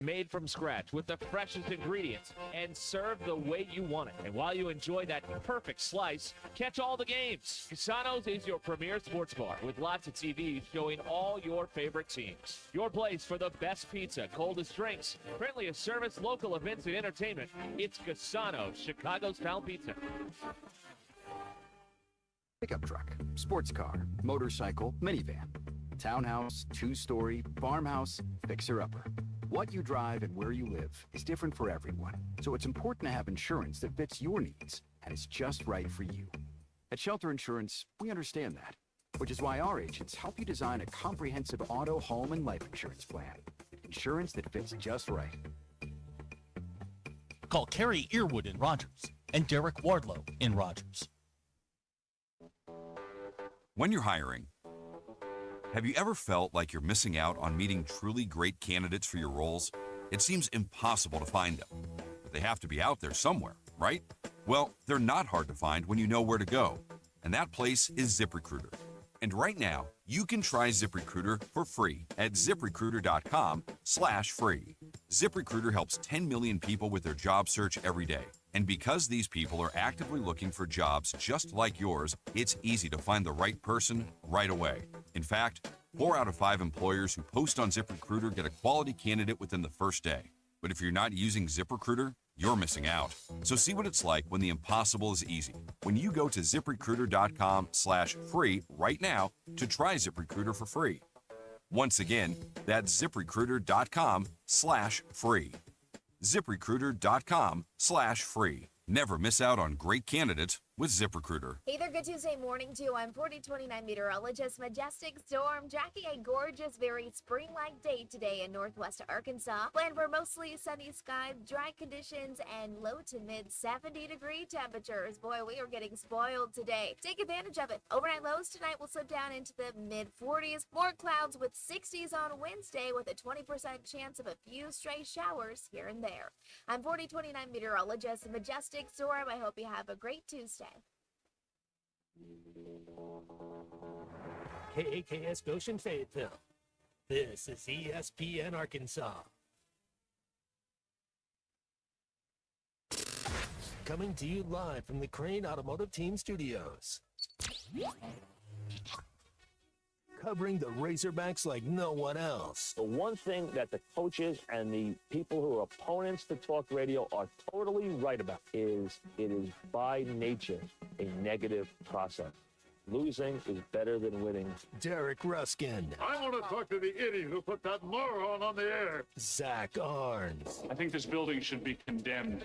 Made from scratch with the freshest ingredients and served the way you want it. And while you enjoy that perfect slice, catch all the games. Casano's is your premier sports bar with lots of TVs showing all your favorite teams. Your place for the best pizza, coldest drinks, friendliest service, local events, and entertainment. It's Casano's, Chicago's Town Pizza. Pickup truck, sports car, motorcycle, minivan, townhouse, two-story, farmhouse, fixer-upper. What you drive and where you live is different for everyone, so it's important to have insurance that fits your needs and is just right for you. At Shelter Insurance, we understand that, which is why our agents help you design a comprehensive auto, home, and life insurance plan. Insurance that fits just right. Call Kerry Earwood in Rogers and Derek Wardlow in Rogers. When you're hiring, have you ever felt like you're missing out on meeting truly great candidates for your roles? It seems impossible to find them, but they have to be out there somewhere, right? Well, they're not hard to find when you know where to go, and that place is ZipRecruiter. And right now, you can try ZipRecruiter for free at ZipRecruiter.com/free. ZipRecruiter helps 10 million people with their job search every day. And because these people are actively looking for jobs just like yours, it's easy to find the right person right away. In fact, 4 out of 5 employers who post on ZipRecruiter get a quality candidate within the first day. But if you're not using ZipRecruiter, you're missing out. So see what it's like when the impossible is easy. When you go to ZipRecruiter.com/free right now to try ZipRecruiter for free. Once again, that's ZipRecruiter.com/free. ZipRecruiter.com/free. Never miss out on great candidates with ZipRecruiter. Hey there, good Tuesday morning to you. I'm 4029 meteorologist Majestic Storm Jackie. A gorgeous, very spring-like day today in northwest Arkansas. Planned for mostly sunny skies, dry conditions, and low to mid 70-degree temperatures. Boy, we are getting spoiled today. Take advantage of it. Overnight lows tonight will slip down into the mid-40s. More clouds with 60s on Wednesday with a 20% chance of a few stray showers here and there. I'm 4029 meteorologist Majestic Storm. I hope you have a great Tuesday. KAKS Goshen Fayetteville. This is ESPN Arkansas. Coming to you live from the Crane Automotive Team Studios. Covering the Razorbacks like no one else. The one thing that the coaches and the people who are opponents to talk radio are totally right about is it is by nature a negative process. Losing is better than winning. Derek Ruscin. I want to talk to the idiot who put that moron on the air. Zach Arns. I think this building should be condemned.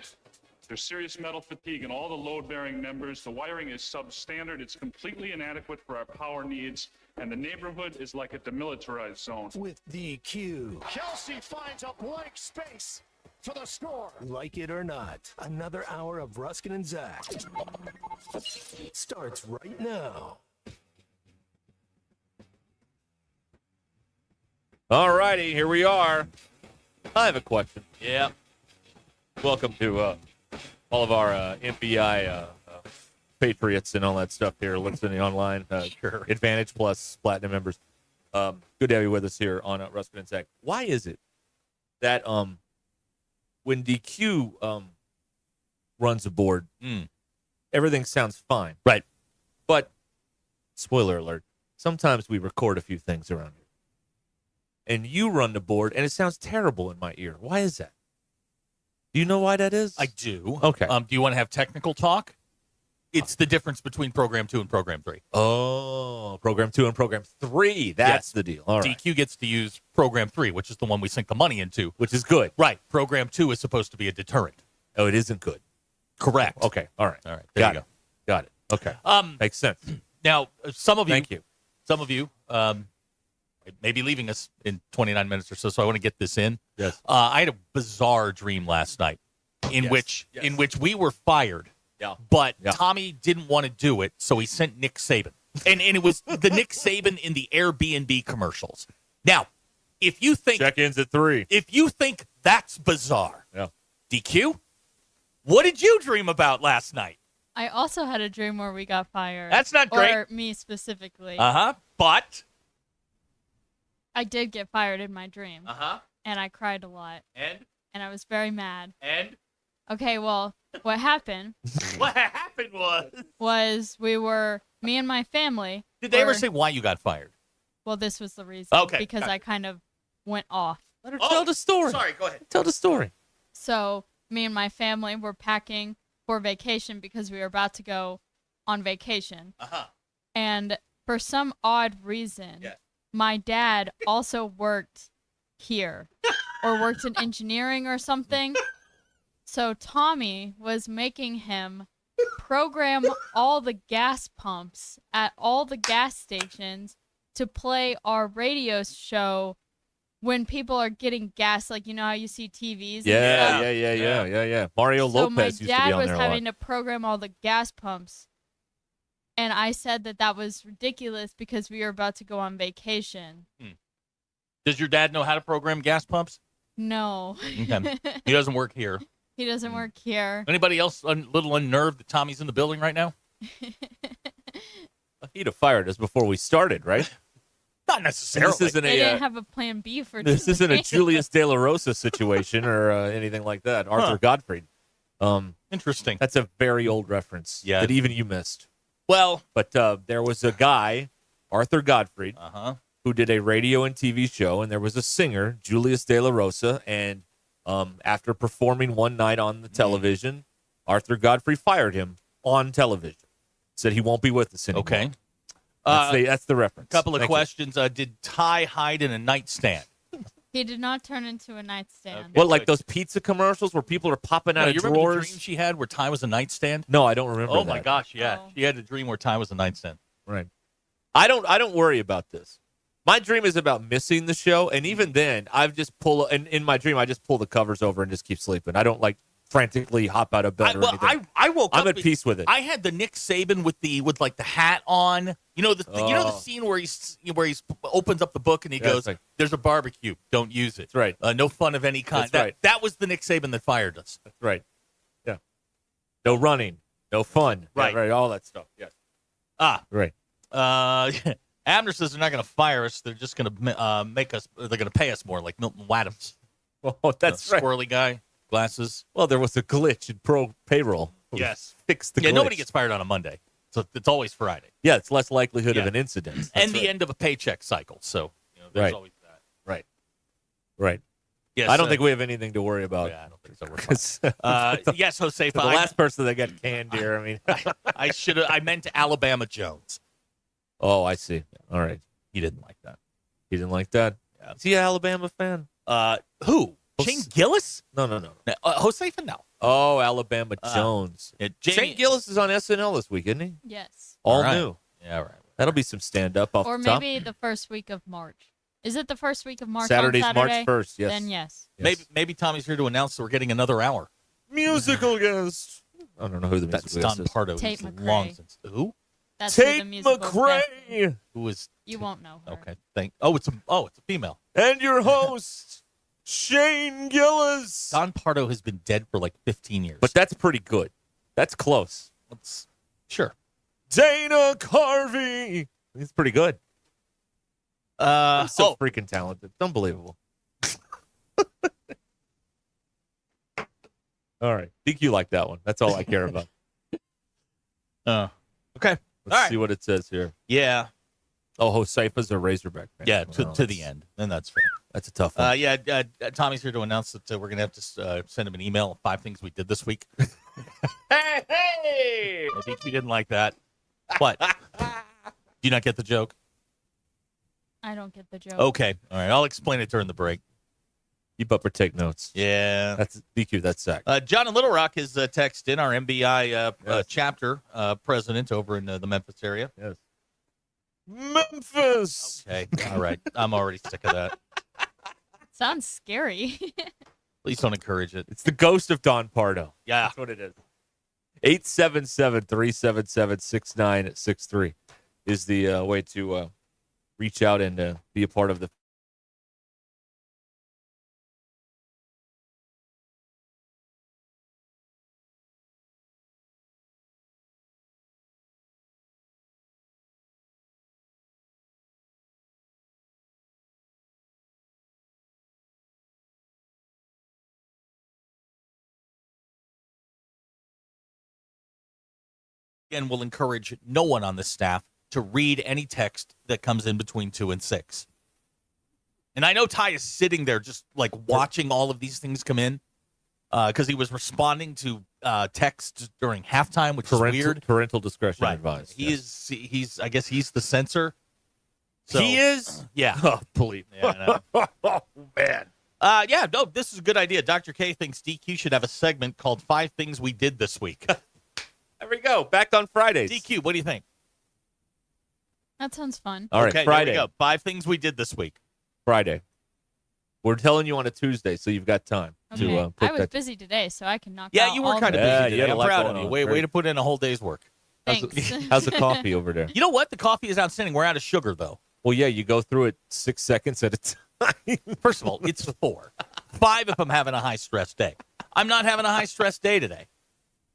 There's serious metal fatigue in all the load-bearing members. The wiring is substandard. It's completely inadequate for our power needs. And the neighborhood is like a demilitarized zone. With DQ. Kelsey finds a blank space for the score. Like it or not, another hour of Ruskin and Zach starts right now. All righty, here we are. I have a question. Yeah. Welcome to all of our MBI Patriots and all that stuff here listening online. Sure. Advantage Plus Platinum members. Good to have you with us here on Ruskin and Zach. Why is it that when DQ runs a board, everything sounds fine? Right. But, spoiler alert, sometimes we record a few things around here. And you run the board, and it sounds terrible in my ear. Why is that? Do you know why that is? I do. Okay. Do you want to have technical talk? It's the difference between Program 2 and Program 3. Oh, Program 2 and Program 3. That's the deal. All right. DQ gets to use Program 3, which is the one we sink the money into. Which is good. Right. Program 2 is supposed to be a deterrent. Oh, it isn't good. Correct. Okay. All right. There Got you it. Got it. Okay. Makes sense. Now, some of you. Thank you. Some of you may be leaving us in 29 minutes or so I want to get this in. Yes. I had a bizarre dream last night in which we were fired. Yeah. But Tommy didn't want to do it, so he sent Nick Saban. And it was the Nick Saban in the Airbnb commercials. Now, if you think check-ins at 3. If you think that's bizarre, yeah. DQ, what did you dream about last night? I also had a dream where we got fired. That's not great. Or me specifically. But I did get fired in my dream. and I cried a lot, And and I was very mad. and Okay, well, what happened what happened was me and my family. Did they ever were- say why you got fired? Well, this was the reason. Okay, Because gotcha. I kind of went off. Let her tell the story. Sorry, go ahead. Tell the story. So me and my family were packing for vacation because we were about to go on vacation. Uh-huh. And for some odd reason, Yeah. my dad also worked here or worked in engineering or something. So Tommy was making him program all the gas pumps at all the gas stations to play our radio show when people are getting gas, like, you know how you see TVs? Yeah, and stuff? yeah. Mario So my Lopez used to be dad on was there a having lot. to program all the gas pumps, and I said that was ridiculous because we were about to go on vacation. Does your dad know how to program gas pumps? No. Okay. He doesn't work here. He doesn't work here. Anybody else a little unnerved that Tommy's in the building right now? He'd have fired us before we started, right? Not necessarily. This isn't They a didn't have a plan B for this today. isn't a Julius De La Rosa situation or anything like that. Arthur Godfrey. Interesting. That's a very old reference Yeah. that even you missed. Well, But there was a guy, Arthur Godfrey, who did a radio and TV show, and there was a singer, Julius De La Rosa, and after performing one night on the television, Arthur Godfrey fired him on television. Said he won't be with us anymore. Okay. That's the reference. Couple of Thank you. questions. Did Ty hide in a nightstand? He did not turn into a nightstand. What, like those pizza commercials where people are popping out No, of you remember the drawers? dream she had where Ty was a nightstand? No, I don't remember Oh that. my gosh, yeah. Oh. She had a dream where Ty was a nightstand. Right. I don't worry about this. My dream is about missing the show, and even then, I've just in my dream I just pull the covers over and just keep sleeping. I don't like frantically hop out of bed or anything. I woke up. I'm at peace with it. I had the Nick Saban with like the hat on. You know the scene where he's opens up the book and he Yeah, goes, it's like- "There's a barbecue. Don't use it. That's right. No fun of any kind." That's right. That was the Nick Saban that fired us. That's right. Yeah. No running, no fun. Right. Yeah, right. All that stuff. Yes. Right. Abner says they're not going to fire us. They're just going to make us. They're going to pay us more, like Milton Wadhams. Oh, that's right. Squirrely guy, glasses. Well, there was a glitch in payroll. Yes. Fix the glitch. Nobody gets fired on a Monday, so it's always Friday. Yeah, it's less likelihood of Yeah. an incident. That's And the right. end of a paycheck cycle. So there's Right. always that. Right. Yes, I don't think we have anything to worry about. Yeah, I don't think so. We're fine. 'Cause Yes, Jose. the last person that got canned here. I mean, I should have. I meant Alabama Jones. oh, I see. All right. He didn't like that. He didn't like that. Yeah. Is he an Alabama fan? Who? Shane Gillis? No. No, Josefa? No. Oh, Alabama Jones. Shane Gillis is on SNL this week, isn't he? Yes. All right. new. Yeah, right. That'll be some stand-up off Or the top. maybe the first week of March. Is it the first week of March Saturday's on Saturday? March 1st, yes. Then yes. Maybe Tommy's here to announce that we're getting another hour. Musical guest. I don't know who the That's musical Don guest is. Pardo. Tate He's McRae. long since who? That's who the Tate musical guest- McRae. Who is? You won't know her. Okay. It's a female. And your host, Shane Gillis. Don Pardo has been dead for like 15 years. But that's pretty good. That's close. Sure. Dana Carvey. He's pretty good. He's so freaking talented. It's unbelievable. All right. Think you like that one. That's all I care about. Okay. Let's see what it says here. Yeah. Oh, Josefa's a Razorback fan. Yeah, Well, to the end. Then that's fair. That's a tough one. Tommy's here to announce that we're going to have to send him an email of 5 things we did this week. Hey! I think you didn't like that. What? Do you not get the joke? I don't get the joke. Okay. All right. I'll explain it during the break. Keep up or take notes. Yeah. That's DQ. That's Zach. John in Little Rock has texted in, our MBI Yes. chapter president over in the Memphis area. Yes. Memphis. Okay. All right. I'm already sick of that. Sounds scary. Please don't encourage it. It's the ghost of Don Pardo. Yeah. That's what it is. 877-377-6963 is the way to reach out and be a part of the and will encourage no one on the staff to read any text that comes in between 2 and 6. And I know Ty is sitting there just like watching all of these things come in because he was responding to text during halftime, which is weird. Parental discretion Right. advised. He's I guess he's the censor. So, He is? Yeah. Oh, believe me. Yeah, I know. Oh, man. No, this is a good idea. Dr. K thinks DQ should have a segment called 5 Things We Did This Week. There we go. Back on Fridays. DQ, what do you think? That sounds fun. All right, Okay, Friday. there we go. 5 things we did this week. Friday. We're telling you on a Tuesday, so you've got time Okay. to put I was that. busy today, so I can knock out Yeah, you were all kind of the- Yeah, busy you had today. a I'm lot proud going of you. on. Way Very- to put in a whole day's work. Thanks. How's the coffee over there? You know what? The coffee is outstanding. We're out of sugar, though. Well, yeah, you go through it 6 seconds at a time. First of all, it's 4. 5 if I'm having a high-stress day. I'm not having a high-stress day today.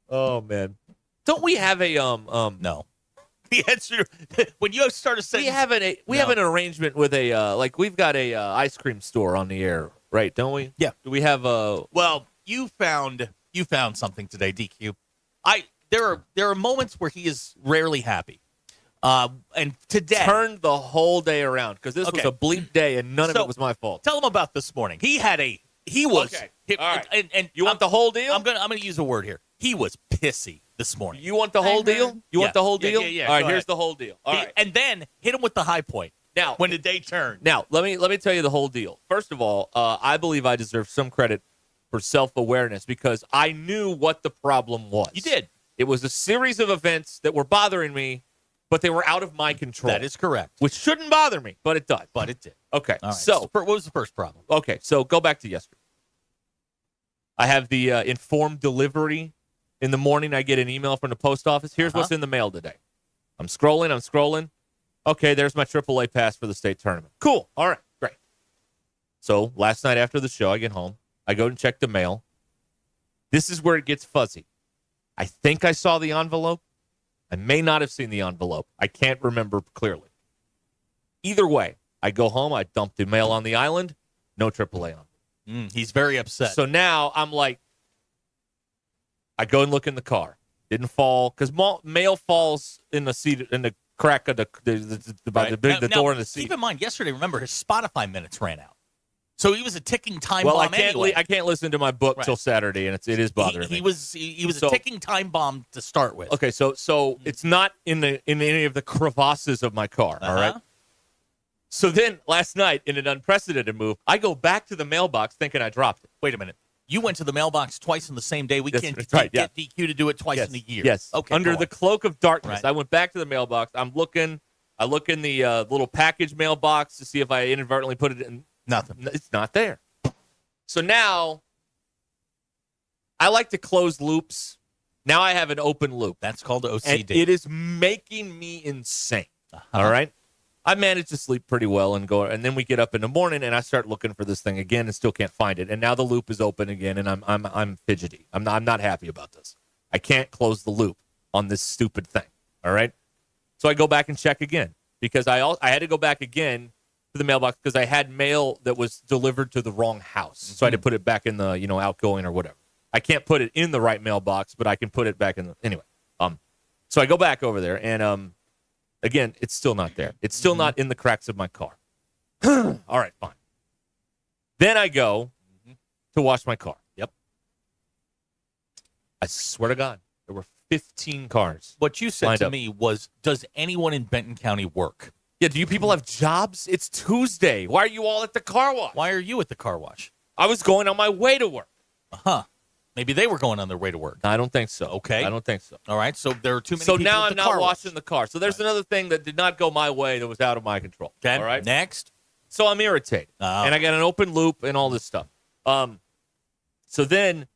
Oh, man. Don't we have a No. The answer, when you start a we sentence... have an arrangement with a like we've got a ice cream store on the air, right? Don't we? Yeah. Do we have a Well, you found something today, DQ. There are moments where he is rarely happy. And today... turned the whole day around because this was Okay. a bleak day and none of So, it was my fault. Tell him about this morning. He was... Okay. he- All right. And You want the whole deal? I'm gonna use a word here. He was pissy this morning. You want the whole I deal? heard. You want Yeah. the whole Yeah, deal? yeah, yeah. All right, Go here's ahead. the whole deal. All right. And then hit him with the high point Now, when the day turned. Now, let me tell you the whole deal. First of all, I believe I deserve some credit for self-awareness because I knew what the problem was. You did. It was a series of events that were bothering me, but they were out of my control. That is correct. Which shouldn't bother me, but it does. But it did. Okay, All right. so what was the first problem? okay, so go back to yesterday. I have the informed delivery in the morning. I get an email from the post office. Here's what's in the mail today. I'm scrolling. Okay, there's my AAA pass for the state tournament. Cool. All right, great. So last night after the show, I get home. I go and check the mail. This is where it gets fuzzy. I think I saw the envelope. I may not have seen the envelope. I can't remember clearly. Either way, I go home. I dump the mail on the island. No AAA on. He's very upset. So now I'm like, I go and look in the car. Didn't fall because mail falls in the seat in the crack of the Right. the Now, door in the seat. Keep in mind, yesterday, remember, his Spotify minutes ran out. So he was a ticking time Well, bomb anyway. I can't listen to my book Right. till Saturday, and it is bothering me. He was So- a ticking time bomb to start with. Okay, so it's not in any of the crevasses of my car. All right. Uh-huh. So then last night, in an unprecedented move, I go back to the mailbox thinking I dropped it. Wait a minute. You went to the mailbox twice in the same day. We That's can't right, yeah. get DQ to do it twice Yes. in a year. Yes. Okay. Under go the on. cloak of darkness, Right. I went back to the mailbox. I look in the little package mailbox to see if I inadvertently put it in. Nothing. It's not there. So now I like to close loops. Now I have an open loop. That's called And OCD. it is making me insane. Uh-huh. All right. I managed to sleep pretty well and then we get up in the morning and I start looking for this thing again and still can't find it. And now the loop is open again and I'm fidgety. I'm not happy about this. I can't close the loop on this stupid thing. All right. So I go back and check again because I had to go back again to the mailbox because I had mail that was delivered to the wrong house. So I had to put it back in the, outgoing or whatever. I can't put it in the right mailbox, but I can put it back in anyway. So I go back over there and again, it's still not there. It's still not in the cracks of my car. All right, fine. Then I go to wash my car. Yep. I swear to God, there were 15 cars. What you said lined to up. me was, does anyone in Benton County work? Yeah, do you people have jobs? It's Tuesday. Why are you all at the car wash? Why are you at the car wash? I was going on my way to work. Uh-huh. Maybe they were going on their way to work. I don't think so. Okay. I don't think so. All right, so there are too many So people now at I'm the not car wash. washing the car. So there's another thing that did not go my way that was out of my control. Okay, all right? next. So I'm irritated. Oh. And I got an open loop and all this stuff. So then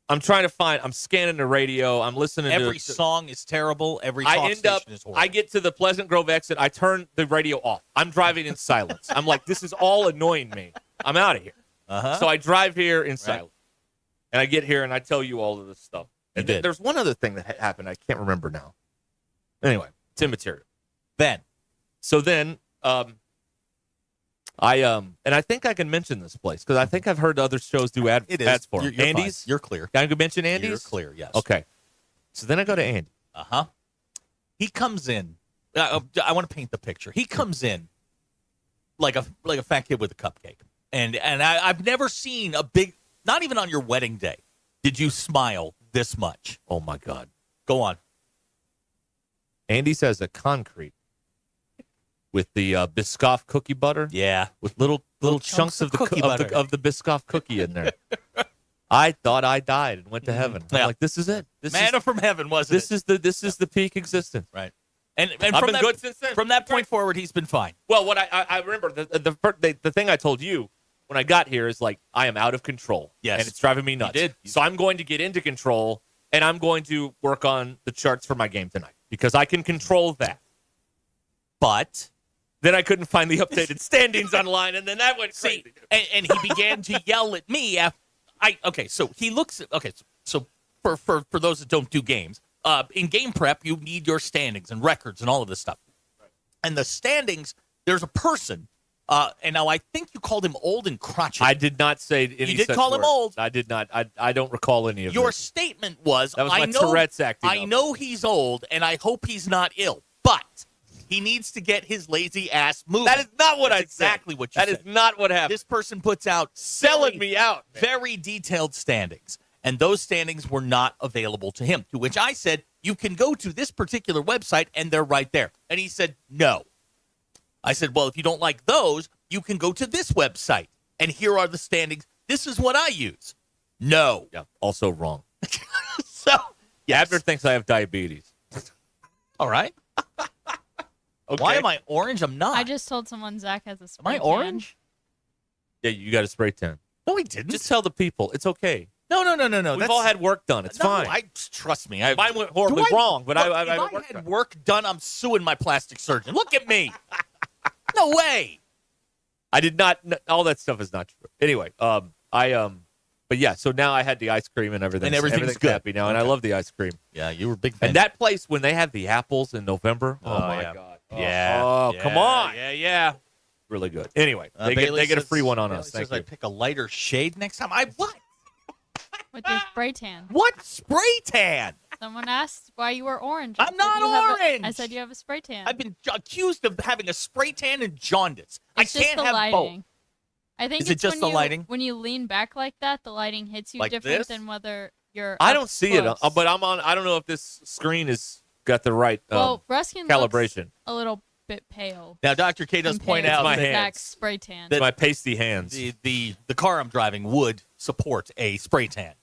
I'm I'm scanning the radio. I'm listening Every to song is terrible. Every talk I end up, station is horrible. I get to the Pleasant Grove exit. I turn the radio off. I'm driving in silence. I'm like, this is all annoying me. I'm out of here. Uh-huh. So I drive here in silence. And I get here and I tell you all of this stuff. You And did. there's one other thing that happened. I can't remember now. Anyway, it's immaterial. Then. So then, and I think I can mention this place because I think I've heard other shows do It is. ads for You're them. fine. Andy's? You're clear. Can I mention Andy's? You're clear, yes. Okay. So then I go to Andy. He comes in. I want to paint the picture. He comes in like a fat kid with a cupcake, and I've never seen a big. Not even on your wedding day did you smile this much. Oh my God! Go on. Andy says a concrete with the Biscoff cookie butter. Yeah, with little chunks of the Biscoff cookie in there. I thought I died and went to heaven. I'm like, this is it. This Manna from heaven, wasn't it? This is the peak existence. Right. And I've been good since then. From that point forward, he's been fine. Well, what I remember the thing I told you when I got here is like I am out of control. Yes. And it's driving me nuts. You did. So I'm going to get into control, and I'm going to work on the charts for my game tonight because I can control that. But then I couldn't find the updated standings online, and then that went crazy. And he began to yell at me after so he looks at so for those that don't do games, in game prep you need your standings and records and all of this stuff. Right. And the standings, there's a person, and now I think you called him old and crotchety. I did not say any. You did such call word. him old. I did not. I don't recall any of your this. statement was that was my Tourette's acting. I know he's old, and I hope he's not ill, but he needs to get his lazy ass moving. That is not what I said. Exactly what you said. That is not what happened. This person puts out selling me out. Man. Very detailed standings, and those standings were not available to him. To which I said, "You can go to this particular website, and they're right there." And he said, "No." I said, "Well, if you don't like those, you can go to this website, and here are the standings. This is what I use." No. Yeah. Also wrong. So yes. Abner thinks I have diabetes. All right. Okay. Why am I orange? I'm not. I just told someone Zach has a spray Am I orange? Yeah, you got a spray tan. No, he didn't. Just tell the people. It's okay. No. We've all had work done. It's fine. Trust me. Mine went horribly wrong, but look, I if I had work done, I'm suing my plastic surgeon. Look at me. No way. I did not. All that stuff is not true. Anyway, but yeah. So now I had the ice cream and everything. And everything's good happy now, and I love the ice cream. Yeah, you were a big fan. And that place when they have the apples in November. Oh my yeah. God. Yeah. Oh, yeah, come on. Yeah. Really good. Anyway, they get a free one on us. Thank you. I pick a lighter shade next time. What? With your spray tan. What spray tan? Someone asked why you were orange. I'm not orange. I said you have a spray tan. I've been accused of having a spray tan and jaundice. It's I can't just the have lighting. both. I think Is it it's just when the lighting? When you lean back like that, the lighting hits you Like different this? than whether you're. I up don't see close. it, but I'm on. I don't know if this screen has got the right Well, Ruscin calibration. looks a little bit pale. Now, Dr. K does point out my that hands. Zach's spray tan. my pasty hands. the car I'm driving would support a spray tan.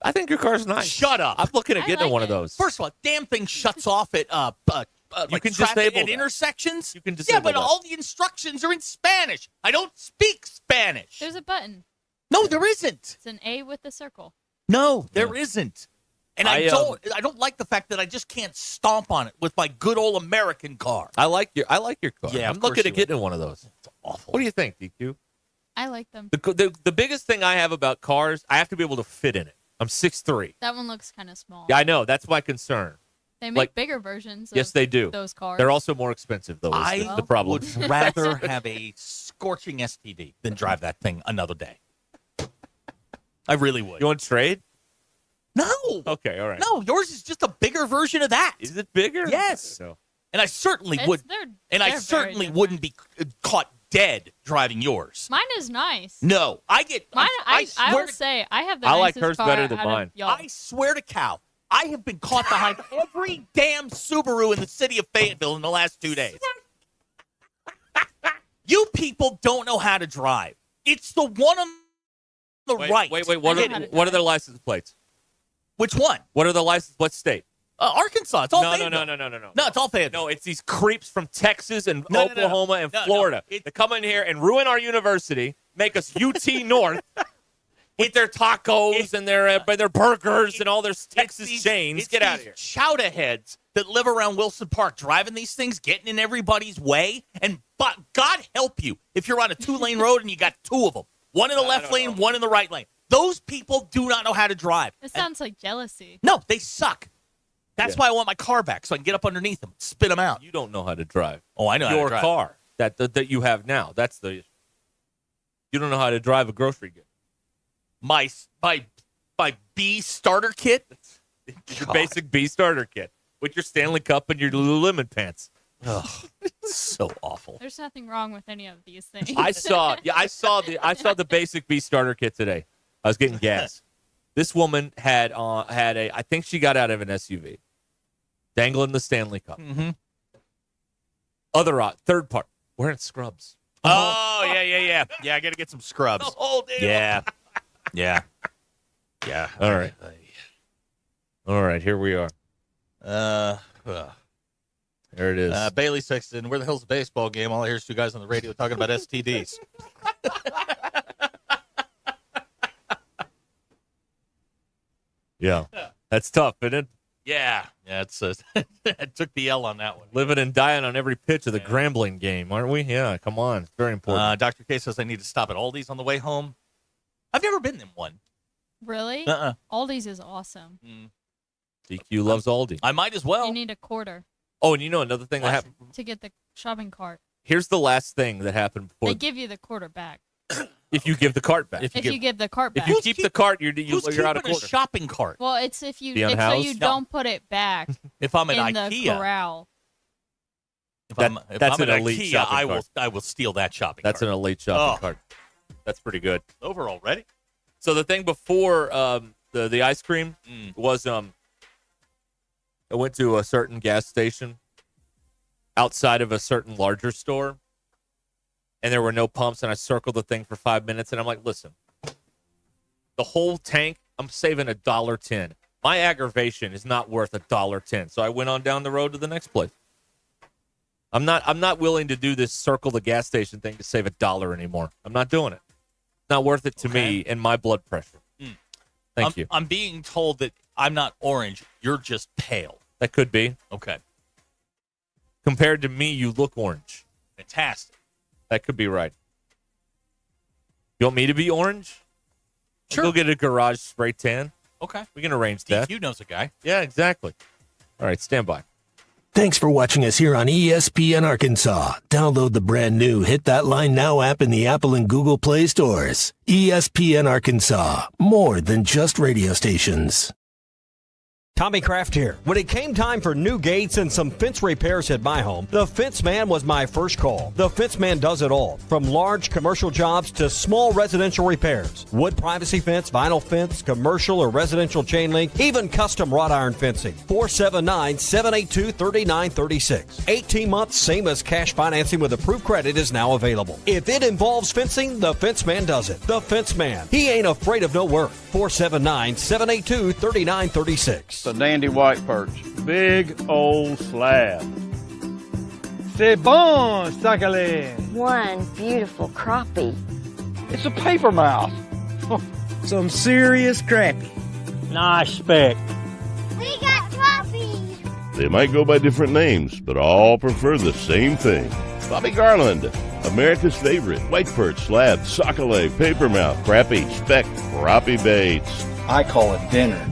I think your car's nice. Shut up. I'm looking at I getting like one it. of those. First of all, damn thing shuts off at like can traffic disable at that. intersections. You can Yeah, disable but that. all the instructions are in Spanish. I don't speak Spanish. There's a button. No, there isn't. It's an A with a circle. No, there isn't. And I I don't like the fact that I just can't stomp on it with my good old American car. I like your car. Yeah, I'm of course looking you at getting one of those. It's awful. What do you think, DQ? I like them. The biggest thing I have about cars, I have to be able to fit in it. I'm 6'3". That one looks kind of small. Yeah, I know. That's my concern. They make like- bigger versions. Yes, of they do. Those cars. They're also more expensive, though. Is I the problem. would rather have a scorching STD than drive that thing another day. I really would. You want to trade? No. Okay, all right. No, yours is just a bigger version of that. Is it bigger? Yes. No. And I certainly It's- would. they're- And I they're certainly very wouldn't be caught dead driving yours. Mine is nice. No, I get. Mine, I swear will to, say, I have the I like nicest hers car better than out of mine. y'all. I swear to cow, I have been caught behind every damn Subaru in the city of Fayetteville in the last 2 days. You people don't know how to drive. It's the one on the right. Wait. What are their license plates? Which one? What are the license? What state? Arkansas. It's all No, Fayetteville. no. No, it's all Fayetteville. No, it's these creeps from Texas and No. Oklahoma and No, Florida. no. They come in here and ruin our university, make us UT North with their tacos and their burgers and all their Texas chains. It's Get out of here. Chowder heads that live around Wilson Park, driving these things, getting in everybody's way. And but God help you if you're on a 2-lane road and you got two of them, one in the left lane, one in the right lane. Those people do not know how to drive. This sounds like jealousy. No, they suck. That's why I want my car back, so I can get up underneath them, spit them out. You don't know how to drive. Oh, I know how Your to drive. car that you have now. That's the issue. You don't know how to drive a grocery kit. My B starter kit. Your basic B starter kit. with your Stanley Cup and your Lululemon pants. Ugh, so awful. There's nothing wrong with any of these things. I saw the basic B starter kit today. I was getting gas. This woman had I think she got out of an SUV, dangling the Stanley Cup. Mm-hmm. Third part, wearing scrubs. Oh, yeah. Yeah, I got to get some scrubs. The whole deal. Yeah. All right, here we are. There it is. Bailey Sexton, where the hell's the baseball game? All I hear is two guys on the radio talking about STDs. Yeah, that's tough, isn't it? Yeah, it's I took the L on that one. Living and dying on every pitch of the Grambling game, aren't we? Yeah, come on. It's very important. Dr. K says I need to stop at Aldi's on the way home. I've never been in one. Really? Aldi's is awesome. DQ loves Aldi. I might as well. You need a quarter Oh, and you know another thing that happened? to get the shopping cart. Here's the last thing that happened before. They give you the quarter back. If you give the cart back. If you give the cart back. If you keep the cart, you're out of a quarter. shopping cart? Well, it's if you The so unhoused? you No. don't put it back If I'm at in the IKEA, corral. if That- I'm that's at an elite IKEA, shopping cart. I will steal that shopping That's cart. an elite shopping Oh. cart. That's pretty good. Over already? So the thing before the ice cream was I went to a certain gas station outside of a certain larger store, and there were no pumps, and I circled the thing for 5 minutes, and I'm like, listen, the whole tank, I'm saving $1.10. My aggravation is not worth $1.10. So I went on down the road to the next place. I'm not willing to do this circle the gas station thing to save $1 anymore. I'm not doing it. It's not worth it to me and my blood pressure. Thank you. I'm being told that I'm not orange. You're just pale. That could be. Okay. Compared to me, you look orange. Fantastic. That could be right. You want me to be orange? Sure. Go get a garage spray tan. Okay. We can arrange that. DQ knows a guy. Yeah, exactly. All right, stand by. Thanks for watching us here on ESPN Arkansas. Download the brand new Hit That Line Now app in the Apple and Google Play stores. ESPN Arkansas, more than just radio stations. Tommy Kraft here. When it came time for new gates and some fence repairs at my home, the Fence Man was my first call. The Fence Man does it all, from large commercial jobs to small residential repairs. Wood privacy fence, vinyl fence, commercial or residential chain link, even custom wrought iron fencing. 479-782-3936. 18 months, same as cash financing with approved credit is now available. If it involves fencing, the Fence Man does it. The Fence Man. He ain't afraid of no work. 479-782-3936. A dandy white perch. Big old slab. C'est bon, sacalé. One beautiful crappie. It's a paper mouse. Some serious crappie. Nice speck. We got crappies. They might go by different names, but all prefer the same thing. Bobby Garland, America's favorite. White perch, slab, sockeye, papermouth, crappie, speck, crappie baits. I call it dinner.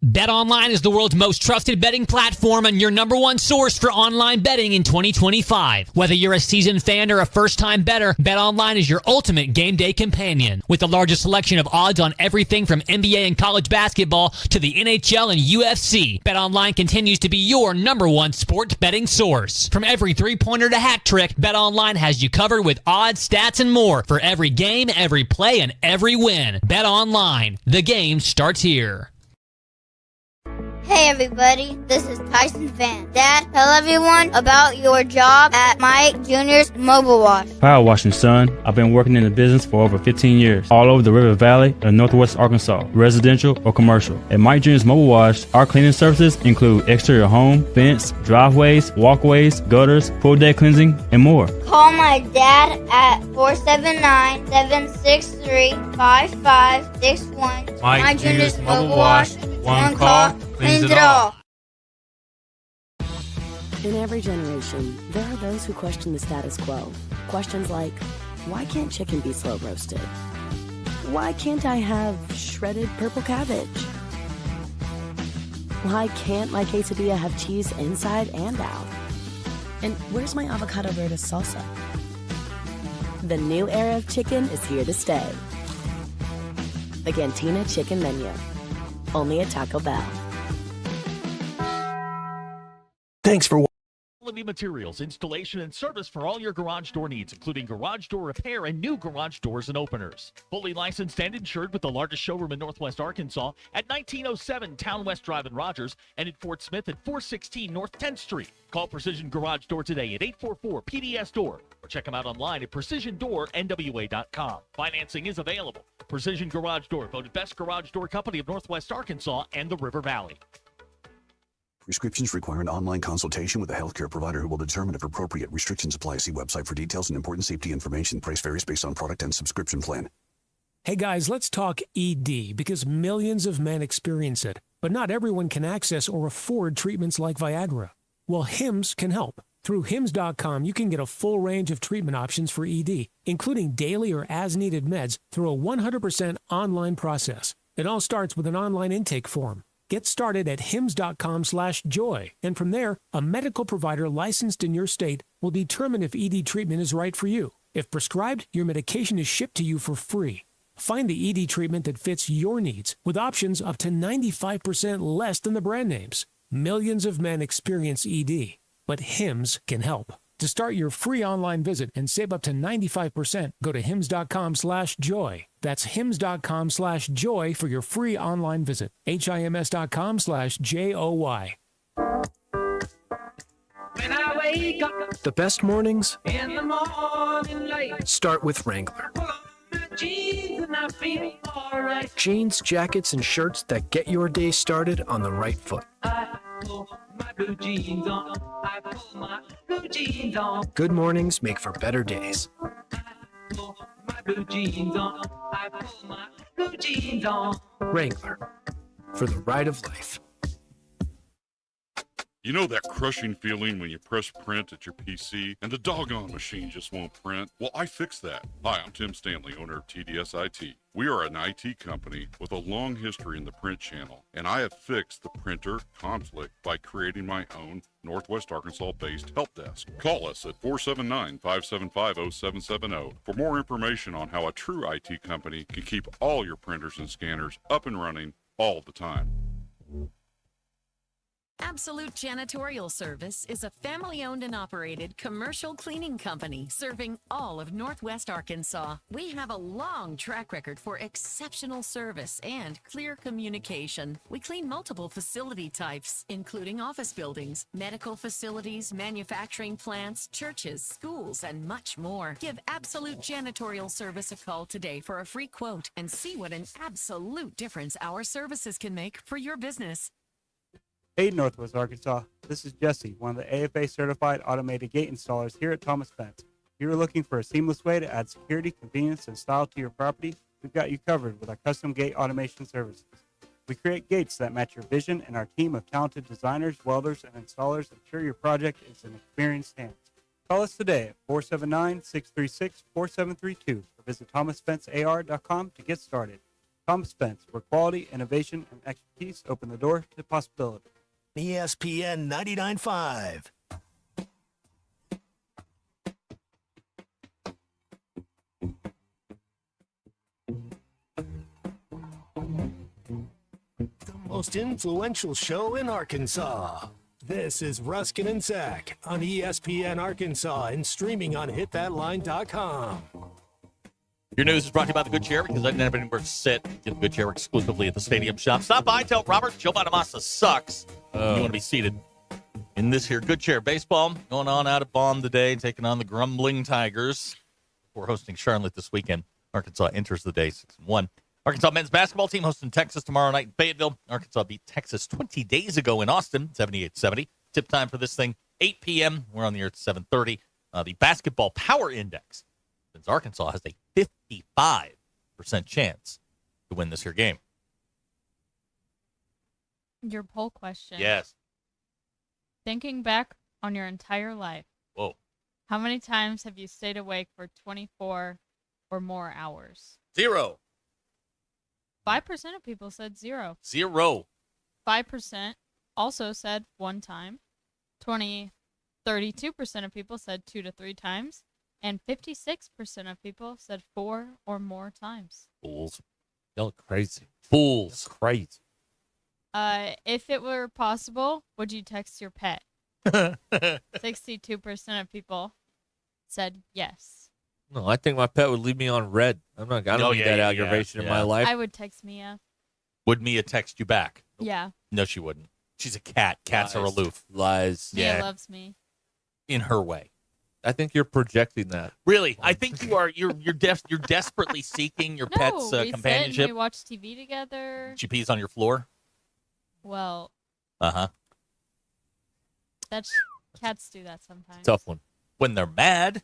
BetOnline is the world's most trusted betting platform and your number one source for online betting in 2025. Whether you're a seasoned fan or a first-time bettor, BetOnline is your ultimate game day companion. With the largest selection of odds on everything from NBA and college basketball to the NHL and UFC, BetOnline continues to be your number one sports betting source. From every three-pointer to hat trick, BetOnline has you covered with odds, stats, and more for every game, every play, and every win. BetOnline. The game starts here. Hey everybody, this is Tyson Fan. Dad, tell everyone about your job at Mike Jr.'s Mobile Wash. Power washing, son. I've been working in the business for over 15 years, all over the River Valley and Northwest Arkansas, residential or commercial. At Mike Jr.'s Mobile Wash, our cleaning services include exterior home, fence, driveways, walkways, gutters, full deck cleansing, and more. Call my dad at 479-763-5561. Mike Jr.'s Mobile Wash. One call, cleans it all. In every generation, there are those who question the status quo. Questions like, why can't chicken be slow roasted? Why can't I have shredded purple cabbage? Why can't my quesadilla have cheese inside and out? And where's my avocado verde salsa? The new era of chicken is here to stay. The Cantina Chicken Menu. Only at Taco Bell. Thanks for Quality materials, installation, and service for all your garage door needs, including garage door repair and new garage doors and openers. Fully licensed and insured with the largest showroom in Northwest Arkansas at 1907 Town West Drive in Rogers and in Fort Smith at 416 North 10th Street. Call Precision Garage Door today at 844-PDS-DOOR or check them out online at precisiondoornwa.com. Financing is available. Precision Garage Door, voted best garage door company of Northwest Arkansas and the River Valley. Prescriptions require an online consultation with a healthcare provider who will determine if appropriate. Restrictions apply. See website for details and important safety information. Price varies based on product and subscription plan. Hey guys, let's talk ED because millions of men experience it, but not everyone can access or afford treatments like Viagra. Well, HIMS can help. Through HIMS.com, you can get a full range of treatment options for ED, including daily or as-needed meds through a 100% online process. It all starts with an online intake form. Get started at hims.com/joy, and from there, a medical provider licensed in your state will determine if ED treatment is right for you. If prescribed, your medication is shipped to you for free. Find the ED treatment that fits your needs with options up to 95% less than the brand names. Millions of men experience ED, but HIMS can help. To start your free online visit and save up to 95%, go to hims.com/joy. That's hims.com/joy for your free online visit. HIMS.com/JOY. When I wake up The best mornings in the morning light, start with Wrangler. pull on my jeans and I feel alright. Jeans, jackets, and shirts that get your day started on the right foot. I pull my blue jeans on. I pull my blue jeans on. Good mornings make for better days. Pull my blue jeans on. I pull my blue jeans on. Wrangler, for the ride of life. You know that crushing feeling when you press print at your PC and the doggone machine just won't print? Well, I fixed that. Hi, I'm Tim Stanley, owner of TDS IT. We are an IT company with a long history in the print channel, and I have fixed the printer conflict by creating my own Northwest Arkansas-based help desk. Call us at 479-575-0770 for more information on how a true IT company can keep all your printers and scanners up and running all the time. Absolute Janitorial Service is a family-owned and operated commercial cleaning company serving all of Northwest Arkansas. We have a long track record for exceptional service and clear communication. We clean multiple facility types, including office buildings, medical facilities, manufacturing plants, churches, schools, and much more. Give Absolute Janitorial Service a call today for a free quote and see what an absolute difference our services can make for your business. Hey, Northwest Arkansas. This is Jesse, one of the AFA certified automated gate installers here at Thomas Fence. If you're looking for a seamless way to add security, convenience, and style to your property, we've got you covered with our custom gate automation services. We create gates that match your vision, and our team of talented designers, welders, and installers ensure your project is in experienced hands. Call us today at 479-636-4732 or visit thomasfencear.com to get started. Thomas Fence, where quality, innovation, and expertise open the door to possibility. ESPN 99.5. The most influential show in Arkansas. This is Ruscin and Zach on ESPN Arkansas and streaming on hitthatline.com. Your news is brought to you by the Good Chair because I didn't have anywhere to sit. Get the Good Chair exclusively at the Stadium Shop. Stop by, tell Robert Joe Bonamassa sucks. You want to be seated in this here Good Chair baseball going on out at Baum today, taking on the Grumbling Tigers. We're hosting Charlotte this weekend. Arkansas enters the day 6-1. Arkansas men's basketball team hosting Texas tomorrow night in Fayetteville. Arkansas beat Texas 20 days ago in Austin, 78-70. Tip time for this thing, 8 p.m. We're on the air at 7:30. The basketball power index, since Arkansas has a 55% chance to win this here game. Your poll question. Yes. Thinking back on your entire life. Whoa. How many times have you stayed awake for 24 or more hours? 0. 5% of people said 0. 0. 5% also said 1 time. 32% of people said 2 to 3 times. And 56% of people said 4 or more times. Fools. Y'all are crazy. Fools. Crazy. If it were possible, would you text your pet? 62% of people said yes. No, I think my pet would leave me on red. I don't need that aggravation in my life. I would text Mia. Would Mia text you back? Yeah. No, she wouldn't. She's a cat. Cats are aloof. Lies. Mia loves me. In her way. I think you're projecting that. Really, I think you are. You're desperately seeking your pet's we companionship. sit and we watch TV together. She pees on your floor. Well, Uh-huh. Cats do that sometimes. Tough one. When they're mad.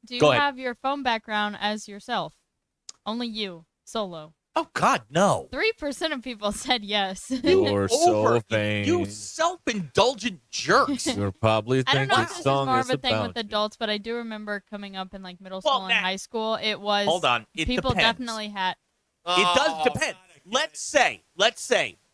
Do you Go ahead. have your phone background as yourself? Only you, solo. Oh God, no. 3% of people said yes. You're so vain. You self-indulgent jerks. You're probably I don't thinking know if this is song more is of a thing about with adults, but I do remember coming up in like middle school and high school. It was Hold on. It people depends. definitely had. It does depend. Let's say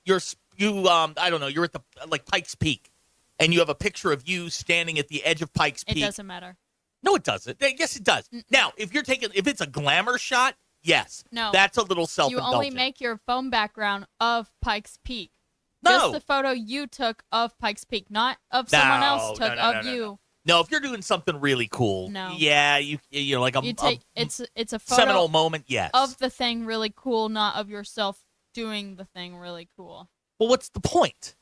I don't know, you're at the Pikes Peak, and you have a picture of you standing at the edge of Pikes Peak. It doesn't matter. No, it doesn't. Yes, it does. Now, if it's a glamour shot, yes. No. That's a little You self-indulgent. only make your phone background of Pikes Peak. No. Just the photo you took of Pikes Peak, not of someone else took of you. No, if you're doing something really cool, No. yeah, you're like You take it's a photo seminal moment, yes. of the thing really cool, not of yourself doing the thing really cool. Well, what's the point?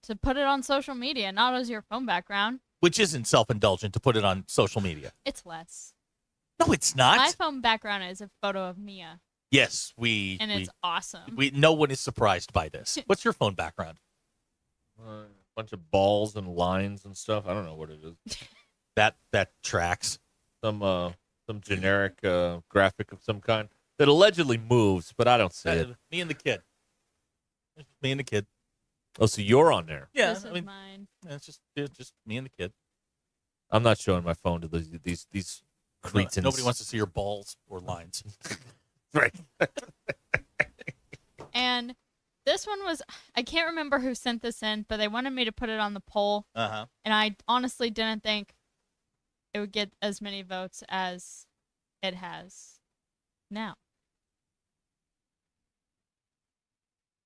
To put it on social media, not as your phone background. Which isn't self-indulgent to put it on social media. It's less. No, it's not. My phone background is a photo of Mia, Yes, and it's awesome. no one is surprised by this. What's your phone background? A bunch of balls and lines and stuff. I don't know what it is. That tracks. Some generic graphic of some kind that allegedly moves, but I don't see it. Me and the kid. Me and the kid. Oh, so you're on there? Yeah, This is mine. It's just me and the kid. I'm not showing my phone to these cretins. Nobody wants to see your balls or lines. Right. And this one was, I can't remember who sent this in, but they wanted me to put it on the poll. Uh-huh. And I honestly didn't think it would get as many votes as it has now.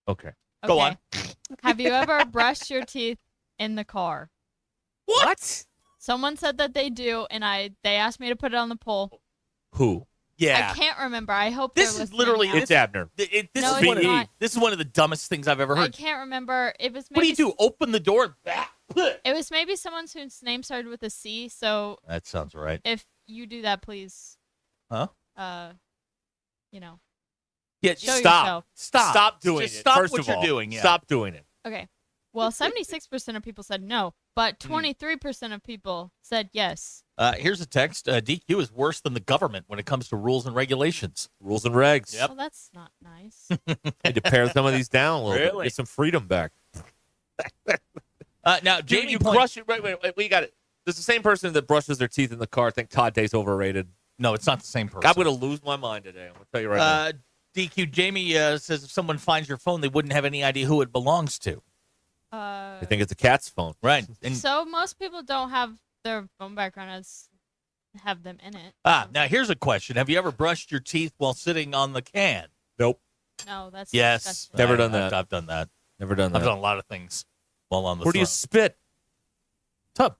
Okay. Go on. Have you ever brushed your teeth in the car? What? Someone said that they do, and they asked me to put it on the poll. Who? Yeah. I can't remember. I hope This they're is listening literally now. It's Abner. This No, is it's one not. this is one of the dumbest things I've ever I heard. can't remember. It was What do maybe you do? Open the door? It was maybe someone whose name started with a C. So That sounds right. if you do that, please. Huh? You know. Yeah, Show stop. yourself. Stop doing Just it. Stop First what of you're all. doing. Yeah. Stop doing it. Okay. Well, 76% of people said no, but 23% of people said yes. Here's a text. DQ is worse than the government when it comes to rules and regulations. Rules and regs. Yep. Well, that's not nice. Need to pare some of these down a little bit. Really? Get some freedom back. Now, Jamie, Jamie you point- brush it. Wait, we got it. Does the same person that brushes their teeth in the car think Todd Day's overrated? No, it's not the same person. I'm going to lose my mind today. I'm going to tell you right now. DQ, Jamie says if someone finds your phone, they wouldn't have any idea who it belongs to. I think it's a cat's phone. Right. And So most people don't have their phone background as have them in it. now here's a question. Have you ever brushed your teeth while sitting on the can? Nope. No, that's Yes. disgusting. Never done that. I've done that. Never done that. I've done a lot of things while on the Where do you throne. spit? Tub.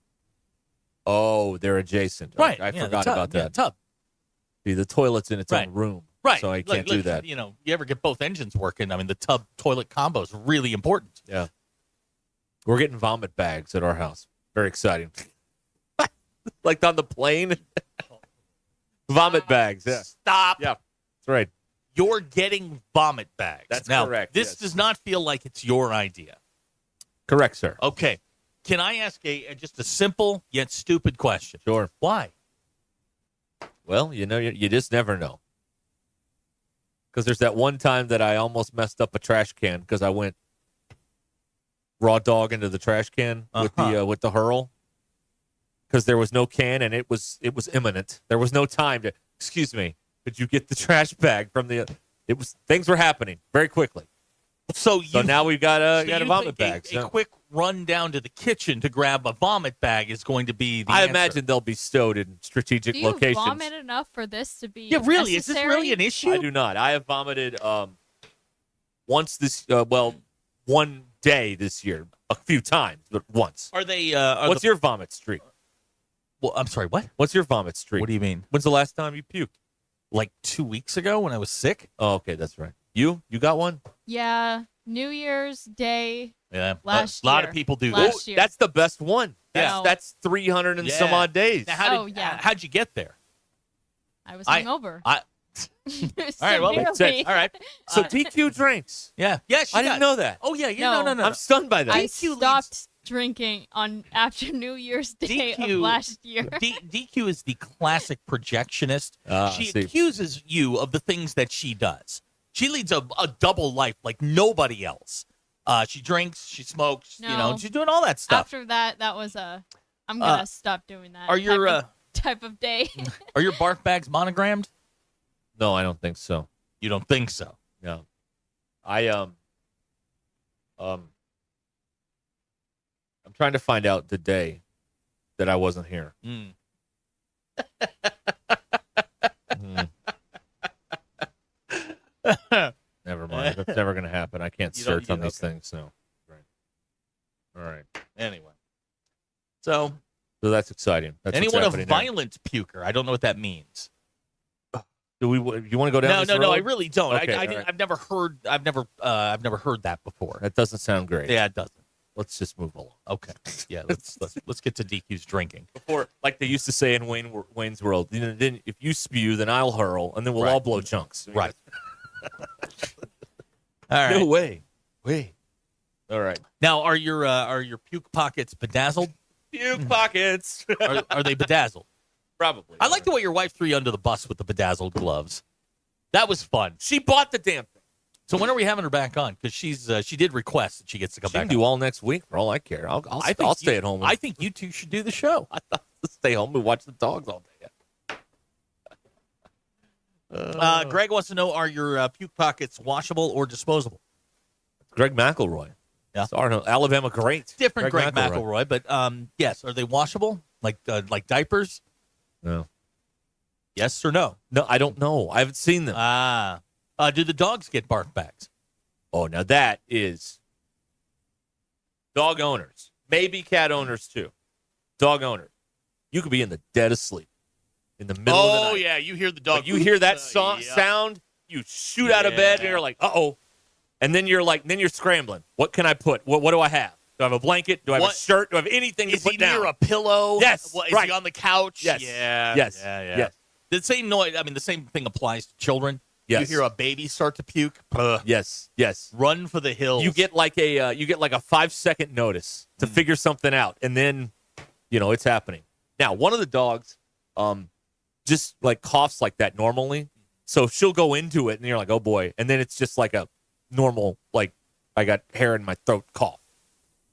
Oh, they're adjacent. Right. I yeah, the forgot tub. about Yeah, that. tub. See, the toilet's in its Right. own room. Right. So I can't do that. You know, you ever get both engines working? I mean, the tub toilet combo is really important. Yeah. We're getting vomit bags at our house. Very exciting. Like on the plane. Vomit bags. Yeah. Stop. Yeah. That's right. You're getting vomit bags. That's now, correct, This yes. does not feel like it's your idea. Correct, sir. Okay. Can I ask just a simple yet stupid question? Sure. Why? Well, you know, you just never know. Because there's that one time that I almost messed up a trash can because I went raw dog into the trash can with the hurl. Because there was no can and it was imminent. There was no time to. Excuse me. Could you get the trash bag from the? It was things were happening very quickly. So now we've got a you vomit think bag. A quick run down to the kitchen to grab a vomit bag is going to be the I answer. imagine they'll be stowed in strategic Do you locations. vomit enough for this to be Yeah, really? Is this necessary? really an issue? I do not. I have vomited once this one day this year a few times, but once. Are they? What's your vomit streak? Well, I'm sorry. What? What's your vomit streak? What do you mean? When's the last time you puked? Like 2 weeks ago when I was sick. Oh, okay, that's right. You got one? Yeah, New Year's Day. Yeah, Last a lot year. of people do Last that. year. That's the best one. Yeah. That's 300 and some Yeah. odd days. Now, yeah. How'd you get there? I was hungover. All right, well, makes sense. All right. So DQ drinks. Yeah. Yeah, she I didn't does. know that. Oh, yeah. Yeah. No. I'm stunned by that. I stopped drinking after New Year's Day of last year. DQ is the classic projectionist. She see. accuses you of the things that she does. She leads a double life like nobody else. She drinks, she smokes, No. she's doing all that stuff. After that was I'm gonna stop doing that. Are your type of day? Are your barf bags monogrammed? No, I don't think so. You don't think so? No. I'm trying to find out the day that I wasn't here. Never mind. That's never going to happen. I can't search on these things. No. Right. All right. Anyway. So that's exciting. That's anyone a what's happening there. violent puker? I don't know what that means. Do we? You want to go down? No, I really don't. Okay, I all didn't, right. I've never heard that before. That doesn't sound great. Yeah, it doesn't. Let's just move along. Okay. Yeah, let's get to DQ's drinking. Before, like they used to say in Wayne's World, then if you spew, then I'll hurl, and then we'll all blow chunks. Right. All right. No way. Wait. All right. Now, are your puke pockets bedazzled? Puke pockets. Are they bedazzled? Probably. I like the way your wife threw you under the bus with the bedazzled gloves. That was fun. She bought the damn thing. So when are we having her back on? Because she did request that she gets to come She back. can do all next week for all I care. I'll stay at home. I think you two should do the show. I thought to stay home and watch the dogs all day. Greg wants to know: are your puke pockets washable or disposable? Greg McElroy. Yeah, Alabama great. Different Greg McElroy, but yes, are they washable like diapers? No. Yes or no? No, I don't know. I haven't seen them. Do the dogs get barf bags? Oh, now that is dog owners, maybe cat owners too. Dog owners, you could be in the dead of sleep in the middle of the night. Oh yeah, you hear the dog. Like, you hear that sound, you shoot out of bed, and you're like, "Uh-oh," and then you're scrambling. What can I put? What do I have? Do I have a blanket? Do I have a shirt? Do I have anything to Is put he down? near a pillow? Yes. Is right. he on the couch? Yes. Yeah. Yes. Yeah. Yes. The same noise. I mean, the same thing applies to children. Yes. You hear a baby start to puke. Yes. Yes. Run for the hills. You get like a 5-second notice to figure something out, and then it's happening. Now, one of the dogs, just like coughs like that normally, so she'll go into it, and you're like, oh boy, and then it's just like a normal like I got hair in my throat cough.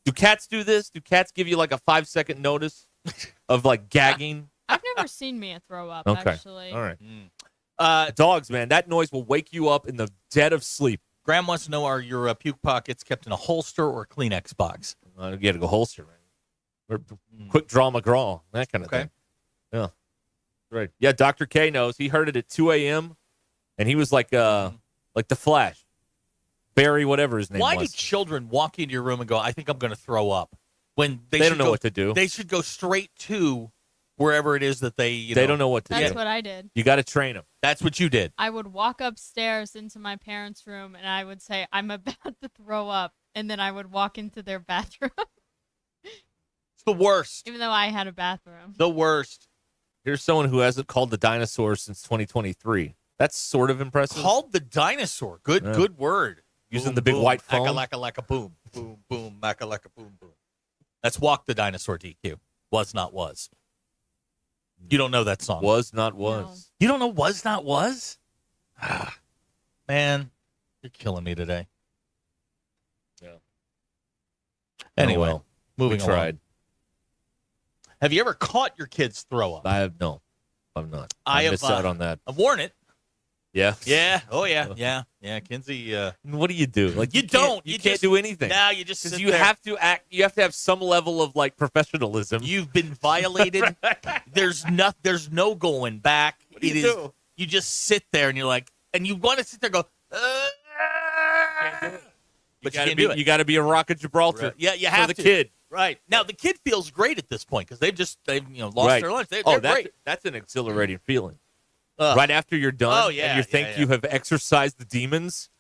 Do cats do this? Do cats give you like a 5-second notice of like gagging? I've never seen Mia throw up. Okay. Actually. All right. Dogs, man, that noise will wake you up in the dead of sleep. Graham wants to know: are your puke pockets kept in a holster or a Kleenex box? You got to go holster, man. Or quick draw McGraw, that kind of thing. Yeah. Right. Yeah, Dr. K knows. He heard it at 2 a.m., and he was like the Flash. Barry, whatever his name Why was. do children walk into your room and go, I think I'm going to throw up? When they don't know what to do. They should go straight to wherever it is that they don't know what to do. That's what I did. You got to train them. That's what you did. I would walk upstairs into my parents' room and I would say, I'm about to throw up. And then I would walk into their bathroom. It's the worst. Even though I had a bathroom. The worst. Here's someone who hasn't called the dinosaur since 2023. That's sort of impressive. Called the dinosaur. Good word. Using Boom, the big boom, white phone. Lacka, boom. Boom, boom, lacka, boom, boom. That's Walk the Dinosaur, DQ. Was, not, was. You don't know that song. Was, not, was. No. You don't know Was, not, was? Man, you're killing me today. Yeah. Anyway, well, moving we along. tried. Have you ever caught your kids throw up? I'm not. I missed out on that. I've worn it. Yeah. Yeah. Oh, yeah. Yeah. Kinsey. What do you do? Like You don't. You You can't just- do anything. No, you just sit you there. have to act. You have to have some level of like professionalism. You've been violated. There's no going back. What do you do? You just sit there and you're like, and you want to sit there and go, but you can't do it. You got to be a Rock of Gibraltar. Right. Yeah, you have for to. the kid. Right. Now, the kid feels great at this point because they've lost their lunch. They're great. That's an exhilarating feeling. Right after you're done and you think you have exorcised the demons,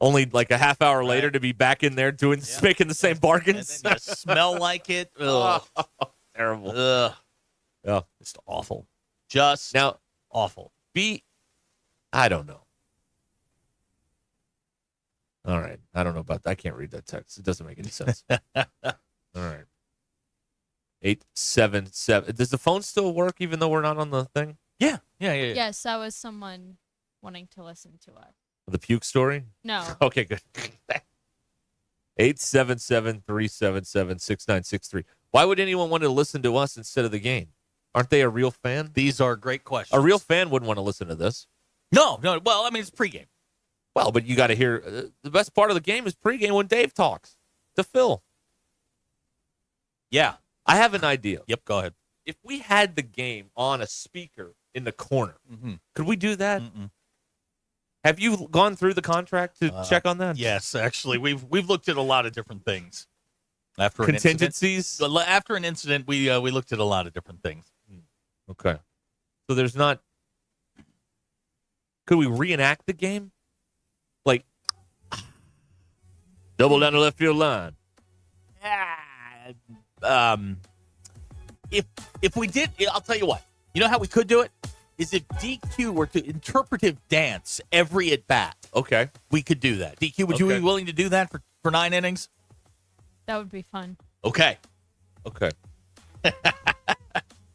only like a half hour later to be back in there making the same bargains. And then you smell like it. Ugh. Terrible. Ugh. Yeah. Just awful. Just now awful. I don't know. All right. I don't know about that. I can't read that text. It doesn't make any sense. All right. 877. Does the phone still work even though we're not on the thing? Yeah. Yes, that was someone wanting to listen to us. The puke story? No. Okay, good. 877-377-6963. Why would anyone want to listen to us instead of the game? Aren't they a real fan? These are great questions. A real fan wouldn't want to listen to this. No. Well, I mean, it's pregame. Well, but you got to hear the best part of the game is pregame when Dave talks to Phil. Yeah. I have an idea. Yep, go ahead. If we had the game on a speaker in the corner, could we do that? Have you gone through the contract to check on that? Yes, actually. We've looked at a lot of different things. After Contingencies? After an incident, we looked at a lot of different things. Okay. So there's not... Could we reenact the game? Like, double down the left field line. If we did, I'll tell you what. You know how we could do it? Is if DQ were to interpretive dance every at bat. Okay. We could do that. DQ, would you be willing to do that for 9 innings? That would be fun. Okay.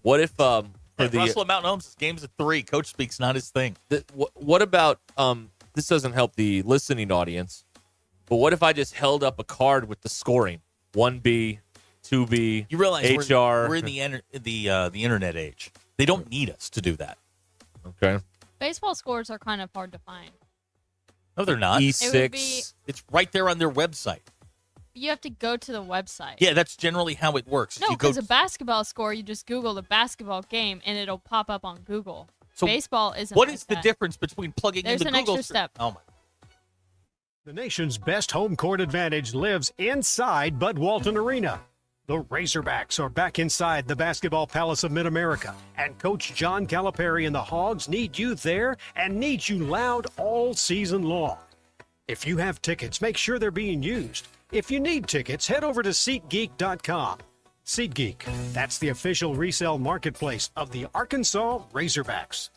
What if Russell at Mountain Homes' game's at 3. Coach speaks not his thing. What about this doesn't help the listening audience, but what if I just held up a card with the scoring? 1B, 2B, you realize HR. We're in the internet age. They don't need us to do that. Okay. Baseball scores are kind of hard to find. No, they're not. E6. It's right there on their website. You have to go to the website. Yeah, that's generally how it works. No, because a basketball score, you just Google the basketball game, and it'll pop up on Google. So baseball isn't. What like is the that. difference between plugging There's into an Google? extra step. Oh my. The nation's best home court advantage lives inside Bud Walton Arena. The Razorbacks are back inside the basketball palace of Mid-America, and Coach John Calipari and the Hogs need you there and need you loud all season long. If you have tickets, make sure they're being used. If you need tickets, head over to SeatGeek.com. SeatGeek, that's the official resale marketplace of the Arkansas Razorbacks.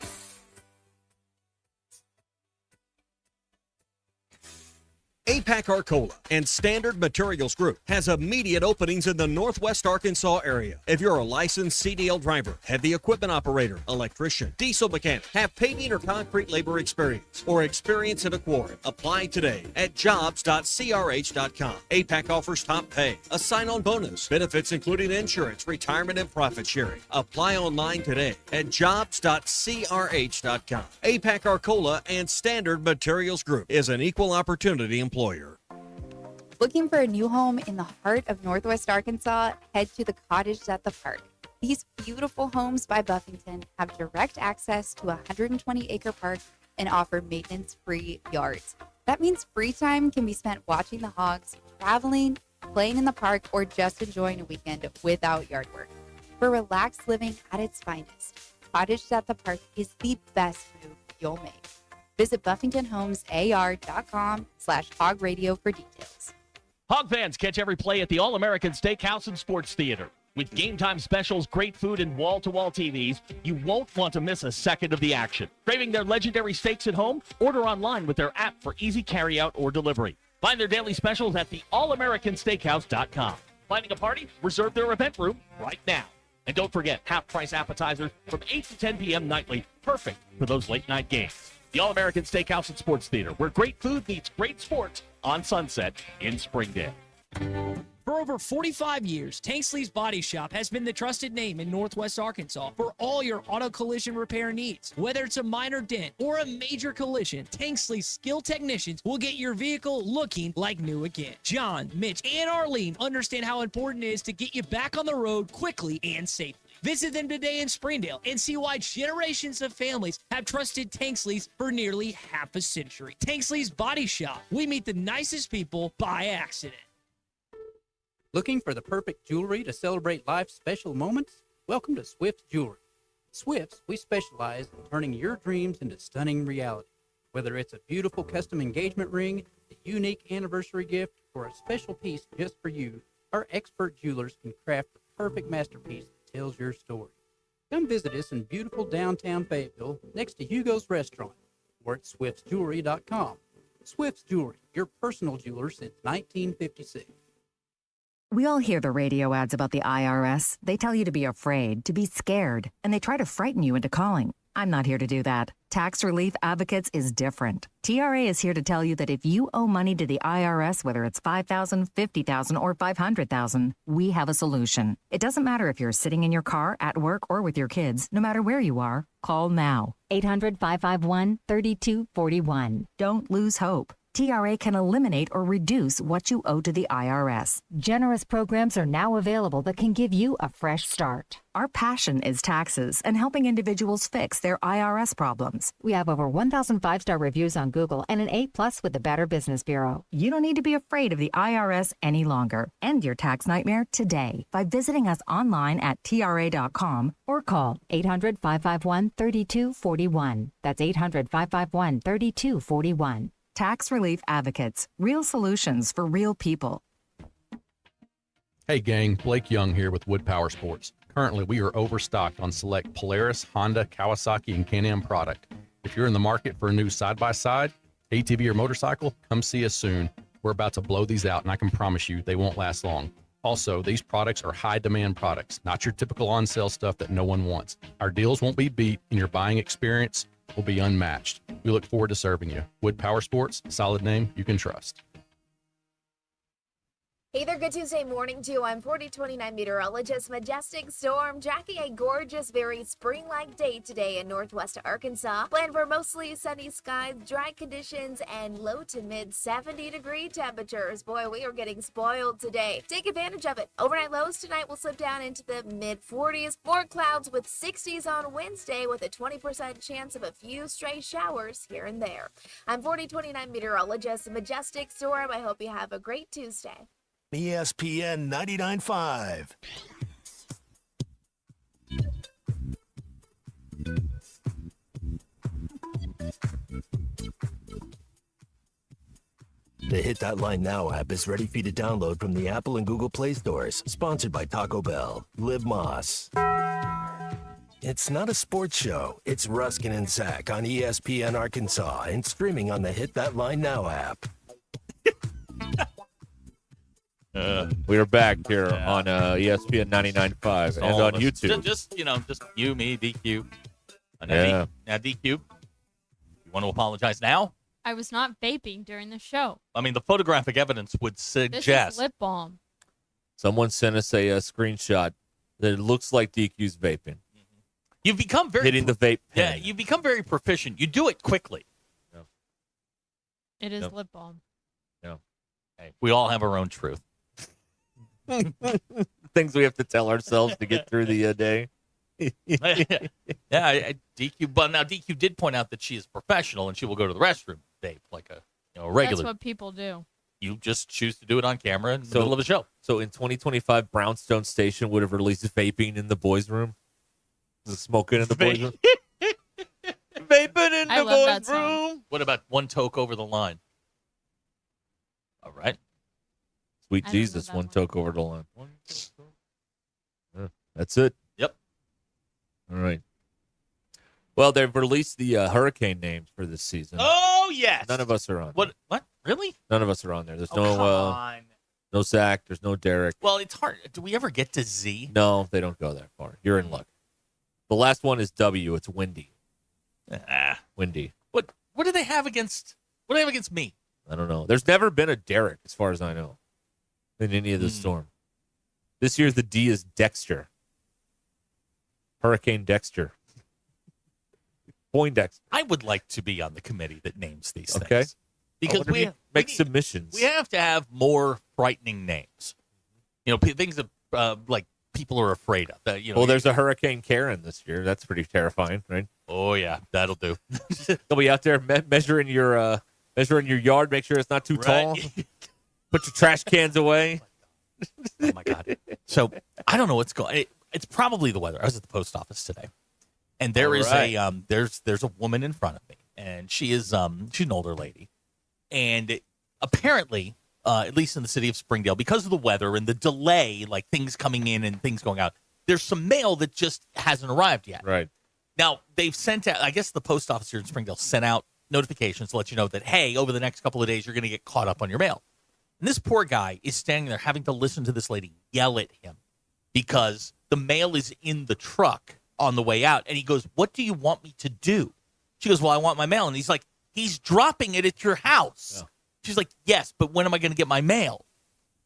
APAC Arcola and Standard Materials Group has immediate openings in the Northwest Arkansas area. If you're a licensed CDL driver, heavy equipment operator, electrician, diesel mechanic, have paving or concrete labor experience, or experience in a quarry, apply today at jobs.crh.com. APAC offers top pay, a sign-on bonus, benefits including insurance, retirement, and profit sharing. Apply online today at jobs.crh.com. APAC Arcola and Standard Materials Group is an equal opportunity employer. Looking for a new home in the heart of Northwest Arkansas? Head to the Cottages at the Park. These beautiful homes by Buffington have direct access to a 120-acre park and offer maintenance-free yards. That means free time can be spent watching the Hogs, traveling, playing in the park, or just enjoying a weekend without yard work. For relaxed living at its finest, Cottages at the Park is the best move you'll make. Visit BuffingtonHomesAR.com/Hog Radio for details. Hog fans, catch every play at the All-American Steakhouse and Sports Theater. With game-time specials, great food, and wall-to-wall TVs, you won't want to miss a second of the action. Craving their legendary steaks at home? Order online with their app for easy carry-out or delivery. Find their daily specials at theallamericansteakhouse.com. Planning a party? Reserve their event room right now. And don't forget, half-price appetizers from 8 to 10 p.m. nightly, perfect for those late-night games. The All-American Steakhouse and Sports Theater, where great food meets great sports on Sunset in Springdale. For over 45 years, Tanksley's Body Shop has been the trusted name in Northwest Arkansas for all your auto collision repair needs. Whether it's a minor dent or a major collision, Tanksley's skilled technicians will get your vehicle looking like new again. John, Mitch, and Arlene understand how important it is to get you back on the road quickly and safely. Visit them today in Springdale and see why generations of families have trusted Tanksley's for nearly half a century. Tanksley's Body Shop. We meet the nicest people by accident. Looking for the perfect jewelry to celebrate life's special moments? Welcome to Swift's Jewelry. At Swift's, we specialize in turning your dreams into stunning reality. Whether it's a beautiful custom engagement ring, a unique anniversary gift, or a special piece just for you, our expert jewelers can craft the perfect masterpiece that tells your story. Come visit us in beautiful downtown Fayetteville next to Hugo's Restaurant or at swiftsjewelry.com. Swift's Jewelry, your personal jeweler since 1956. We all hear the radio ads about the IRS. They tell you to be afraid, to be scared, and they try to frighten you into calling. I'm not here to do that. Tax Relief Advocates is different. TRA is here to tell you that if you owe money to the IRS, whether it's $5,000, $50,000, or $500,000, we have a solution. It doesn't matter if you're sitting in your car, at work, or with your kids. No matter where you are, call now. 800-551-3241. Don't lose hope. TRA can eliminate or reduce what you owe to the IRS. Generous programs are now available that can give you a fresh start. Our passion is taxes and helping individuals fix their IRS problems. We have over 1,000 5-star reviews on Google and an A+ with the Better Business Bureau. You don't need to be afraid of the IRS any longer. End your tax nightmare today by visiting us online at TRA.com or call 800-551-3241. That's 800-551-3241. Tax Relief Advocates. Real solutions for real people. Hey gang, Blake Young here with Wood Power Sports. Currently, we are overstocked on select Polaris, Honda, Kawasaki, and Can-Am product. If you're in the market for a new side-by-side, ATV, or motorcycle, come see us soon. We're about to blow these out, and I can promise you they won't last long. Also, these products are high-demand products, not your typical on-sale stuff that no one wants. Our deals won't be beat, and your buying experience will be unmatched. We look forward to serving you. Wood Power Sports, solid name you can trust. Hey there, good Tuesday morning to you. I'm 4029 meteorologist Majestic Storm tracking a gorgeous, very spring-like day today in northwest Arkansas. Planned for mostly sunny skies, dry conditions, and low to mid 70-degree temperatures. Boy, we are getting spoiled today. Take advantage of it. Overnight lows tonight will slip down into the mid 40s. More clouds with 60s on Wednesday with a 20% chance of a few stray showers here and there. I'm 4029 meteorologist Majestic Storm. I hope you have a great Tuesday. ESPN 99.5. The Hit That Line Now app is ready for you to download from the Apple and Google Play stores. Sponsored by Taco Bell. Live Moss. It's not a sports show. It's Ruscin and Zach on ESPN Arkansas and streaming on the Hit That Line Now app. We are back here on ESPN 99.5 and on YouTube. Just you, me, DQ. Yeah. Now, DQ, you want to apologize now? I was not vaping during the show. I mean, the photographic evidence would This suggest. is lip balm. Someone sent us a screenshot that it looks like DQ's vaping. You've become very hitting the vape Yeah, pen. you become very proficient. You do it quickly. It is Yep. lip balm. Hey, we all have our own truth. Things we have to tell ourselves to get through the day. DQ. But now DQ did point out that she is professional and she will go to the restroom, vape like a regular. That's what people do. You just choose to do it on camera in the middle of a show. So in 2025, Brownstone Station would have released vaping in the boys' room. Smoking in the boys' room. Vaping in I the love that boys' song. room. What about one toke over the line? All right. Sweet I Jesus, remember one that toke over the line. That's it. Yep. All right. Well, they've released the hurricane names for this season. Oh yes. None of us are on. What? Really? None of us are on there. There's Oh, come no on. no Zach. There's no Derek. Well, it's hard. Do we ever get to Z? No, they don't go that far. You're in luck. The last one is W. It's Windy. Windy. What do they have against? What do they have against me? I don't know. There's never been a Derek, as far as I know, in any of the storm. This year, the D is Dexter. Hurricane Dexter. Poindexter. I would like to be on the committee that names these Okay. things. Because we make need- submissions. We have to have more frightening names. Things that like people are afraid of. Well, there's a Hurricane Karen this year. That's pretty terrifying, right? Oh yeah, that'll do. They'll be out there measuring your yard, make sure it's not too tall. Put your trash cans away. Oh my God! So I don't know what's going. It's probably the weather. I was at the post office today, and there is there's a woman in front of me, and she's an older lady, and apparently, at least in the city of Springdale, because of the weather and the delay, like things coming in and things going out, there's some mail that just hasn't arrived yet. Right. Now, they've sent out, I guess the post office here in Springdale sent out notifications to let you know that, hey, over the next couple of days, you're going to get caught up on your mail. And this poor guy is standing there having to listen to this lady yell at him because the mail is in the truck on the way out. And he goes, what do you want me to do? She goes, well, I want my mail. And he's like, he's dropping it at your house. Yeah. She's like, yes, but when am I going to get my mail?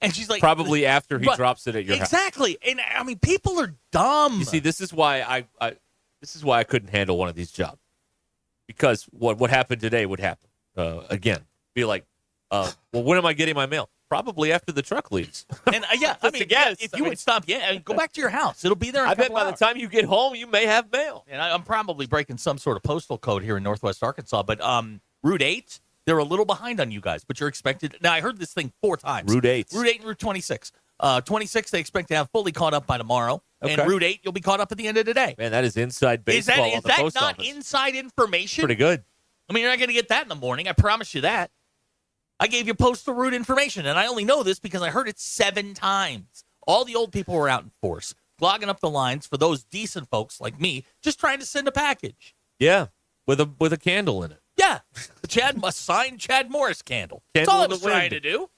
And she's like, probably after he drops it at your house. Exactly. And I mean, people are dumb. You see, this is why I couldn't handle one of these jobs, because what happened today would happen again. Be like, well, when am I getting my mail? Probably after the truck leaves. And I mean, if you would stop, go back to your house. It'll be there. I bet by the time you get home, you may have mail. And I'm probably breaking some sort of postal code here in Northwest Arkansas. But Route 8, they're a little behind on you guys, but you're expected. Now I heard this thing 4 times. Route 8 and Route 26. 26 they expect to have fully caught up by tomorrow. Okay. And Route 8 you'll be caught up at the end of the day. Man, that is inside baseball. Is that not inside information? Pretty good. I mean, you're not going to get that in the morning. I promise you that. I gave you postal route information, and I only know this because I heard it 7 times. All the old people were out in force, clogging up the lines for those decent folks like me, just trying to send a package. Yeah, with a candle in it. Yeah, a signed Chad Morris candle. That's all I was trying to do.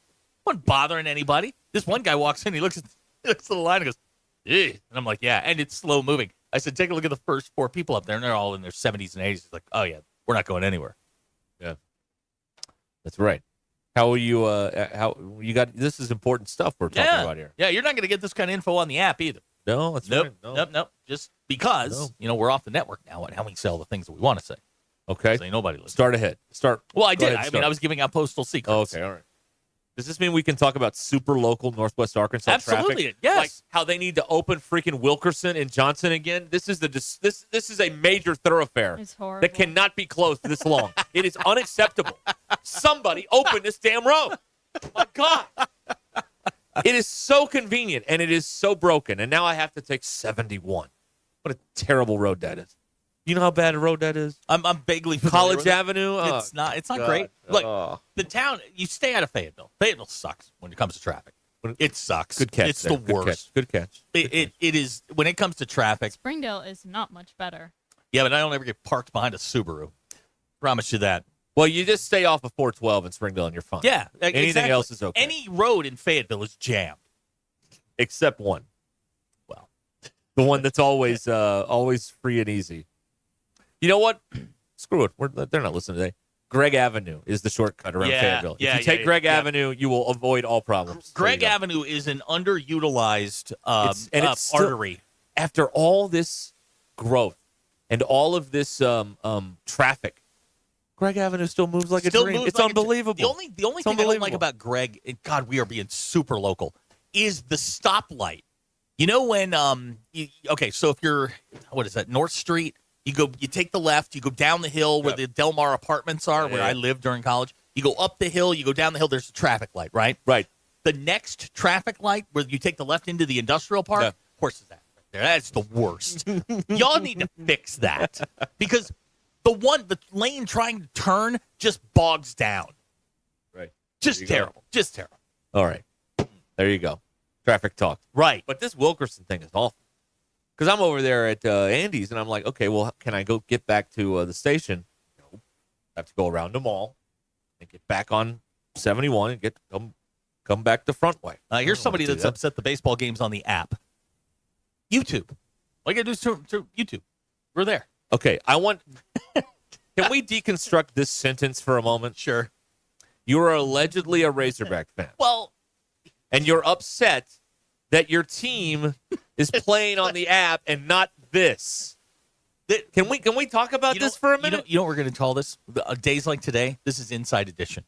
Wasn't bothering anybody. This one guy walks in, he looks at the line and goes, "Ew." And I'm like, yeah, and it's slow moving. I said, take a look at the first 4 people up there, and they're all in their 70s and 80s. He's like, oh, yeah, we're not going anywhere. Yeah, that's right. How are you? How you got? This is important stuff we're talking about here. Yeah, you're not going to get this kind of info on the app either. No, that's nope, right. Nope. Just because we're off the network now and how we sell the things that we want to say. Okay. So nobody listens. Start ahead. Start. Well, I did. I mean, I was giving out postal secrets. Okay, all right. Does this mean we can talk about super local Northwest Arkansas Absolutely, traffic? yes. Like how they need to open freaking Wilkerson and Johnson again? This is this is a major thoroughfare that cannot be closed this long. It is unacceptable. Somebody open this damn road. My God. It is so convenient, and it is so broken. And now I have to take 71. What a terrible road that is. You know how bad a road that is? I'm vaguely familiar College with it. Avenue. It's not great. Look, the town. You stay out of Fayetteville. Fayetteville sucks when it comes to traffic. It sucks. Good catch. It's there. the worst. Good catch. It is when it comes to traffic. Springdale is not much better. Yeah, but I don't ever get parked behind a Subaru. Promise you that. Well, you just stay off of 412 in Springdale and you're fine. Yeah. Anything else is okay. Any road in Fayetteville is jammed. Except one. Well, the one that's always free and easy. You know what? Screw it. They're not listening today. Greg Avenue is the shortcut around Fayetteville. If you take Greg Avenue, you will avoid all problems. Greg Avenue is an underutilized artery. After all this growth and all of this traffic, Greg Avenue still moves like a dream. It's unbelievable. The only thing I don't like about Greg, and God, we are being super local, is the stoplight. You know when so if you're North Street, you take the left, you go down the hill where the Del Mar apartments are, where I lived during college. You go up the hill, you go down the hill, there's a traffic light, right? Right. The next traffic light where you take the left into the industrial park, of course is that right there. That's the worst. Y'all need to fix that. Because the lane trying to turn just bogs down. Right. Just terrible. Just terrible. All right. There you go. Traffic talk. Right. But this Wilkerson thing is awful. Because I'm over there at Andy's, and I'm like, okay, well, can I go get back to the station? No. I have to go around the mall and get back on 71 and come back the front way. Here's somebody that's upset the baseball games on the app. YouTube. All you got to do is to YouTube. We're there. Okay, can we deconstruct this sentence for a moment? Sure. You are allegedly a Razorback fan. Well. And you're upset that your team is playing on the app and not this. Can we talk about this for a minute? You know what we're going to call this? Days like today, this is Inside Edition.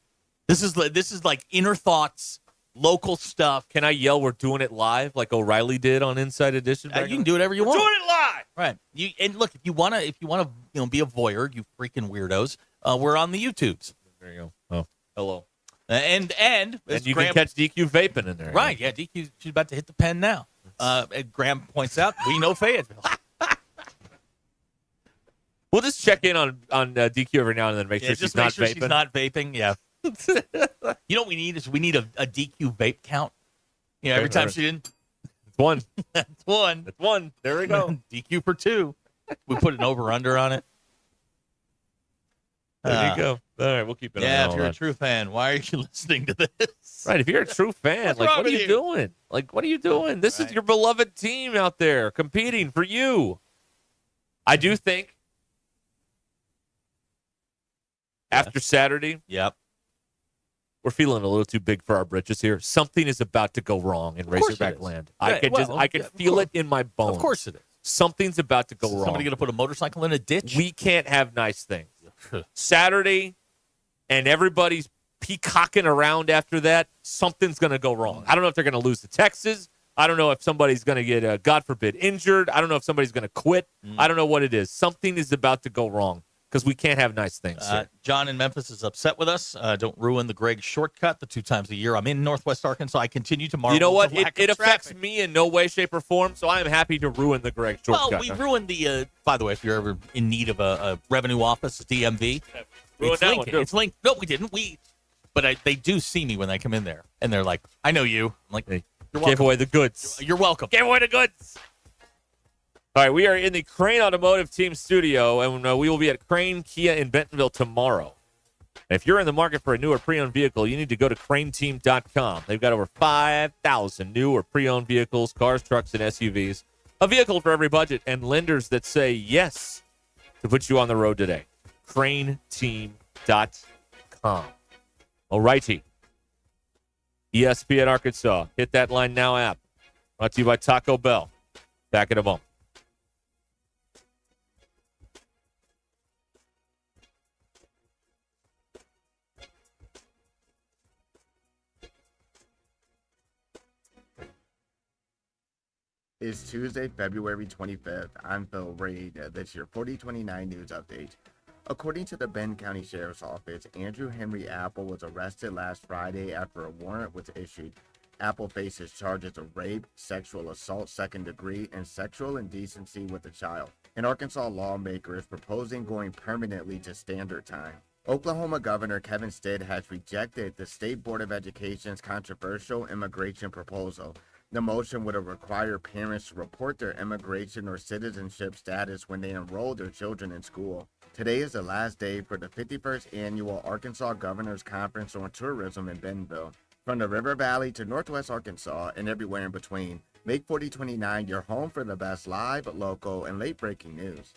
This is like inner thoughts local stuff. Can I yell, "We're doing it live," like O'Reilly did on Inside Edition? You can do whatever you want. We're doing it live. Right. And look, if you wanna, be a voyeur, you freaking weirdos, we're on the YouTubes. There you go. Oh, hello. And you can catch DQ vaping in there. Right. Yeah. DQ, she's about to hit the pen now. And Graham points out, we know Fayetteville. We'll just check in on DQ every now and then, make sure she's not vaping. She's not vaping. Yeah. You know what we need is a DQ vape count. Every time she didn't. It's one. That's one. That's one. There we go. DQ for 2. We put an over-under on it. There you go. All right, we'll keep it on. Yeah, if you're a true fan, why are you listening to this? Right, if you're a true fan, what are you doing? What are you doing? This is your beloved team out there competing for you. I do think after Saturday, we're feeling a little too big for our britches here. Something is about to go wrong in Razorback land. I can feel it in my bones. Of course it is. Something's about to go wrong. Somebody going to put a motorcycle in a ditch? We can't have nice things. Saturday, and everybody's peacocking around after that, something's going to go wrong. I don't know if they're going to lose to Texas. I don't know if somebody's going to get, God forbid, injured. I don't know if somebody's going to quit. I don't know what it is. Something is about to go wrong because we can't have nice things. John in Memphis is upset with us. Don't ruin the Greg shortcut the 2 times a year. I'm in Northwest Arkansas. I continue to marvel. You know what? at the lack It of affects traffic. me in no way, shape, or form, so I am happy to ruin the Greg shortcut. Well, we ruined the, by the way, if you're ever in need of a revenue office, DMV. Ruined that one, too. It's linked. No, we didn't. But they do see me when they come in there, and they're like, I know you. I'm like, you're welcome. Gave away the goods. You're welcome. Gave away the goods. All right, we are in the Crane Automotive Team studio, and we will be at Crane Kia in Bentonville tomorrow. And if you're in the market for a new or pre-owned vehicle, you need to go to craneteam.com. They've got over 5,000 new or pre-owned vehicles, cars, trucks, and SUVs. A vehicle for every budget, and lenders that say yes to put you on the road today. craneteam.com. All righty. ESPN Arkansas. Hit that line now app. Brought to you by Taco Bell. Back in a moment. It's Tuesday, February 25th. I'm Phil Reed. This is your 4029 News Update. According to the Benton County Sheriff's Office, Andrew Henry Apple was arrested last Friday after a warrant was issued. Apple faces charges of rape, sexual assault second degree, and sexual indecency with a child. An Arkansas lawmaker is proposing going permanently to standard time. Oklahoma Governor Kevin Stitt has rejected the State Board of Education's controversial immigration proposal. The motion would require parents to report their immigration or citizenship status when they enroll their children in school. Today is the last day for the 51st Annual Arkansas Governors Conference on Tourism in Bentonville. From the River Valley to Northwest Arkansas and everywhere in between, make 4029 your home for the best live, local, and late-breaking news.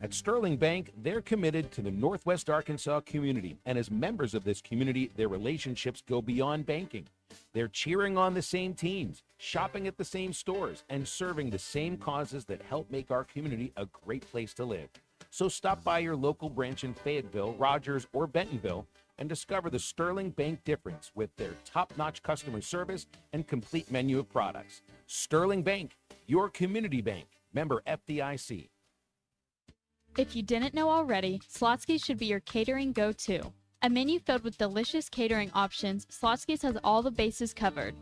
At Sterling Bank, they're committed to the Northwest Arkansas community, and as members of this community, their relationships go beyond banking. They're cheering on the same teams, shopping at the same stores, and serving the same causes that help make our community a great place to live. So stop by your local branch in Fayetteville, Rogers, or Bentonville and discover the Sterling Bank difference with their top-notch customer service and complete menu of products. Sterling Bank, your community bank. Member FDIC. If you didn't know already, Slotsky's should be your catering go-to. A menu filled with delicious catering options, Slotsky's has all the bases covered.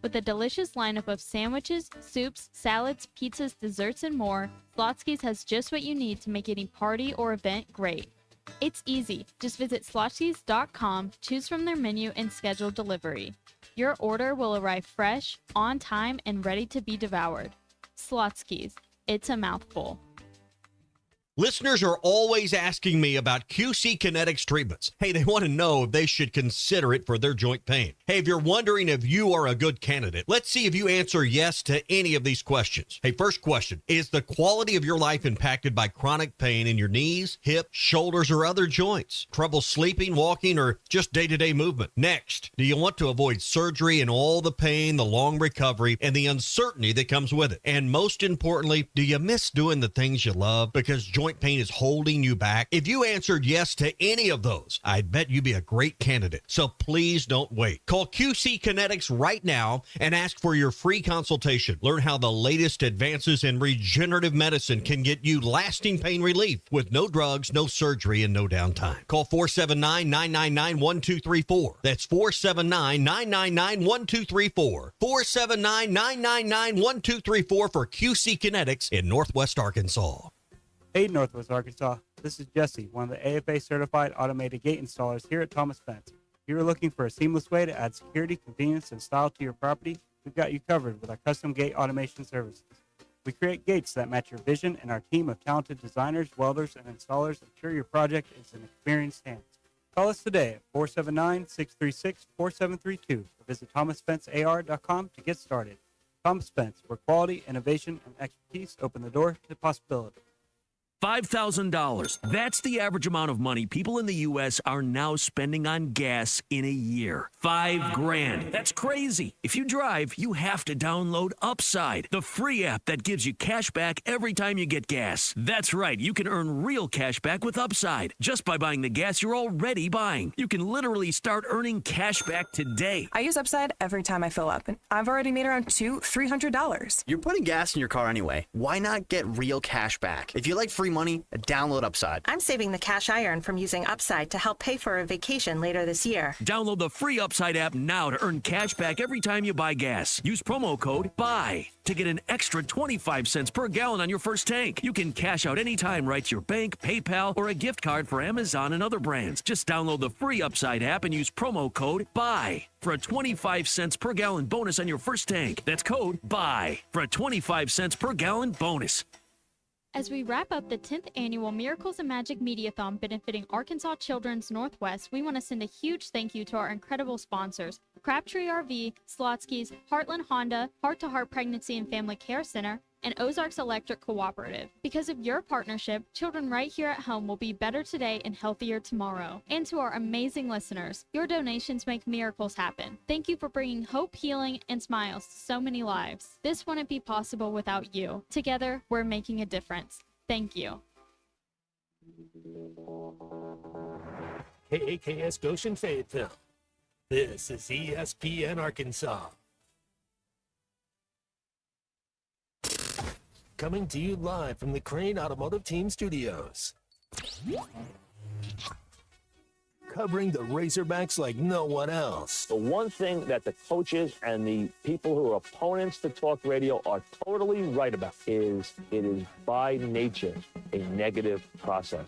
With a delicious lineup of sandwiches, soups, salads, pizzas, desserts, and more, Slotsky's has just what you need to make any party or event great. It's easy. Just visit Slotskys.com, choose from their menu, and schedule delivery. Your order will arrive fresh, on time, and ready to be devoured. Slotsky's. It's a mouthful. Listeners are always asking me about QC Kinetics treatments. Hey, they want to know if they should consider it for their joint pain. Hey, if you're wondering if you are a good candidate, let's see if you answer yes to any of these questions. Hey, first question, is the quality of your life impacted by chronic pain in your knees, hips, shoulders, or other joints? Trouble sleeping, walking, or just day-to-day movement? Next, do you want to avoid surgery and all the pain, the long recovery, and the uncertainty that comes with it? And most importantly, do you miss doing the things you love because joint pain is holding you back? If you answered yes to any of those, I'd bet you'd be a great candidate. So please don't wait. Call QC Kinetics right now and ask for your free consultation. Learn how the latest advances in regenerative medicine can get you lasting pain relief with no drugs, no surgery, and no downtime. Call 479-999-1234. That's 479-999-1234. 479-999-1234 for QC Kinetics in Northwest Arkansas. Hey, Northwest Arkansas. This is Jesse, one of the AFA certified automated gate installers here at Thomas Fence. If you're looking for a seamless way to add security, convenience, and style to your property, we've got you covered with our custom gate automation services. We create gates that match your vision, and our team of talented designers, welders, and installers ensure your project is in experienced hands. Call us today at 479-636-4732 or visit thomasfencear.com to get started. Thomas Fence, where quality, innovation, and expertise open the door to possibility. $5,000. That's the average amount of money people in the U.S. are now spending on gas in a year. $5,000. That's crazy. If you drive, you have to download Upside, the free app that gives you cash back every time you get gas. That's right. You can earn real cash back with Upside just by buying the gas you're already buying. You can literally start earning cash back today. I use Upside every time I fill up, and I've already made around $200-$300. You're putting gas in your car anyway. Why not get real cash back? If you like free money, download Upside. I'm saving the cash I earn from using Upside to help pay for a vacation later this year. Download the free Upside app now to earn cash back every time you buy gas. Use promo code BUY to get an extra 25 cents per gallon on your first tank. You can cash out anytime right to your bank, PayPal, or a gift card for Amazon and other brands. Just download the free Upside app and use promo code BUY for a 25 cents per gallon bonus on your first tank. That's code BUY for a 25 cents per gallon bonus. As we wrap up the 10th annual Miracles and Magic Mediathon benefiting Arkansas Children's Northwest, we want to send a huge thank you to our incredible sponsors, Crabtree RV, Slotsky's, Heartland Honda, Heart to Heart Pregnancy and Family Care Center, and Ozarks Electric Cooperative. Because of your partnership, children right here at home will be better today and healthier tomorrow. And to our amazing listeners, your donations make miracles happen. Thank you for bringing hope, healing, and smiles to so many lives. This wouldn't be possible without you. Together, we're making a difference. Thank you. KAKS Goshen Fayetteville. This is ESPN Arkansas. Coming to you live from the Crane Automotive Team Studios. Covering the Razorbacks like no one else. The one thing that the coaches and the people who are opponents to talk radio are totally right about is it is by nature a negative process.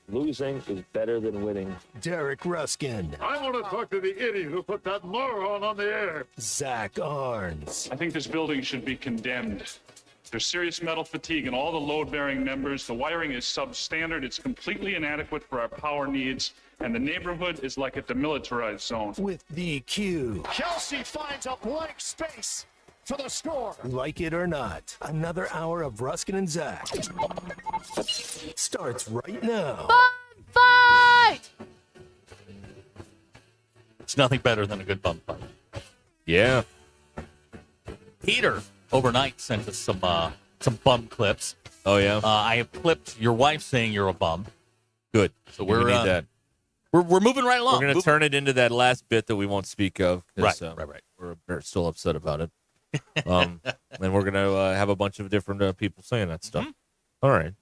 Losing is better than winning. Derek Ruskin. I want to talk to the idiot who put that moron on the air. Zach Arns. I think this building should be condemned. There's serious metal fatigue in all the load-bearing members. The wiring is substandard. It's completely inadequate for our power needs. And the neighborhood is like a demilitarized zone. With DQ. Kelsey finds a blank space for the score. Like it or not, another hour of Ruskin and Zach starts right now. Fight! It's nothing better than a good bum fight. Yeah. Peter overnight sent us some bum clips. Oh yeah. I have clipped your wife saying you're a bum. Good. So we need that. We're moving right along. We're going to turn it into that last bit that we won't speak of. Right. We're still upset about it. And we're going to have a bunch of different people saying that stuff. Mm-hmm. All right.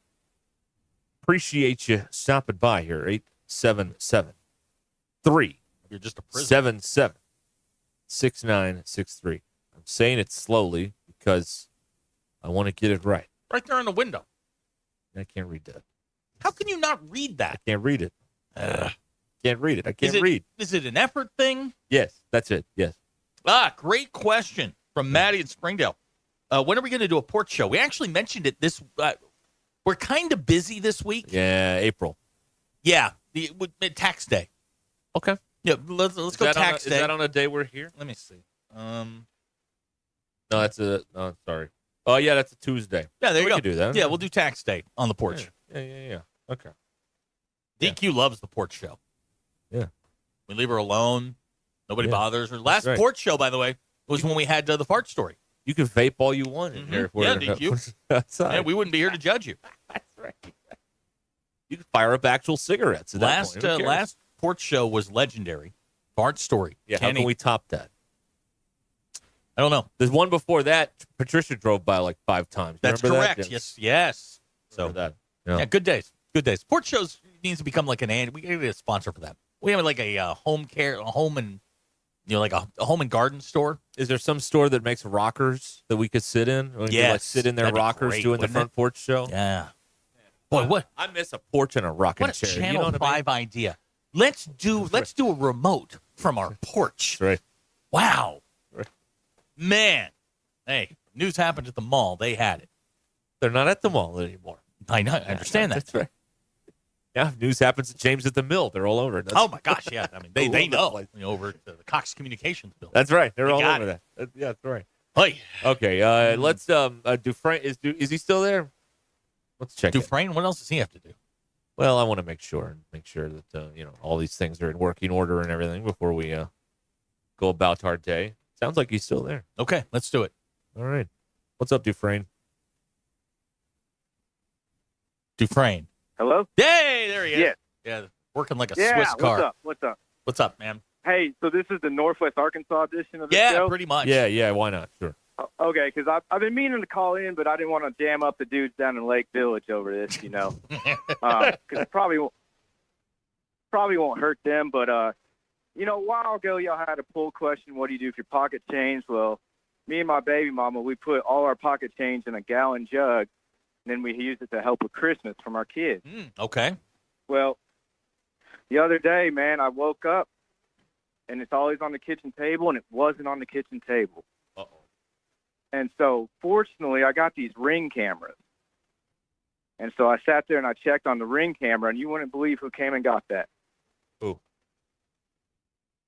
Appreciate you stopping by here. 877-3. You're just a prisoner. 77-6963. I'm saying it slowly because I want to get it right. Right there in the window. I can't read that. How can you not read that? I can't read it. Can't read it. I can't read. Is it an effort thing? Yes, that's it. Yes. Great question from Maddie in Springdale. When are we going to do a porch show? We actually mentioned it We're kind of busy this week. Yeah, April. Yeah, tax day. Okay. Yeah, let's go tax day. Is that on a day we're here? Let me see. No, that's a. Oh, sorry. Oh, yeah, that's a Tuesday. Yeah, there you we go. Can do that. Yeah, we'll do tax day on the porch. Yeah. Okay. DQ loves the porch show. Yeah. We leave her alone. Nobody Yeah. bothers her. Last right. porch show, by the way, was when we had the fart story. You can vape all you want in here. If we're Yeah, DQ. outside. Yeah, we wouldn't be here to judge you. That's right. You can fire up actual cigarettes. At that point. Who cares? Last porch show was legendary. Fart story. Yeah, how can we top that? I don't know. There's one before that. Patricia drove by like 5 times. That's Remember correct. that? Yes. So that. Yeah, good days. Good days. Porch shows needs to become like we get a sponsor for that. We have like a home and like a home and garden store. Is there some store that makes rockers that we could sit in? Yes. Like sit in their That'd be rockers great, doing the wouldn't front it? porch show. Yeah. Boy, what? I miss a porch and a rocking What a chair. Channel You know what 5 idea. Let's do a remote from our porch. That's right. Wow. Right. Man. Hey, news happened at the mall. They had it. They're not at the mall anymore. I know. I understand that. That's right. Yeah, if news happens at James at the Mill. They're all over it. Oh my gosh, yeah. I mean, they All over the know. place. Over to the Cox Communications building. That's right. They're They all got over it. that. Yeah, that's right. Hey. Okay, let's Dufresne is he still there? Let's check. Dufresne, what else does he have to do? Well, I want to make sure that all these things are in working order and everything before we go about our day. Sounds like he's still there. Okay, let's do it. All right. What's up, Dufresne? Dufresne. Hello? Hey, there he is. Yeah. Yeah, working like a Swiss car. What's up? What's up, man? Hey, so this is the Northwest Arkansas edition of the Yeah, show? pretty much. Yeah, why not? Sure. Okay, because I've been meaning to call in, but I didn't want to jam up the dudes down in Lake Village over this, because it probably won't hurt them. But, a while ago, y'all had a poll question, what do you do if your pocket change? Well, me and my baby mama, we put all our pocket change in a gallon jug, and then we used it to help with Christmas from our kids. Okay. Well, the other day, man, I woke up, and it's always on the kitchen table, and it wasn't on the kitchen table. Uh-oh. And so, fortunately, I got these Ring cameras. And so I sat there and I checked on the Ring camera, and you wouldn't believe who came and got that. Who?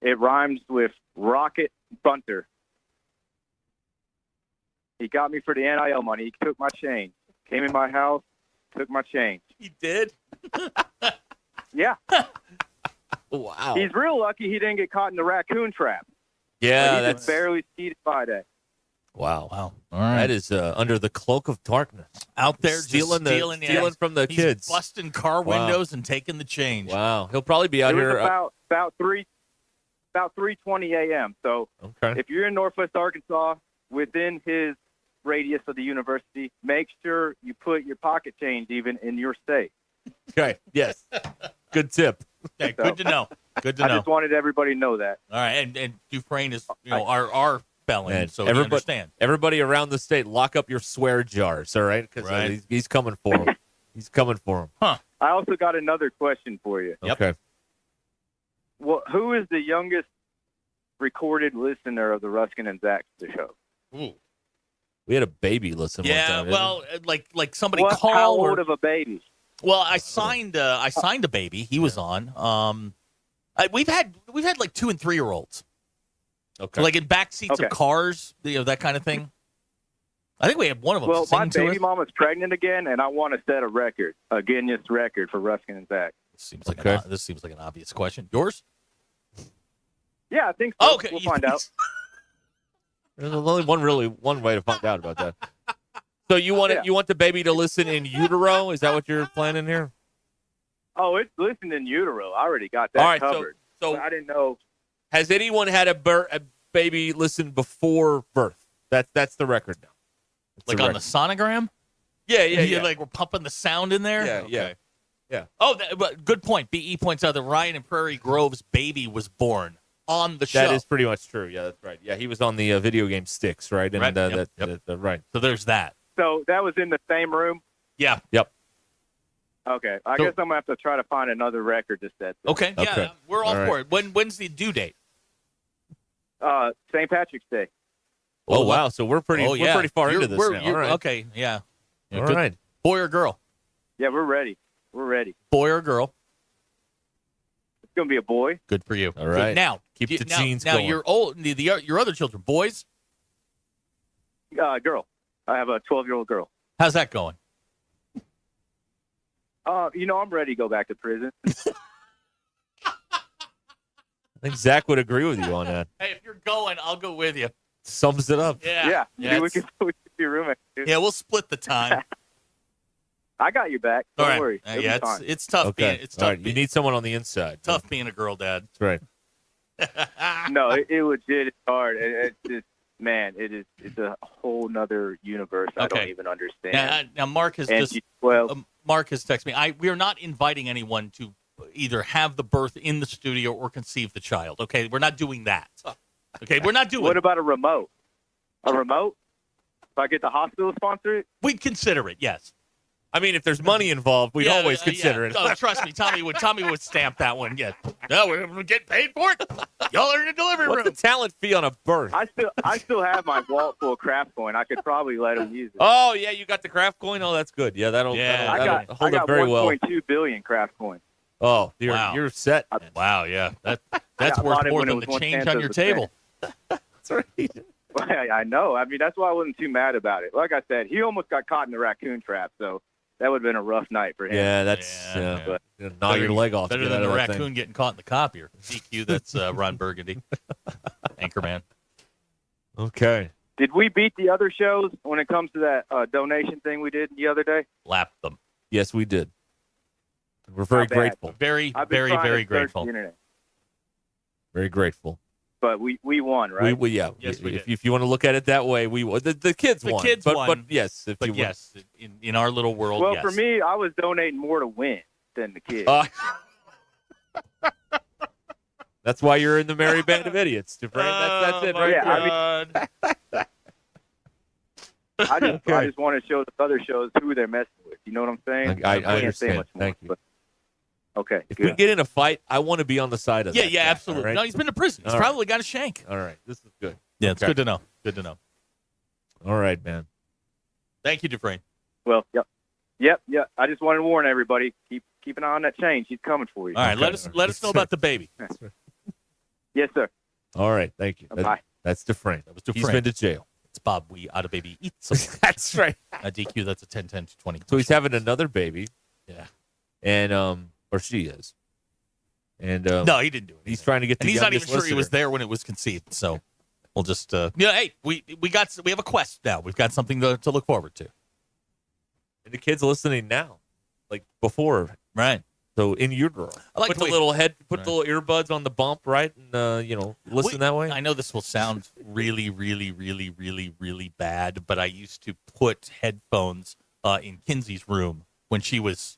It rhymes with Rocket Bunter. He got me for the NIL money. He took my change. Came in my house, took my change. He did? Yeah. Wow. He's real lucky he didn't get caught in the raccoon trap. Yeah, He that's just barely skated by that. wow. All right. That is under the cloak of darkness. Out there stealing stealing from the He's kids. busting car Wow. windows and taking the change. Wow. He'll probably be out It was here. about 3:20 a.m. So Okay. if you're in Northwest Arkansas, within his radius of the university, make sure you put your pocket change even in your state. Okay. Yes. Good tip. Okay, good to know. Good to I know. just wanted everybody to know that. All right, and Dufresne is our felon, And so we understand. Everybody around the state, lock up your swear jars, all right? Because Right. he's coming for him. He's coming for him. Huh. I also got another question for you. Okay. Well, who is the youngest recorded listener of the Ruscin and Zach show? Ooh. We had a baby listen one Yeah, time. didn't well, like somebody What, called. how or- old of a baby? Well, I signed a baby. He was on. We've had like 2 and 3 year olds. Okay. Like in back seats Okay. of cars, that kind of thing. I think we had one of them Well, sing my to baby us. mama's pregnant again, and I want to set a record, a Guinness record for Ruscin and Zach. This seems like Okay. this seems like an obvious question. Yours? Yeah, I think so. Okay, We'll find out. There's only one way to find out about that. So you want Yeah. you want the baby to listen in utero? Is that what you're planning here? Oh, it's listening in utero. I already got that All right, covered. so But I didn't know. has anyone had a baby listen before birth? That's the record now. It's Like the on the record. sonogram? Yeah. Like we're pumping the sound in there. Yeah. Oh, but good point. BE points out that Ryan and Prairie Grove's baby was born on the show. That is pretty much true. Yeah, that's right. Yeah, he was on the video game Sticks, right? And Right. Yep. Right. So there's that. So that was in the same room? Yeah. Yep. Okay. I So- guess I'm going to have to try to find another record to set. Okay. Yeah, Okay. we're all All for it. When's the due date? St. Patrick's Day. Oh wow, so we're pretty far You're- into this we're- now. you're- All right. Okay. Yeah. All Good. right. Boy or girl? Yeah, we're ready. We're ready. Boy or girl? It's gonna be a boy. Good for you. All right. Now, Keep the now, genes now going. your your other children, boys. Girl. I have a 12-year-old girl. How's that going? I'm ready to go back to prison. I think Zach would agree with you on that. Hey, if you're going, I'll go with you. Sums it up. Yeah. Yeah, we could be roommates. Dude. Yeah, we'll split the time. I got your back. All Don't right. worry. Yeah, it's tough Okay. being All right. You need someone on the inside. tough being a girl dad. That's right. No, it legit is hard. It's just, man, it's a whole nother universe I don't even understand. Now Mark has And Mark has texted me. We are not inviting anyone to either have the birth in the studio or conceive the child. Okay, we're not doing that. Okay, we're not doing. What about a remote? A remote? If I get the hospital to sponsor it, we'd consider it. Yes. I mean, if there's money involved, we'd always consider it. Oh, trust me, Tommy would stamp that one. Yeah. No, we're getting paid for it. Y'all are in a delivery room. What's the talent fee on a birth? I still have my vault full of craft coin. I could probably let them use it. Oh yeah, you got the craft coin. Oh, that's good. Yeah, that'll I hold got up very well. 1.2 billion craft coin. Oh, you're set. Wow, yeah, that's I worth bought it more when it than was the 1 change tenth on of your a cent. table. That's right. I know. I mean, that's why I wasn't too mad about it. Like I said, he almost got caught in the raccoon trap, so that would have been a rough night for him. Yeah, that's But gnaw your leg off. Better to get than out the of that raccoon thing. getting caught in the copier. DQ, that's Ron Burgundy, Anchorman. Okay. did we beat the other shows when it comes to that donation thing we did the other day? Lapped them. Yes, we did. We're very Not bad. grateful. Very, I've been very, trying to very search grateful. the internet, Very grateful. but we won, right? Yeah. Yes, we did. If you want to look at it that way, we won. The kids The won. kids but, won. But yes, if But you yes, in our little world, Well, yes. for me, I was donating more to win than the kids. That's why you're in the merry band of idiots, Dufresne. That's it, right yeah, there. I just want to show the other shows who they're messing with. You know what I'm saying? I can't say understand. much more, Thank you. but- okay. If good. we get in a fight, I want to be on the side of Yeah, that yeah, guy, absolutely. all right? No, he's been to prison. He's All right. probably got a shank. All right. This is good. Yeah, it's Okay. good to know. Good to know. All right, man. Thank you, Dufresne. Well, yep. I just wanted to warn everybody. Keep an eye on that chain. She's coming for you. All right, let us know about the baby. Yes, sir. All right. Thank you. Bye. That's Dufresne. That was He's Dufresne. been to jail. It's Bob. We ought to baby eat something. That's right. DQ. That's a 10-10 to 20. So he's having another baby. Yeah. And or she is. And No, he didn't do it. He's trying to get. And the he's not even youngest sure he was listener. there when it was conceived. So we'll just, hey, we have a quest now. We've got something to look forward to. And the kid's listening now, like before, right? So in utero, I like put the the way- little head, put Right. the little earbuds on the bump, right, and listen that way. I know this will sound really, really, really, really, really bad, but I used to put headphones in Kinsey's room when she was,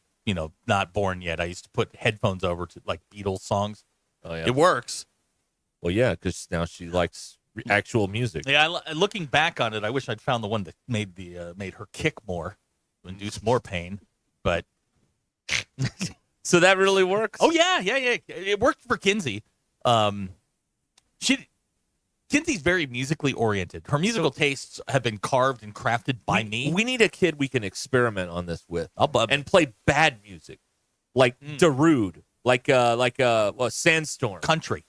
not born yet. I used to put headphones over to like Beatles songs. Oh yeah, It works. Well, yeah, because now she likes actual music. Yeah, looking back on it, I wish I'd found the one that made made her kick more, to induce more pain. But so that really works. Oh yeah. It worked for Kinsey. Kinsey's very musically oriented. Her musical tastes have been carved and crafted by me. We need a kid we can experiment on this with, and play bad music, like Darude, like Sandstorm, country,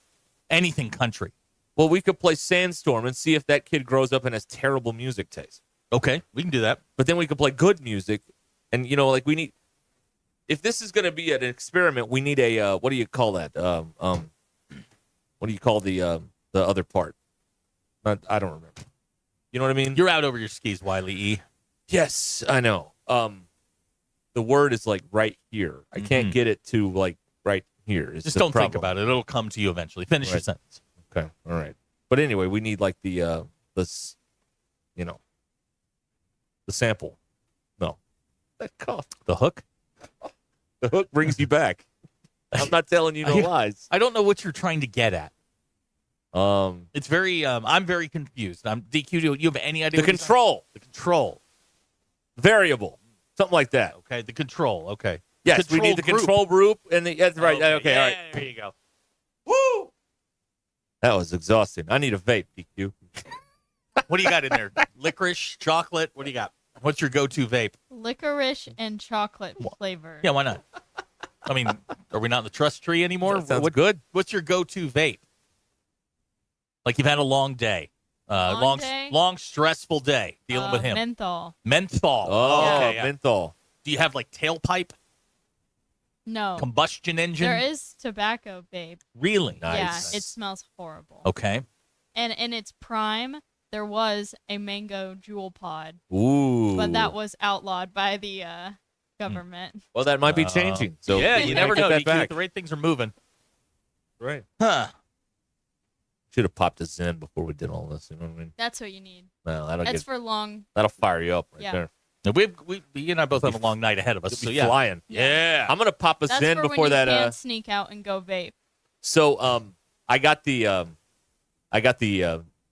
anything country. Well, we could play Sandstorm and see if that kid grows up and has terrible music taste. Okay, we can do that. But then we could play good music, and we need. If this is going to be an experiment, we need a what do you call that? What do you call the other part? I don't remember. You know what I mean? You're out over your skis, Wiley E. Yes, I know. The word is like right here. I can't get it to like right here. It's Just the don't think problem. about it. It'll come to you eventually. Finish your Right. sentence. Okay, all right. But anyway, we need like the sample. No, that cough. The hook. The hook brings you back. I'm not telling you no lies. I don't know what you're trying to get at. Um, It's very. I'm very confused. I'm DQ. Do you have any idea? The control. The control. Variable. Something like that. Okay. The control. Okay. Yes, we need the control group and that's right. Okay, all right. There you go. Woo! That was exhausting. I need a vape, DQ. What do you got in there? Licorice, chocolate. What do you got? What's your go-to vape? Licorice and chocolate flavor. Yeah, why not? I mean, are we not in the trust tree anymore? That sounds good. What's your go-to vape? Like you've had a long day. Long day? Long, stressful day dealing with him. Menthol. Menthol. Oh, Okay, yeah. menthol. Do you have like tailpipe? No. Combustion engine? There is tobacco vape. Really? Yeah, it smells horrible. Okay. And in its prime, there was a mango jewel pod. Ooh. But that was outlawed by the government. Well, that might be changing. So yeah, you never know. That DQ, back. the way things are moving. Right. Huh. Should have popped a Zen before we did all this. You know what I mean? That's what you need. Well, that'll That's get, for long. that'll fire you up right Yeah. there. Now, you and I both have a long night ahead of us. You'll be So, yeah. flying. Yeah. I'm gonna pop a That's Zen for before when you that. can't sneak out and go vape. So I got the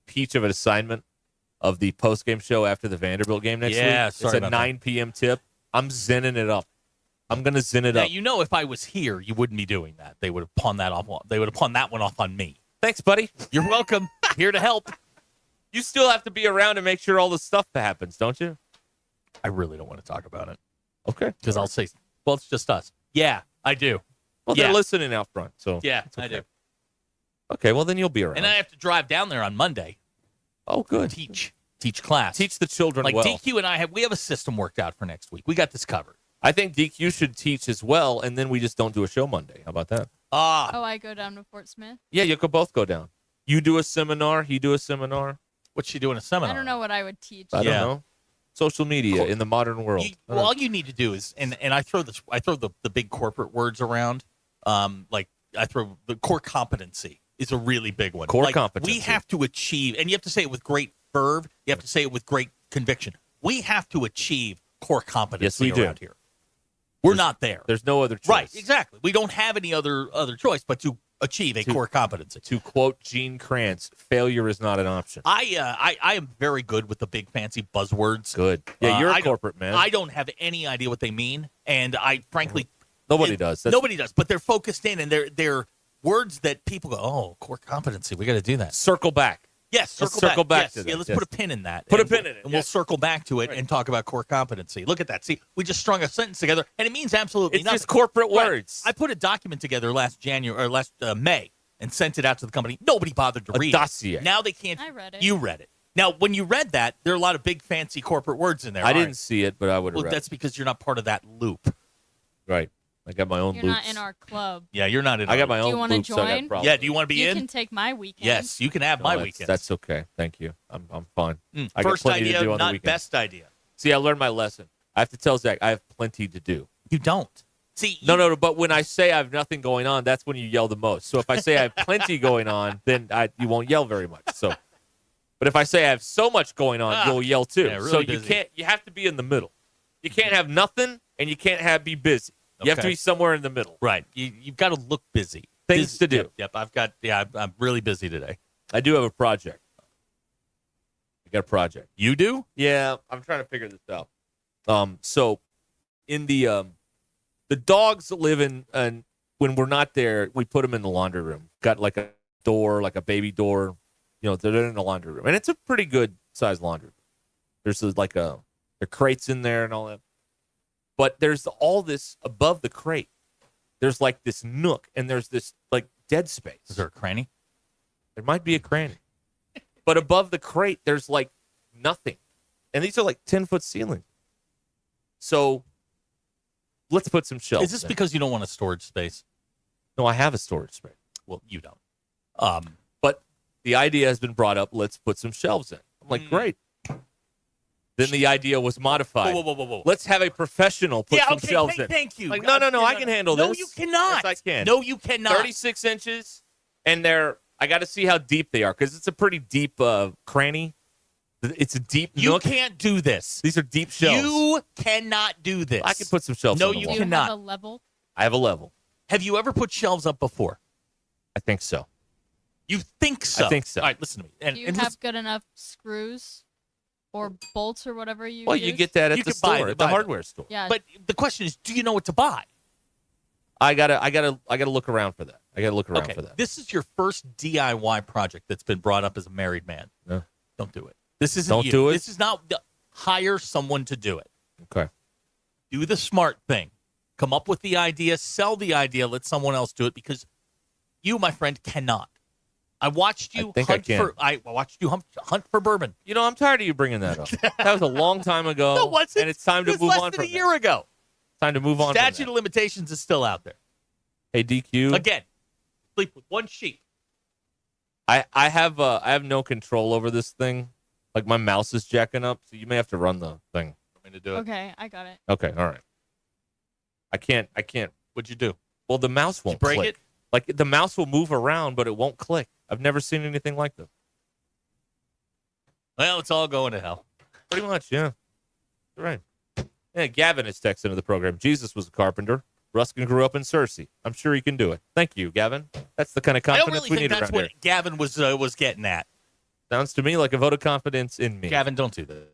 peach of an assignment of the post game show after the Vanderbilt game next week. It's sorry a about 9 p.m. tip. I'm zenning it up. I'm gonna zen it Now, up. you know, if I was here, you wouldn't be doing that. They would have pawned that off. They would have pawned that one off on me. Thanks, buddy. You're welcome. Here to help. You still have to be around to make sure all the stuff happens, don't you? I really don't want to talk about it. Okay. Because I'll say, well, it's just us. Yeah, I do. Well, Yeah. they're listening out front, so Yeah, it's okay. I do. Okay, well then you'll be around. And I have to drive down there on Monday. Oh, good. Teach class. Teach the children like well. DQ and I have a system worked out for next week. We got this covered. I think DQ should teach as well, and then we just don't do a show Monday. How about that? Oh, I go down to Fort Smith. Yeah, you could both go down. You do a seminar, he do a seminar. What's she doing a seminar? I don't know what I would teach. I don't know. Social media in the modern world. All you need to do is, and I throw the big corporate words around. Like I throw the core competency is a really big one. Core Like, competency. We have to achieve, and you have to say it with great verve. You have to say it with great conviction. We have to achieve core competency Yes, we do. around here. We're not there. There's no other choice. Right, exactly. We don't have any other choice but to achieve a core competency. To quote Gene Kranz, failure is not an option. I am very good with the big fancy buzzwords. Good. Yeah, you're a I don't- corporate man. I don't have any idea what they mean, and I frankly Nobody does. Nobody does, but they're focused in, and they're words that people go, oh, core competency. We got to do that. Circle back. Yes, Let's circle circle back Yes, to yeah, that, let's yes. put a pin in that. Put a And pin in it, and we'll yes. circle back to it and talk about core competency. Look at that. See, we just strung a sentence together, and it means absolutely It's nothing. just corporate Right. words. I put a document together last May and sent it out to the company. Nobody bothered to A read dossier. it. Now they can't. I read it. You read it. Now, when you read that, there are a lot of big fancy corporate words in there. I aren't didn't see it, but I would have Well, read that's because you're not part of that loop. it. Right. I got my own You're loops. not in our club. Yeah, you're not in. I got my Do you own wanna loops. So I got join? problems. Yeah, do you want to be You in? can take my weekend. Yes, you can have No, my that's- weekend. That's okay. Thank you. I'm fine. I got First plenty to idea, do on the not weekend. best idea. See, I learned my lesson. I have to tell Zach I have plenty to do. You don't. See, No. But when I say I have nothing going on, that's when you yell the most. So if I say I have plenty going on, then you won't yell very much. So, but if I say I have so much going on, you'll yell too. yeah, really so you busy. can't. You have to be in the middle. You can't have nothing, and you can't be busy. You have to Okay. be somewhere in the middle. Right. You've got to look busy. Things to do. Yep. I'm really busy today. I do have a project. I got a project. You do? Yeah, I'm trying to figure this out. So in the dogs live in, and when we're not there, we put them in the laundry room. Got like a door, like a baby door. You know, they're in the laundry room, and it's a pretty good sized laundry room. There's there are crates in there and all that. But there's all this above the crate. There's like this nook, and there's this like dead space. Is there a cranny? There might be a cranny. But above the crate, there's like nothing. And these are like 10-foot ceilings. So let's put some shelves. Is this in. because you don't want a storage space? No, I have a storage space. Well, you don't. But the idea has been brought up, let's put some shelves in. I'm like, great. Then the idea was modified. Whoa. Let's have a professional put some shelves in. Thank you. Like, no, I can handle this. No, you cannot. Yes, I can. No, you cannot. 36 inches, and I got to see how deep they are, because it's a pretty deep cranny. It's a deep You nook. can't do this. These are deep shelves. You cannot do this. I can put some shelves No, on the you wall. Do you cannot. have a level? I have a level. Have you ever put shelves up before? I think so. You think so? I think so. All right, listen to me. And, Do you and have listen- good enough screws or bolts or whatever you Well, use? you get that at You the can buy store, it, at the buy it. hardware store. Yeah. But the question is, do you know what to buy? I gotta look around for that. I gotta look around Okay, for that. this is your first DIY project that's been brought up as a married man. No. Don't do it. This isn't Don't you. do it? This is not. hire someone to do it. Okay. Do the smart thing. Come up with the idea, sell the idea, let someone else do it, because you, my friend, cannot. I watched you hunt for bourbon. You know, I'm tired of you bringing that up. That was a long time ago. No, what's it? And it's time to move less on than from a year ago. Time to move on. Statute of limitations is still out there. Hey, DQ. Again, sleep with one sheet. I have no control over this thing. Like, my mouse is jacking up, so you may have to run the thing for me to do it. Okay, I got it. Okay, all right. I can't. What'd you do? Well, the mouse won't break click. it? Like, the mouse will move around, but it won't click. I've never seen anything like this. Well, it's all going to hell. Pretty much, yeah. You're right. Yeah, Gavin is texting into the program. Jesus was a carpenter. Ruscin grew up in Searcy. I'm sure he can do it. Thank you, Gavin. That's the kind of I confidence don't really we think need that's around what here. Gavin was getting at. Sounds to me like a vote of confidence in me. Gavin, don't do that.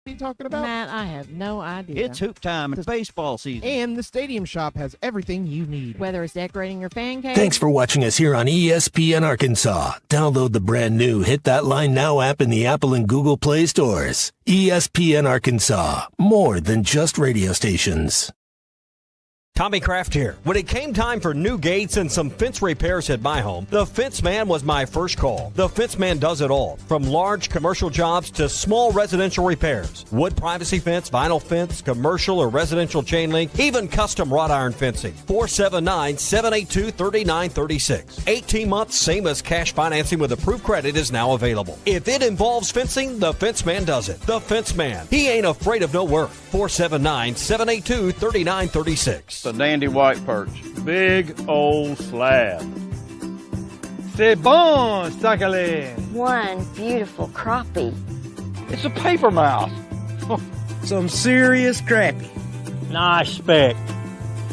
What are you talking about? Matt, I have no idea. It's hoop time. It's baseball season. And the Stadium Shop has everything you need. Whether it's decorating your fan cave. Thanks for watching us here on ESPN Arkansas. Download the brand new Hit That Line Now app in the Apple and Google Play stores. ESPN Arkansas, more than just radio stations. Tommy Kraft here. When it came time for new gates and some fence repairs at my home, the Fence Man was my first call. The Fence Man does it all, from large commercial jobs to small residential repairs. Wood privacy fence, vinyl fence, commercial or residential chain link, even custom wrought iron fencing. 479-782-3936. 18 months, same as cash financing with approved credit is now available. If it involves fencing, the Fence Man does it. The Fence Man. He ain't afraid of no work. 479-782-3936. A dandy white perch. Big old slab. C'est bon, sacalé. One beautiful crappie. It's a paper mouse. Some serious crappie. Nice speck.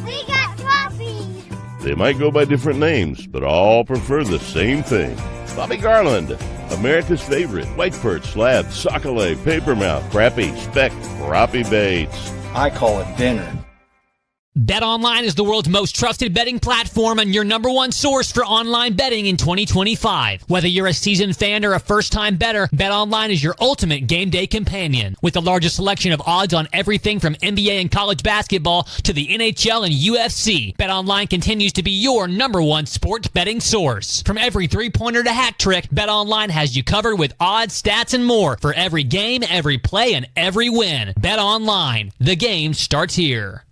We got crappie. They might go by different names, but all prefer the same thing. Bobby Garland, America's favorite white perch, slab, sockeye, paper mouth, crappie, speck, crappie baits. I call it dinner. BetOnline is the world's most trusted betting platform and your number one source for online betting in 2025. Whether you're a seasoned fan or a first-time bettor, BetOnline is your ultimate game day companion. With the largest selection of odds on everything from NBA and college basketball to the NHL and UFC, BetOnline continues to be your number one sports betting source. From every three-pointer to hat trick, BetOnline has you covered with odds, stats, and more for every game, every play, and every win. BetOnline. The game starts here.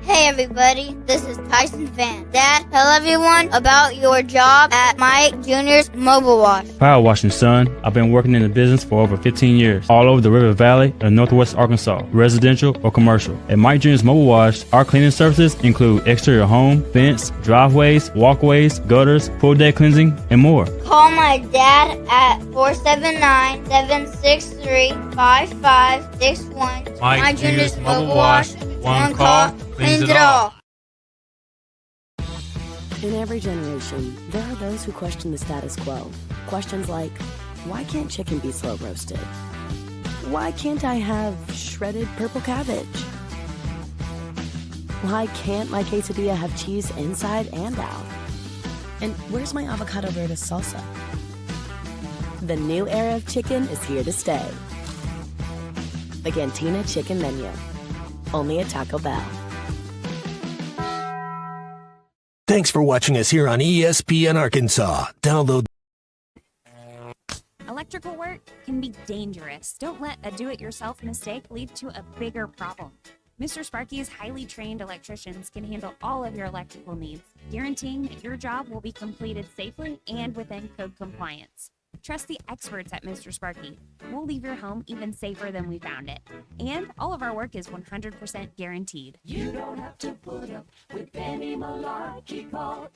Hey everybody, this is Tyson Van. Dad, tell everyone about your job at Mike Jr.'s Mobile Wash. Power washing, son. I've been working in the business for over 15 years, all over the River Valley and Northwest Arkansas, residential or commercial. At Mike Jr.'s Mobile Wash, our cleaning services include exterior home, fence, driveways, walkways, gutters, pool deck cleansing, and more. Call my dad at 479-763-5561. Mike Jr.'s Mobile Wash. One call cleans it all. In every generation, there are those who question the status quo. Questions like, why can't chicken be slow roasted? Why can't I have shredded purple cabbage? Why can't my quesadilla have cheese inside and out? And where's my avocado verde salsa? The new era of chicken is here to stay. The Cantina Chicken Menu. Only at Taco Bell. Thanks for watching us here on ESPN Arkansas. Download. Electrical work can be dangerous. Don't let a do-it-yourself mistake lead to a bigger problem. Mr. Sparky's highly trained electricians can handle all of your electrical needs, guaranteeing that your job will be completed safely and within code compliance. Trust the experts at Mr. Sparky. We'll leave your home even safer than we found it. And all of our work is 100% guaranteed. You don't have to put up with any malarkey. Call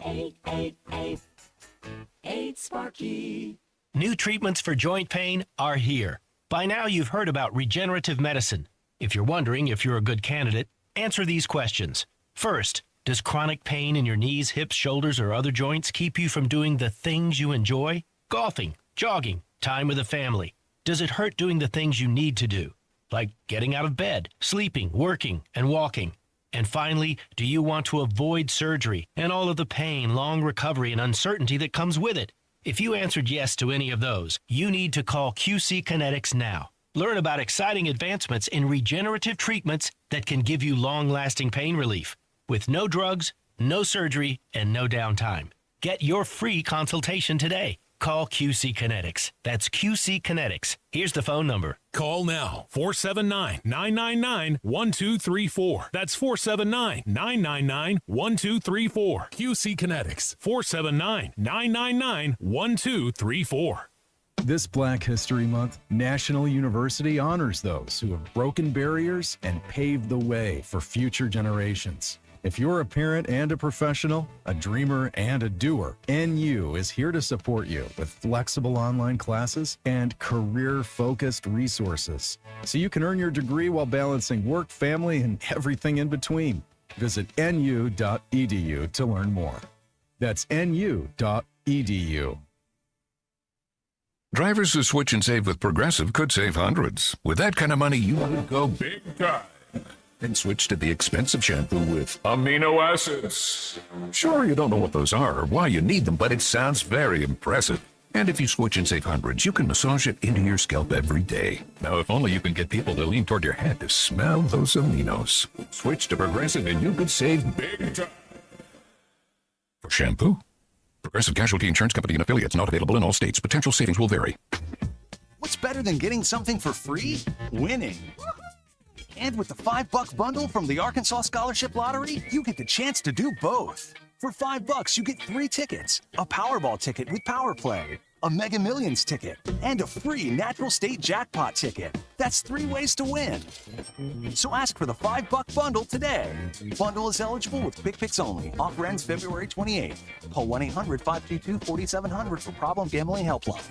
888-8-SPARKY. New treatments for joint pain are here. By now, you've heard about regenerative medicine. If you're wondering if you're a good candidate, answer these questions. First, does chronic pain in your knees, hips, shoulders, or other joints keep you from doing the things you enjoy? Golfing, jogging, time with the family. Does it hurt doing the things you need to do, like getting out of bed, sleeping, working, and walking? And finally, do you want to avoid surgery and all of the pain, long recovery, and uncertainty that comes with it? If you answered yes to any of those, you need to call QC Kinetics now. Learn about exciting advancements in regenerative treatments that can give you long-lasting pain relief with no drugs, no surgery, and no downtime. Get your free consultation today. Call QC Kinetics. That's QC Kinetics. Here's the phone number. Call now, 479-999-1234. That's 479-999-1234. QC Kinetics, 479-999-1234. This Black History Month, National University honors those who have broken barriers and paved the way for future generations. If you're a parent and a professional, a dreamer and a doer, NU is here to support you with flexible online classes and career-focused resources, so you can earn your degree while balancing work, family, and everything in between. Visit nu.edu to learn more. That's nu.edu. Drivers who switch and save with Progressive could save hundreds. With that kind of money, you would go big time and switch to the expensive shampoo with amino acids. Sure, you don't know what those are or why you need them, but it sounds very impressive. And if you switch and save hundreds, you can massage it into your scalp every day. Now, if only you can get people to lean toward your head to smell those aminos. Switch to Progressive and you could save big time. For shampoo, Progressive Casualty Insurance Company and affiliates, not available in all states. Potential savings will vary. What's better than getting something for free? Winning. And with the $5 bundle from the Arkansas Scholarship Lottery, you get the chance to do both. For $5, you get 3 tickets, a Powerball ticket with Power Play, a Mega Millions ticket, and a free Natural State Jackpot ticket. That's 3 ways to win. So ask for the $5 bundle today. Bundle is eligible with Quick Picks only. Offer ends February 28th. Call 1-800-522-4700 for Problem Gambling Helpline.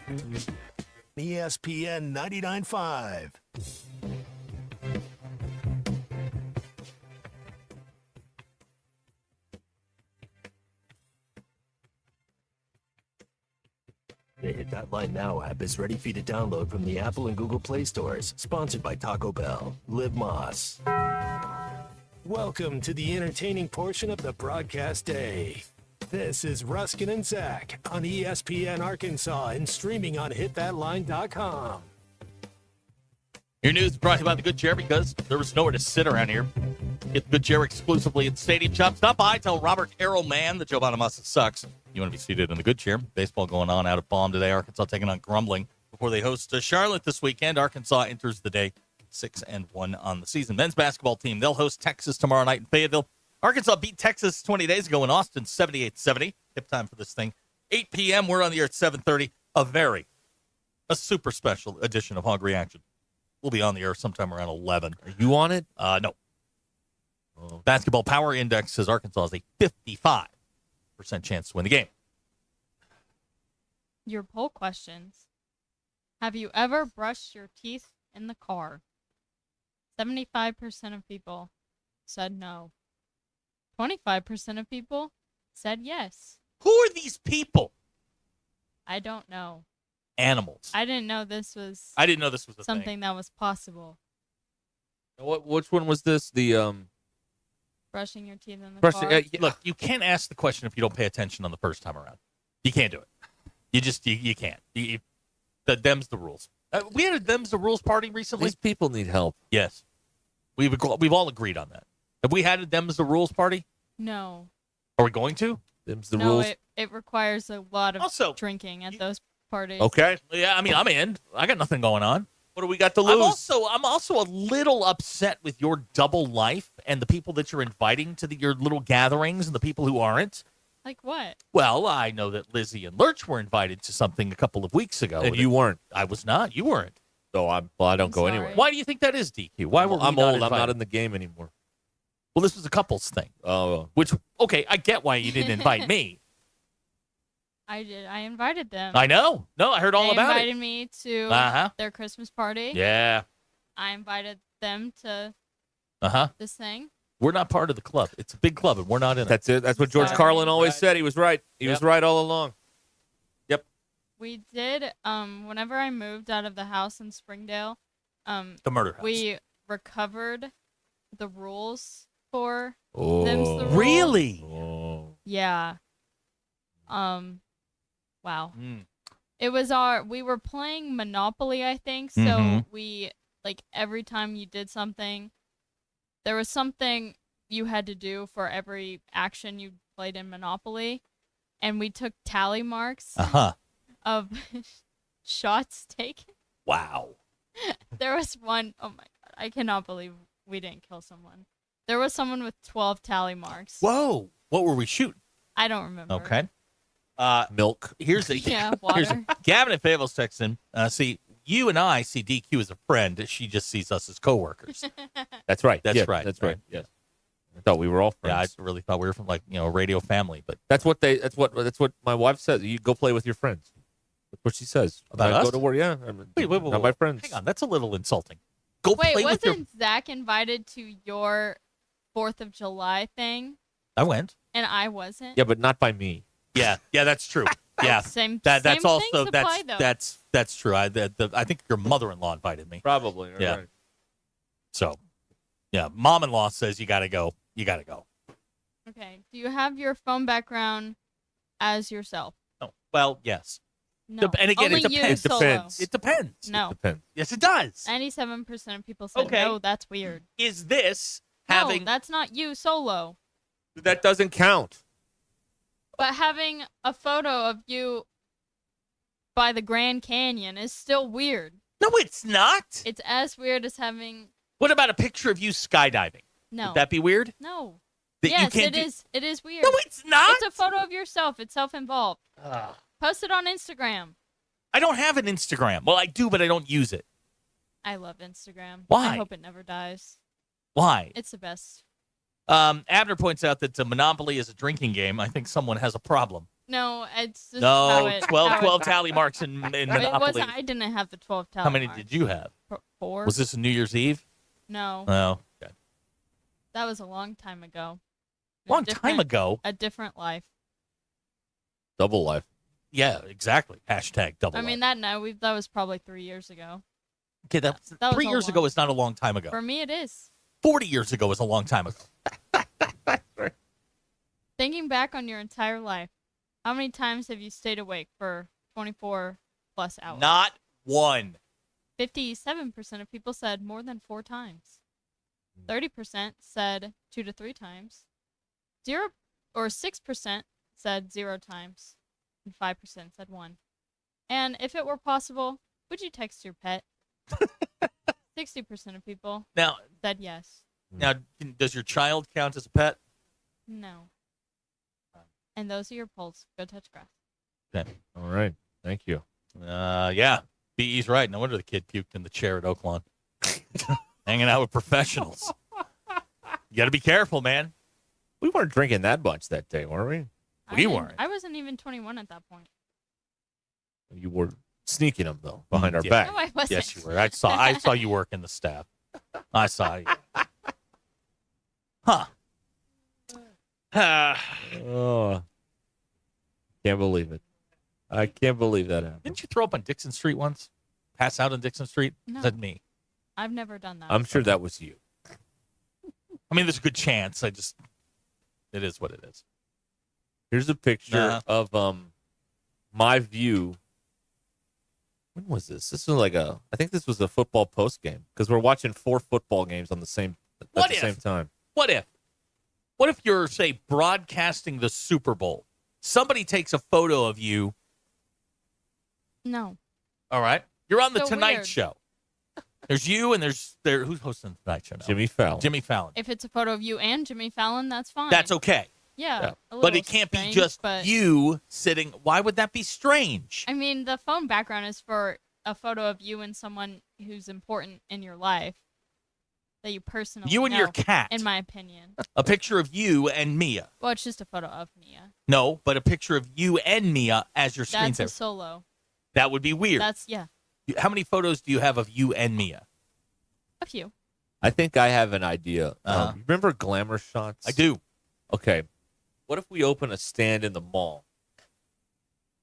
ESPN 99.5. The Hit That Line Now app is ready for you to download from the Apple and Google Play stores. Sponsored by Taco Bell. Live Moss. Welcome to the entertaining portion of the broadcast day. This is Ruscin and Zach on ESPN Arkansas and streaming on hitthatline.com. Your news is brought to you by the Good Chair because there was nowhere to sit around here. Get the Good Chair exclusively at Stadium Shop. Stop by, tell Robert Arrowman that Joe Bonamassa sucks. You want to be seated in the Good Chair. Baseball going on out at Baum today. Arkansas taking on Grumbling before they host Charlotte this weekend. Arkansas enters the day 6-1 on the season. Men's basketball team, they'll host Texas tomorrow night in Fayetteville. Arkansas beat Texas 20 days ago in Austin, 78-70. Hip time for this thing. 8 p.m., we're on the air at 7:30. A super special edition of Hog Reaction. We'll be on the air sometime around 11. Are you on it? No. Oh. Basketball Power Index says Arkansas has a 55% chance to win the game. Your poll questions. Have you ever brushed your teeth in the car? 75% of people said no. 25% of people said yes. Who are these people? I don't know. Animals. I didn't know this was a something thing. that was possible. Which one was this? The Brushing your teeth in the car. Look, you can't ask the question if you don't pay attention on the first time around. You can't do it. You can't. Them's the rules. We had a them's the rules party recently. These people need help. Yes. We've all agreed on that. Have we had a them's the rules party? No. Are we going to? Them's the no, rules. it requires a lot of Also, drinking at those parties. Okay. Yeah, I mean, I'm in. I got nothing going on. What do we got to lose? I'm also a little upset with your double life and the people that you're inviting to your little gatherings and the people who aren't. Like what? Well, I know that Lizzie and Lurch were invited to something a couple of weeks ago. And you weren't. I was not. You weren't. So I don't go anywhere. Why do you think that is, DQ? Why were we I'm not old. invited? I'm not in the game anymore. Well, this was a couples thing. Oh. Which, okay, I get why you didn't invite me. I did. I invited them. I know. No, I heard all they about invited it. me to their Christmas party. Yeah. I invited them to this thing. We're not part of the club. It's a big club, and we're not in it. That's it. That's what George Carlin always said. He was right. He was right all along. Yep. We did. Whenever I moved out of the house in Springdale, the murder house. we recovered the rules for Oh. them's the rules. Really? Oh. Yeah. Wow. Mm. It was we were playing Monopoly, I think. So Mhm. we, like, every time you did something, there was something you had to do for every action you played in Monopoly. And we took tally marks of shots taken. Wow. There was one, oh my God, I cannot believe we didn't kill someone. There was someone with 12 tally marks. Whoa. What were we shooting? I don't remember. Okay. Milk. Here's the Yeah, water. Gavin and Fayetteville's texting. See, you and I see DQ as a friend. She just sees us as coworkers. That's right. That's Yeah, right. That's right. Yes. I thought we were all Yeah, friends. I really thought we were from a radio family, but That's what my wife says. You go play with your friends. That's what she says. About I us? Go to work. Yeah. Wait, not my friends. Hang on, that's a little insulting. Go Wait, play with your. wasn't Zach invited to your 4th of July thing? I went. And I wasn't? Yeah, but not by me. Yeah, that's true. Yeah, Same that's things also apply, though. that's true. I think your mother-in-law invited me. Probably. Yeah. Right. So, yeah, mom-in-law says you gotta go. You gotta go. Okay. Do you have your phone background as yourself? Oh, well, yes. No. And again, Only it you depends. solo. It depends. No. Depends. Yes, it does. 97% of people said, Okay. no, that's weird. Is this having? No, that's not you solo. That doesn't count. But having a photo of you by the Grand Canyon is still weird. No, it's not. It's as weird as having... What about a picture of you skydiving? No. Would that be weird? No. That you Yes, can't it do- is. It is weird. No, it's not. It's a photo of yourself. It's self-involved. Post it on Instagram. I don't have an Instagram. Well, I do, but I don't use it. I love Instagram. Why? I hope it never dies. Why? It's the best. Abner points out that Monopoly is a drinking game. I think someone has a problem. No, it's just how No, it, 12 tally marks in It Monopoly. wasn't. I didn't have the 12 tally How many marks. did you have? 4. Was this a New Year's Eve? No. Oh, okay. That was a long time ago. Long time ago? A different life. Double life. Yeah, exactly. Hashtag double I mean, that was probably 3 years ago. Okay, that was 3 a years long- ago is not a long time ago. For me, it is. 40 years ago was a long time ago. Thinking back on your entire life, how many times have you stayed awake for 24 plus hours? Not one. 57% of people said more than 4 times. 30% said 2 to 3 times. 6% said 0 times. And 5% said 1. And if it were possible, would you text your pet? 60% of people said yes. Now, does your child count as a pet? No. And those are your polls. Go touch grass. Okay. All right. Thank you. Yeah. BE's right. No wonder the kid puked in the chair at Oaklawn. Hanging out with professionals. You got to be careful, man. We weren't drinking that much that day, were we? We weren't. I wasn't even 21 at that point. You were sneaking them, though, behind our back. No, I wasn't. Yes, you were. I saw you work in the staff. I saw you. Huh. Oh, can't believe it. I can't believe that happened. Didn't you throw up on Dixon Street once? Pass out on Dixon Street? No. That's me. I've never done that. I'm sure that was you. I mean, there's a good chance. It is what it is. Here's a picture of my view. When was this? This was I think this was a football post game because we're watching 4 football games on the same same time. What if you're, say, broadcasting the Super Bowl? Somebody takes a photo of you. No. All right. You're on the So Tonight weird. Show. There's you and who's hosting the Tonight Show now? Jimmy Fallon. Jimmy Fallon. If it's a photo of you and Jimmy Fallon, that's fine. That's okay. Yeah. But it can't be just you sitting. Why would that be strange? I mean, the phone background is for a photo of you and someone who's important in your life that you personally You and your know, cat. in my opinion. A picture of you and Mia. Well, it's just a photo of Mia. No, but a picture of you and Mia as your That's a screensaver. solo. That would be weird. Yeah. How many photos do you have of you and Mia? A few. I think I have an idea. Remember glamour shots? I do. Okay. What if we open a stand in the mall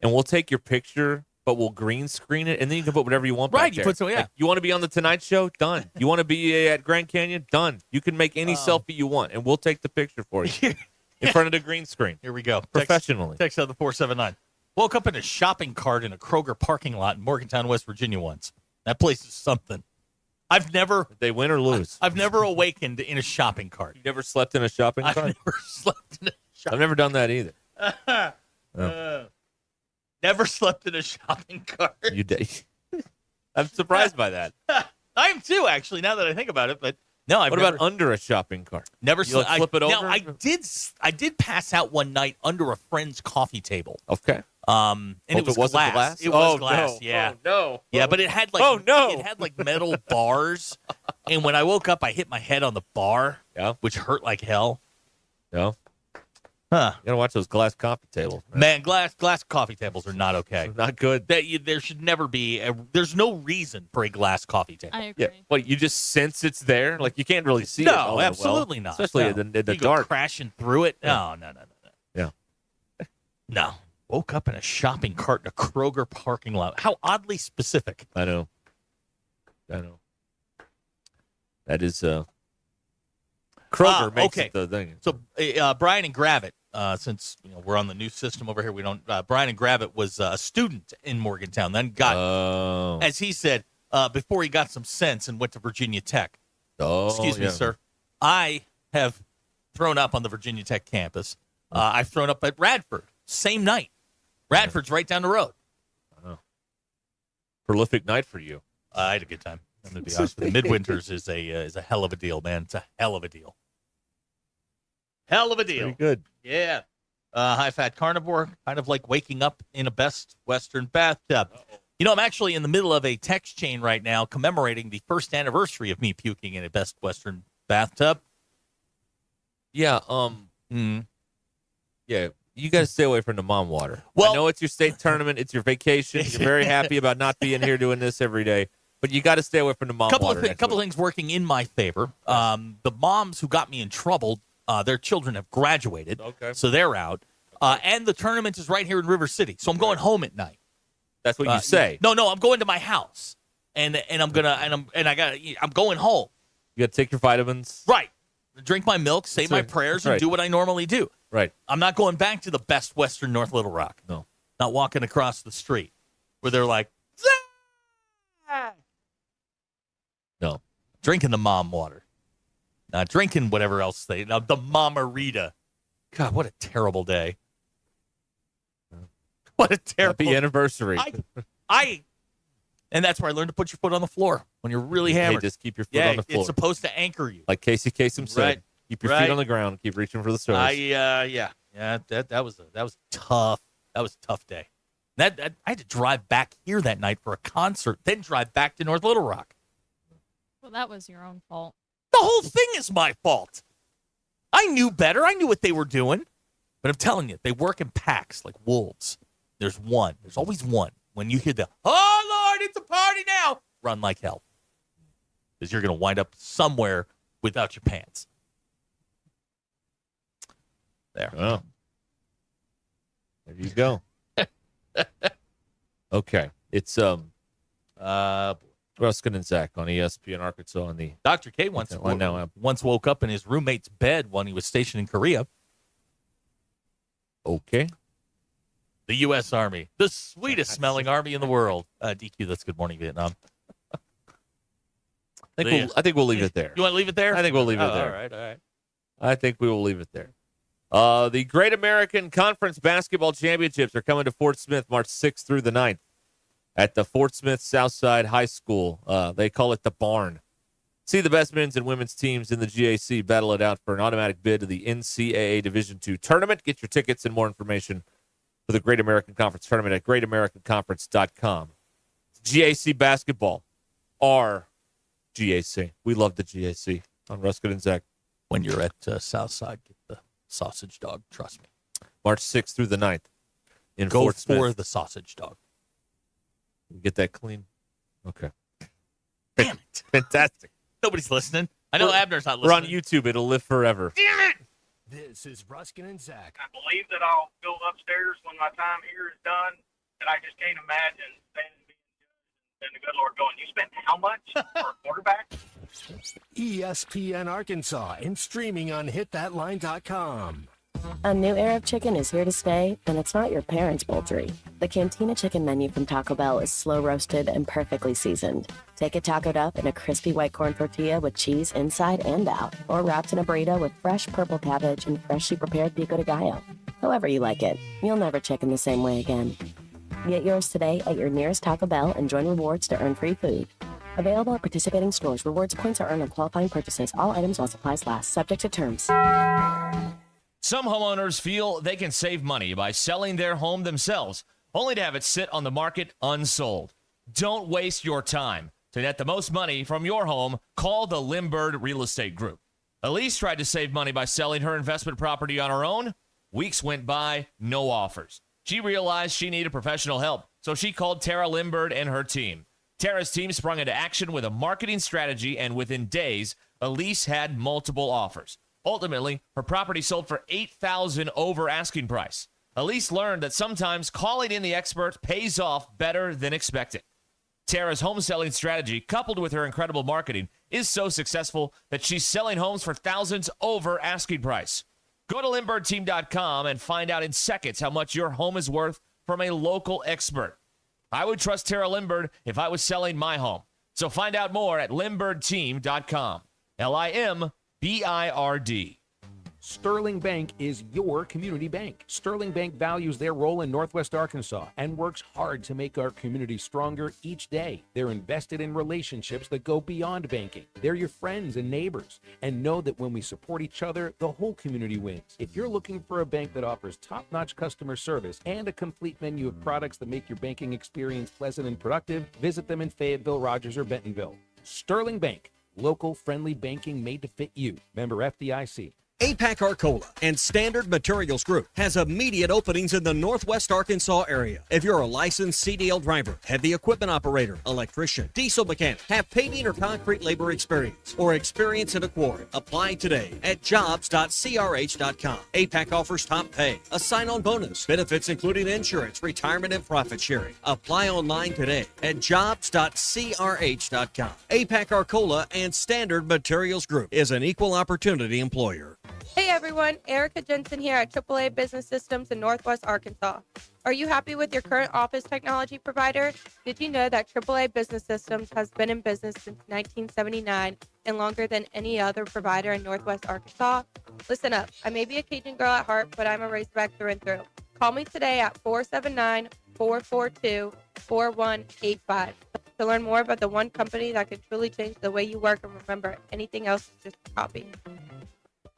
and we'll take your picture, but we'll green screen it, and then you can put whatever you want back Right, you there. put some, yeah. Like, you want to be on the Tonight Show? Done. You want to be at Grand Canyon? Done. You can make any selfie you want, and we'll take the picture for you in front of the green screen. Here we go. Professionally. Text out the 479. Woke up in a shopping cart in a Kroger parking lot in Morgantown, West Virginia once. That place is something. Did they win or lose? I've never awakened in a shopping cart. You never slept in a shopping cart? I've never slept in a shopping I've never done that either. Never slept in a shopping cart. You did. I'm surprised by that. I am too, actually, now that I think about it. But no, What about under a shopping cart? Never You, like, flip it over? Now, I did pass out one night under a friend's coffee table. Okay. And it was wasn't glass. glass? It was Oh, glass. no. Yeah. Oh, no. Yeah, but it had like it had like metal bars. And when I woke up, I hit my head on the bar, which hurt like hell. Yeah. Huh. You gotta watch those glass coffee tables. Man, glass coffee tables are not okay. Not good. There should never be. There's no reason for a glass coffee table. I agree. Yeah. What, you just sense it's there? Like, you can't really see it. all No, that absolutely well, not. Especially No. in the You go dark. crashing through it. Yeah. No. Yeah. No. Woke up in a shopping cart in a Kroger parking lot. How oddly specific. I know. That is Kroger makes it the thing. So Brian and Gravett, since we're on the new system over here, we don't. Brian and Gravett was a student in Morgantown, then got, as he said, before he got some sense and went to Virginia Tech. Excuse me, sir. I have thrown up on the Virginia Tech campus. I've thrown up at Radford, same night. Radford's right down the road. Prolific night for you. I had a good time. I'm going to be honest with you. Midwinters is a hell of a deal, man. It's a hell of a deal. Hell of a deal. Pretty good. Yeah. High-fat carnivore, kind of like waking up in a Best Western bathtub. I'm actually in the middle of a text chain right now commemorating the first anniversary of me puking in a Best Western bathtub. Yeah. Yeah. You got to stay away from the mom water. Well, I know it's your state tournament. It's your vacation. You're very happy about not being here doing this every day. But you got to stay away from the mom water. Couple things working in my favor. The moms who got me in trouble, their children have graduated, so they're out. And the tournament is right here in River City, so I'm going home at night. That's what you say. No, I'm going to my house, and I'm going home. You got to take your vitamins. Right. Drink my milk, say my prayers, and do what I normally do. Right. I'm not going back to the Best Western North Little Rock. No. Not walking across the street where they're like, no. Drinking the mom water. Not drinking whatever else the Mamarita. God, what a terrible day. What a terrible Happy anniversary. And that's where I learned to put your foot on the floor when you're really hammered. Hey, just keep your foot on the floor. It's supposed to anchor you. Like Casey Kasem said, Right. keep your feet on the ground. Keep reaching for the stars. Yeah. That was tough. That was a tough day. I had to drive back here that night for a concert, then drive back to North Little Rock. Well, that was your own fault. The whole thing is my fault. I knew better. I knew what they were doing. But I'm telling you, they work in packs like wolves. There's one. There's always one. When you hear the, oh, Lord, it's a party now, run like hell. Because you're going to wind up somewhere without your pants. There. Oh. There you go. Okay. It's Ruscin and Zach on ESPN Arkansas on the Dr. K once woke up in his roommate's bed when he was stationed in Korea. Okay. The U.S. Army, the sweetest smelling army in the world. DQ, that's Good Morning Vietnam. I think we'll leave it there. You want to leave it there? I think we'll leave it there. All right. I think we will leave it there. The Great American Conference Basketball Championships are coming to Fort Smith March 6th through the 9th at the Fort Smith Southside High School. They call it the Barn. See the best men's and women's teams in the GAC battle it out for an automatic bid to the NCAA Division II tournament. Get your tickets and more information for the Great American Conference tournament at greatamericanconference.com. GAC basketball, our GAC. We love the GAC on Ruscin and Zach. When you're at Southside, get the sausage dog. Trust me. March 6th through the 9th in Go Fort Smith. for the sausage dog. Get that clean. Okay. Damn it. Fantastic. Nobody's listening. I know Abner's not listening. We're on YouTube. It'll live forever. Damn it. This is Ruscin and Zach. I believe that I'll go upstairs when my time here is done, and I just can't imagine standing and the good Lord going, you spent how much for a quarterback? ESPN Arkansas and streaming on hitthatline.com. A new era of chicken is here to stay, and it's not your parents' poultry. The Cantina chicken menu from Taco Bell is slow roasted and perfectly seasoned. Take it tacoed up in a crispy white corn tortilla with cheese inside and out, or wrapped in a burrito with fresh purple cabbage and freshly prepared pico de gallo. However you like it, you'll never chicken the same way again. Get yours today at your nearest Taco Bell and join rewards to earn free food. Available at participating stores. Rewards points are earned on qualifying purchases. All items while supplies last. Subject to terms. Some homeowners feel they can save money by selling their home themselves, only to have it sit on the market unsold. Don't waste your time. To net the most money from your home, call the Limbird Real Estate Group. Elise tried to save money by selling her investment property on her own. Weeks went by, no offers. She realized she needed professional help, so she called Tara Limbird and her team. Tara's team sprung into action with a marketing strategy, and within days, Elise had multiple offers. Ultimately, her property sold for $8,000 over asking price. Elise learned that sometimes calling in the expert pays off better than expected. Tara's home selling strategy, coupled with her incredible marketing, is so successful that she's selling homes for thousands over asking price. Go to LimbirdTeam.com and find out in seconds how much your home is worth from a local expert. I would trust Tara Limbird if I was selling my home. So find out more at LimbirdTeam.com. LIMBIRD. Sterling Bank is your community bank. Sterling Bank values their role in Northwest Arkansas and works hard to make our community stronger each day. They're invested in relationships that go beyond banking. They're your friends and neighbors, and know that when we support each other, the whole community wins. If you're looking for a bank that offers top-notch customer service and a complete menu of products that make your banking experience pleasant and productive, visit them in Fayetteville, Rogers, or Bentonville. Sterling Bank, local friendly banking made to fit you. Member FDIC. APAC Arcola and Standard Materials Group has immediate openings in the Northwest Arkansas area. If you're a licensed CDL driver, heavy equipment operator, electrician, diesel mechanic, have paving or concrete labor experience, or experience in a quarry, apply today at jobs.crh.com. APAC offers top pay, a sign-on bonus, benefits including insurance, retirement, and profit sharing. Apply online today at jobs.crh.com. APAC Arcola and Standard Materials Group is an equal opportunity employer. Hey everyone, Erica Jensen here at AAA Business Systems in Northwest Arkansas. Are you happy with your current office technology provider? Did you know that AAA Business Systems has been in business since 1979 and longer than any other provider in Northwest Arkansas? Listen up, I may be a Cajun girl at heart, but I'm a Razorback through and through. Call me today at 479-442-4185 to learn more about the one company that can truly change the way you work, and remember, anything else is just a copy.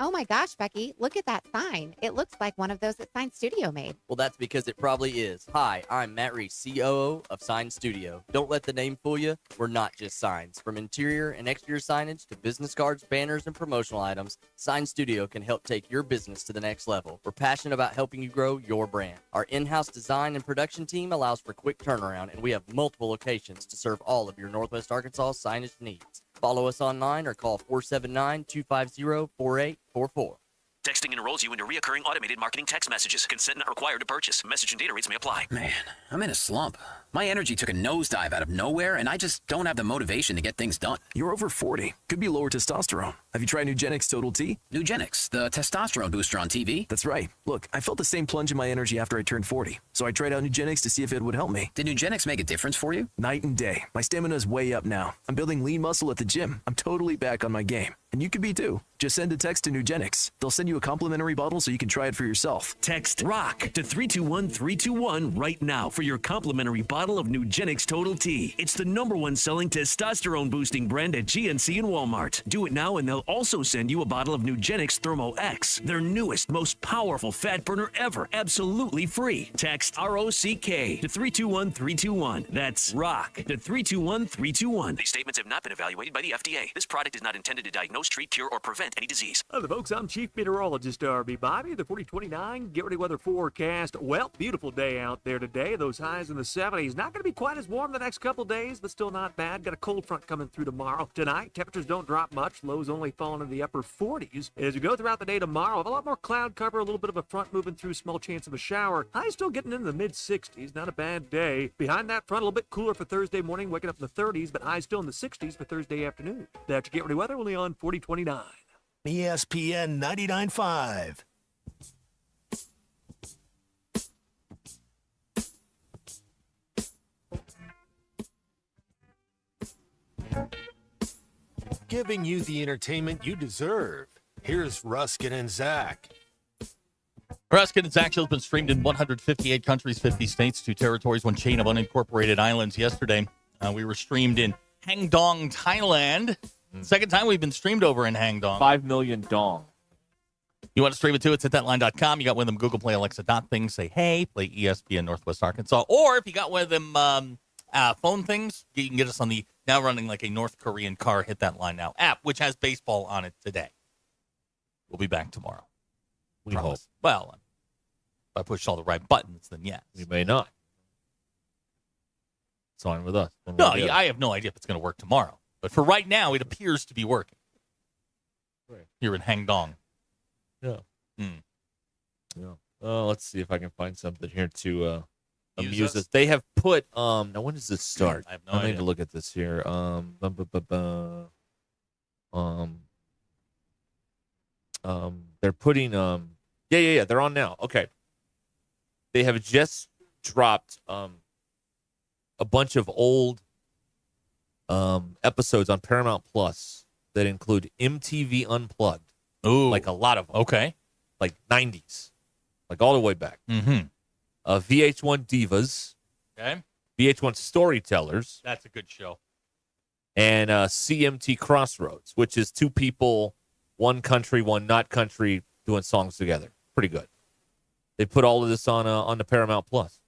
Oh my gosh, Becky, look at that sign. It looks like one of those that Sign Studio made. Well, that's because it probably is. Hi, I'm Matt Reese, COO of Sign Studio. Don't let the name fool you. We're not just signs. From interior and exterior signage to business cards, banners, and promotional items, Sign Studio can help take your business to the next level. We're passionate about helping you grow your brand. Our in-house design and production team allows for quick turnaround, and we have multiple locations to serve all of your Northwest Arkansas signage needs. Follow us online or call 479-250-4844. Texting enrolls you into recurring automated marketing text messages. Consent not required to purchase. Message and data rates may apply. Man, I'm in a slump. My energy took a nosedive out of nowhere, and I just don't have the motivation to get things done. You're over 40. Could be lower testosterone. Have you tried Nugenix Total T? Nugenix, the testosterone booster on TV? That's right. Look, I felt the same plunge in my energy after I turned 40. So I tried out Nugenix to see if it would help me. Did Nugenix make a difference for you? Night and day. My stamina is way up now. I'm building lean muscle at the gym. I'm totally back on my game. And you could be too. Just send a text to Nugenix. They'll send you a complimentary bottle so you can try it for yourself. Text ROCK to 321-321 right now for your complimentary bottle of Nugenix Total T. It's the #1 selling testosterone boosting brand at GNC and Walmart. Do it now and they'll also send you a bottle of Nugenix Thermo X, their newest, most powerful fat burner ever, absolutely free. Text ROCK to 321-321. That's ROCK to 321-321. These statements have not been evaluated by the FDA. This product is not intended to diagnose, treat, cure, or prevent any disease. Hello, folks. I'm Chief Meteorologist R.B. Bobby. The 4029 Get Ready Weather forecast. Well, beautiful day out there today. Those highs in the 70s. Not going to be quite as warm the next couple days, but still not bad. Got a cold front coming through tomorrow. Tonight, temperatures don't drop much. Lows only falling in the upper 40s. As we go throughout the day tomorrow, have a lot more cloud cover, a little bit of a front moving through, small chance of a shower. Highs still getting into the mid-60s. Not a bad day. Behind that front, a little bit cooler for Thursday morning, waking up in the 30s, but highs still in the 60s for Thursday afternoon. That's your Get Ready Weather, only on 4029. ESPN 99.5. Giving you the entertainment you deserve. Here's Ruscin and Zach. Ruscin and Zach Show has been streamed in 158 countries, 50 states, 2 territories, 1 chain of unincorporated islands. Yesterday, we were streamed in Hangdong, Thailand. Second time we've been streamed over in Hangdong. 5 million dong. You want to stream it too? It's at thatline.com. You got one of them Google Play, Alexa things. Say, hey, play ESPN Northwest Arkansas. Or if you got one of them phone things, you can get us on the now running like a North Korean car Hit That Line Now app, which has baseball on it today. We'll be back tomorrow. We hope. Well, if I push all the right buttons, then yes. We may not. It's on with us. No, I have no idea if it's going to work tomorrow. But for right now, it appears to be working. Right. Here in Hangdong. Yeah. Yeah. Let's see if I can find something here to amuse us. They have put now when does this start? I have no idea. need to look at this here. They're putting yeah, they're on now. Okay. They have just dropped a bunch of old episodes on Paramount Plus that include MTV Unplugged. Ooh. Like a lot of them. Okay. Like 90s. Like all the way back. Mm-hmm. VH1 Divas. Okay. VH1 Storytellers. That's a good show. And CMT Crossroads, which is 2 people, 1 country, 1 not country, doing songs together. Pretty good. They put all of this on the Paramount Plus.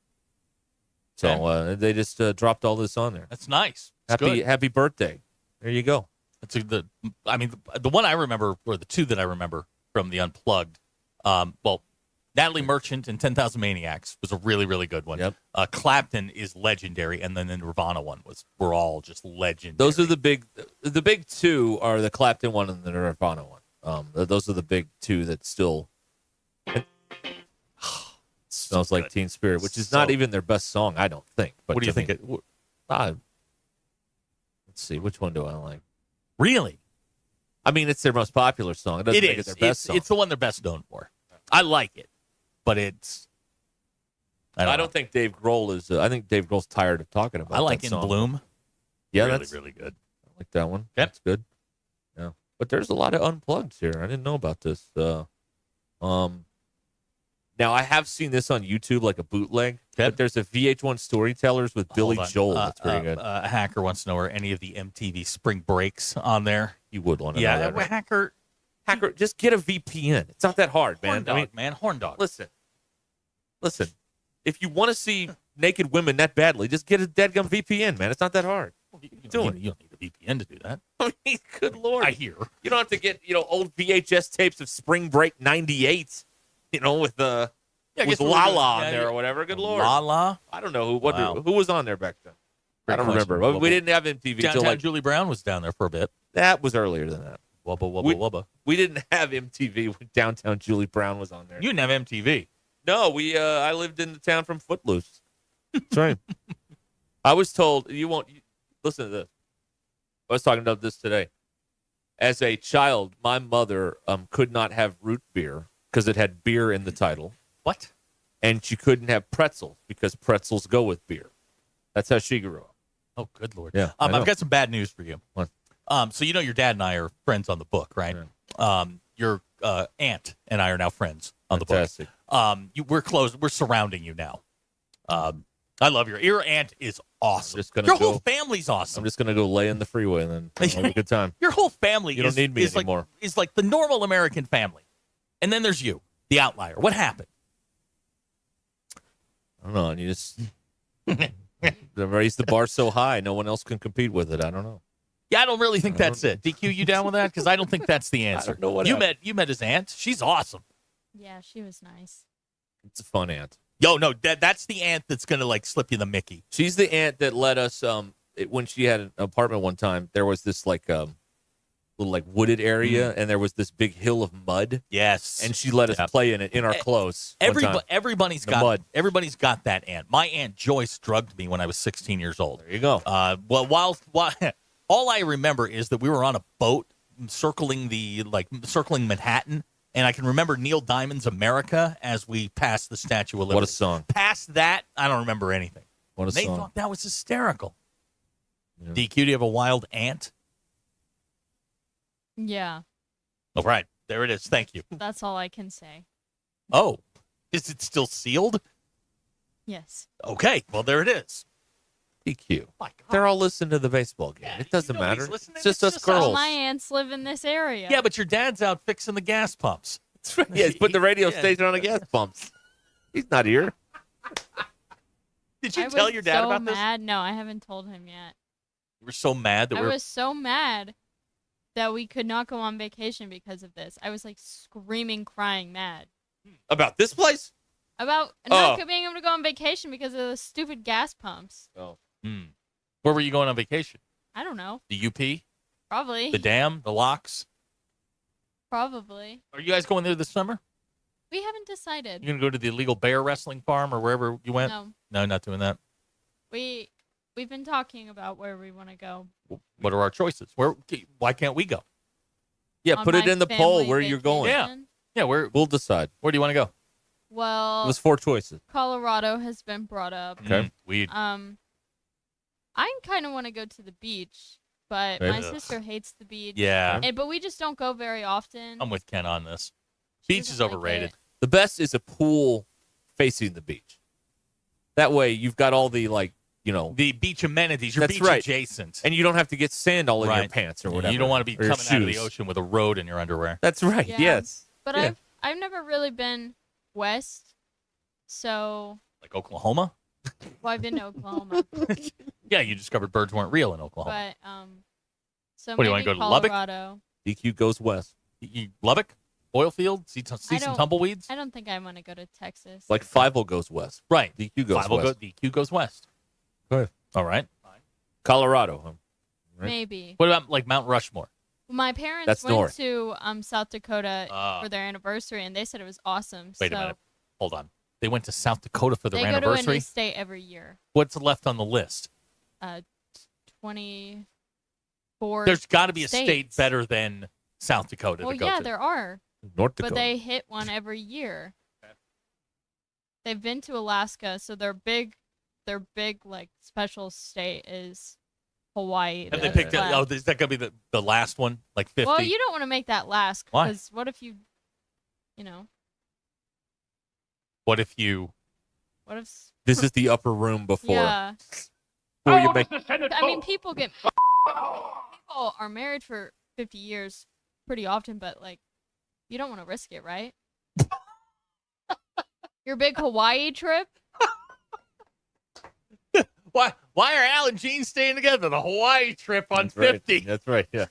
So they just dropped all this on there. That's nice. That's happy birthday. There you go. That's the one I remember, or the 2 that I remember, from the Unplugged. Natalie Merchant and 10,000 Maniacs was a really, really good one. Yep. Clapton is legendary, and then the Nirvana one were all just legendary. Those are the big two are the Clapton one and the Nirvana one. Those are the big two that still smells like Teen Spirit, which is not even their best song, I don't think. But what do you think? Let's see, which one do I like? Really? I mean, it's their most popular song. It doesn't make it their best song. It's the one they're best known for. I like it, but it's. I don't think Dave Grohl is. I think Dave Grohl's tired of talking about. I like that In song. Bloom. Yeah, really, that's really good. I like that one. Yep. That's good. Yeah, but there's a lot of unplugged here. I didn't know about this. Now I have seen this on YouTube, like a bootleg. But there's a VH1 Storytellers with Billy Joel. That's pretty good. A hacker wants to know are any of the MTV Spring Breaks on there. You would want to Yeah, know that. Right? hacker, just get a VPN. It's not that hard, man. Horn dog. Listen. If you want to see naked women that badly, just get a deadgum VPN, man. It's not that hard. You don't need a VPN to do that. I mean, good Lord. I hear. You don't have to get, old VHS tapes of Spring Break 98, with Lala on there or whatever. Good Lord. Lala? I don't know who was on there back then. I don't remember. Wubba. We didn't have MTV until Downtown Julie Brown was down there for a bit. That was earlier than that. Wubba. We didn't have MTV when Downtown Julie Brown was on there. You didn't have MTV. No, I lived in the town from Footloose. That's right. I was told listen to this. I was talking about this today. As a child, my mother could not have root beer because it had beer in the title. What? And she couldn't have pretzels because pretzels go with beer. That's how she grew up. Oh, good Lord. Yeah. I've got some bad news for you. What? So your dad and I are friends on the book, right? Yeah. Your aunt and I are now friends on Fantastic. the book. We're close. We're surrounding you now. I love your aunt is awesome. Your whole family's awesome. I'm just gonna go lay in the freeway and then have a good time. Your whole family You don't need me anymore. Is like the normal American family. And then there's you, the outlier. What happened? I don't know. And you just raise the bar so high, no one else can compete with it. I don't know. Yeah, I don't really think that's it. DQ, you down with that? Because I don't think that's the answer. I don't know what you happened. met his aunt. She's awesome. Yeah, she was nice. It's a fun aunt. Yo, no, that's the aunt that's gonna slip you the Mickey. She's the aunt that let us. When she had an apartment one time, there was this little wooded area, and there was this big hill of mud. Yes, and she let us play in it in our clothes. Everybody's got that aunt. My Aunt Joyce drugged me when I was 16 years old. There you go. While all I remember is that we were on a boat circling Manhattan. And I can remember Neil Diamond's America as we passed the Statue of Liberty. What a song. Past that, I don't remember anything. What a They song. thought that was hysterical. Yeah. DQ, do you have a wild aunt? Yeah, All right. There it is. Thank you. that's all I can say. Oh, is it still sealed? Yes. Okay. Well, there it is. DQ. My God. They're all listening to the baseball game. It doesn't matter. he's listening. It's just It's us just girls. All my aunts live in this area. Yeah, but your dad's out fixing the gas pumps. Yeah, he's put the radio station on the gas pumps. He's not here. Did you I tell was your dad so about this? mad. No, I haven't told him yet. You were so mad that I was so mad that we could not go on vacation because of this. I was screaming, crying, mad About this place? about not being able to go on vacation because of the stupid gas pumps. Oh. Where were you going on vacation? I don't know. The UP? Probably. The dam? The locks? Probably. Are you guys going there this summer? We haven't decided. You going to go to the illegal bear wrestling farm or wherever you went? No, not doing that. we've been talking about where we want to go. What are our choices? Why can't we go? Yeah, On put it my in the poll family where you're going. vacation. Yeah, We'll decide. Where do you want to go? Well, It was 4 choices. Colorado has been brought up. Okay. Weed. I kind of want to go to the beach, but Right. my Ugh. sister hates the beach. Yeah. But we just don't go very often. I'm with Ken on this. She Beach is doesn't like overrated. it. The best is a pool facing the beach. That way you've got all the the beach amenities. You're That's beach right. adjacent. And you don't have to get sand all in your Right. pants or Yeah, whatever. You don't want to be or your coming out of the shoes. ocean with a road in your underwear. That's right. Yeah. Yes. But Yeah. I've never really been west, so Like Oklahoma? I've been to Oklahoma. Yeah, you discovered birds weren't real in Oklahoma. But so What, do you maybe wanna go to Lubbock? Colorado. DQ goes west. Lubbock? Oil field? See some tumbleweeds? I don't think I want to go to Texas. Like 5 goes west. Right. DQ goes 5 west. DQ goes west. Good. All right. Colorado. Huh? Right? Maybe. What about like Mount Rushmore? My parents That's went north. to South Dakota for their anniversary, and they said it was awesome. Wait a minute. Hold on. They went to South Dakota for their They go to a anniversary? new state every year. What's left on the list? 24. There's got to be a states. state better than South Dakota Well, to go yeah, to. there are. North Dakota. But they hit one every year. They've been to Alaska, so their big like special state is Hawaii. Have they picked it? Oh, is that going to be the last one? Like 50? Well, you don't want to make that last Why? because what if you know? What if you? What if? This is the upper room before. Yeah. Before you make. I mean, people are married for 50 years pretty often, but like, you don't want to risk it, right? Your big Hawaii trip. Why are Al and Gene staying together? The Hawaii trip on That's right. 50. That's right. Yeah.